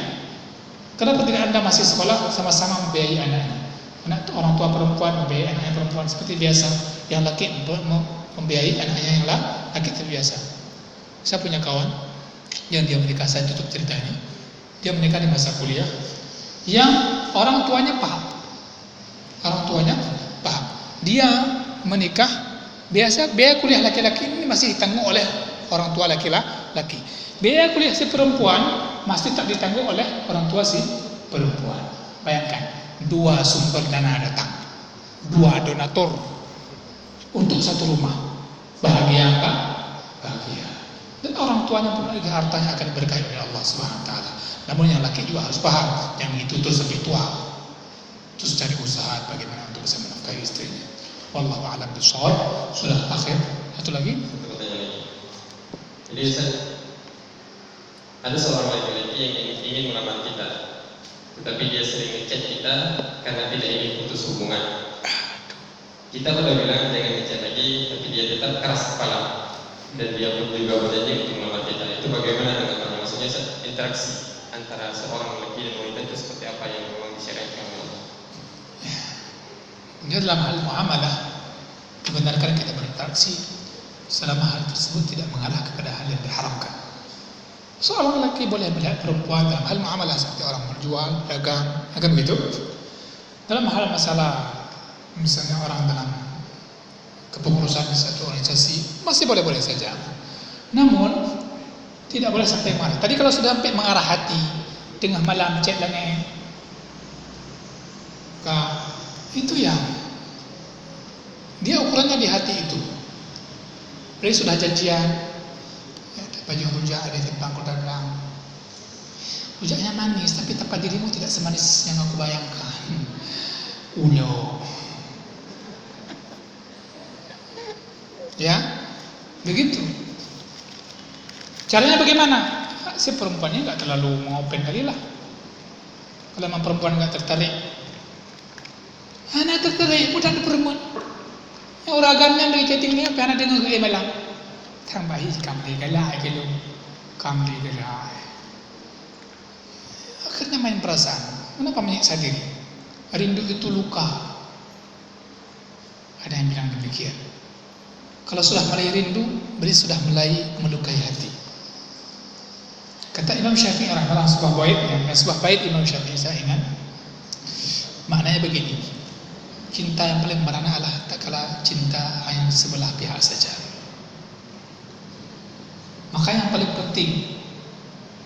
kenapa tidak anda masih sekolah sama-sama membiayai anaknya? Orang tua perempuan membiayai anaknya perempuan seperti biasa, yang laki membiayai anaknya yang laki terbiasa. Saya punya kawan yang dia menikah, saya tutup cerita ini. Dia menikah di masa kuliah, yang orang tuanya paham. Orang tuanya paham. Dia menikah, biasa biaya kuliah laki-laki ini masih ditanggung oleh orang tua laki-laki. Biaya kuliah si perempuan masih tak ditanggung oleh orang tua si perempuan. Bayangkan, dua sumber dana datang, dua donatur untuk satu rumah. Bahagia enggak? Bahagia. Dan orang tuanya pun lagi hartanya akan diberkahi oleh Allah Subhanahu wa taala. Namun yang laki juga harus paham, yang itu terus sampai tua, terus cari usaha bagaimana untuk bisa menafkahi istrinya. Wallahu a'lam bishawab. Sudah akhir. Satu lagi. Jadi ada seorang laki-laki yang ingin melamar kita, tetapi dia sering ngechat kita karena tidak ingin putus hubungan. Kita udah bilang jangan ngechat lagi, tapi dia tetap keras kepala dan dia pun juga berjanji untuk melamar kita. Itu bagaimana dengan maksudnya interaksi antara seorang laki dan wanita itu seperti apa yang memang disyariatkan oleh Allah? Ini dalam hal muamalah dibenarkan kita berinteraksi selama hal tersebut tidak mengarah kepada hal yang diharamkan. Seorang lelaki boleh melihat perempuan dalam hal muamalah seperti orang berjual, dagang, akan begitu. Dalam hal masalah misalnya orang dalam kepengurusan di satu organisasi masih boleh-boleh saja. Namun tidak boleh sampai marah. Tadi kalau sudah sampai mengarah hati, tengah malam chat lagi, itu yang dia ukurannya di hati itu. Jadi sudah janjian, ya, baju rujak ada di bangku dagang. Rujaknya manis, tapi tanpa dirimu tidak semanis yang aku bayangkan. Ulo. Ya, begitu. Caranya bagaimana? Si perempuannya nggak terlalu mengopen kali lah. Kalau memang perempuan nggak tertarik, anak tertarik, bukan perempuan. Yang uragannya dari chatting ni, apa anak dengar ke malam? Thang bayi kamli galai kilo, kamli galai. Akhirnya main perasaan. Kenapa menyiksa diri? Rindu itu luka. Ada yang bilang demikian. Kalau sudah mulai rindu, berarti sudah mulai melukai hati. Kata Imam Syafi'i rahimahullah sebuah bait Imam Syafi'i saya ingat. Maknanya begini. Cinta yang paling merana adalah tak kala cinta hanya sebelah pihak saja. Maka yang paling penting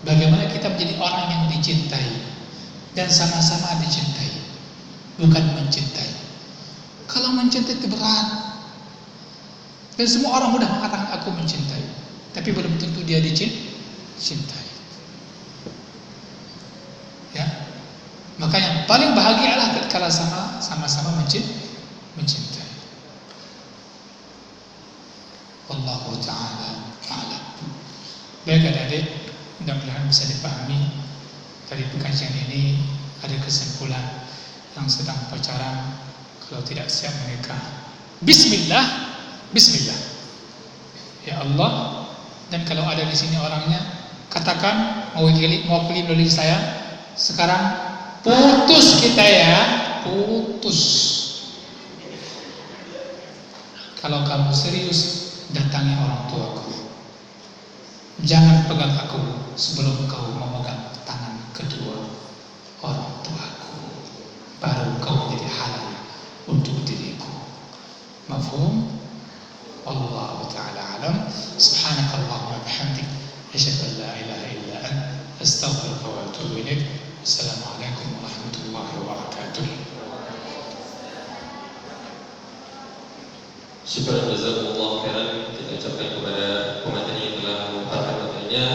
bagaimana kita menjadi orang yang dicintai dan sama-sama dicintai, bukan mencintai. Kalau mencintai itu berat. Dan semua orang mudah mengatakan aku mencintai, tapi belum tentu dia dicintai. Ya. Maka yang paling bahagia adalah ketika sama-sama mencintai. Wallahu ta'ala a'lam. Baik adik-adik, mudah-mudahan bisa dipahami dari pengajian ini. Ada kesimpulan yang sedang pacaran kalau tidak siap menikah, Bismillah. Ya Allah. Dan kalau ada di sini orangnya, katakan mewakili melalui saya. Sekarang putus kita ya, putus. Kalau kamu serius, datangi orang tuaku. Jangan pegang aku sebelum kau memegang tangan kedua orang tuaku. Baru kau menjadi halal untuk diriku. Mafhum? Wallahu ta'ala alam. Subhanakallahumma bihamdik, asyhadu an la ilaha illa anta, astaghfiruka wa atubu ilaik. Assalamualaikum warahmatullahi wabarakatuh. Syukur jazakumullah khairan kita ucapkan kepada pemateri yang telah mengumpulkan materinya.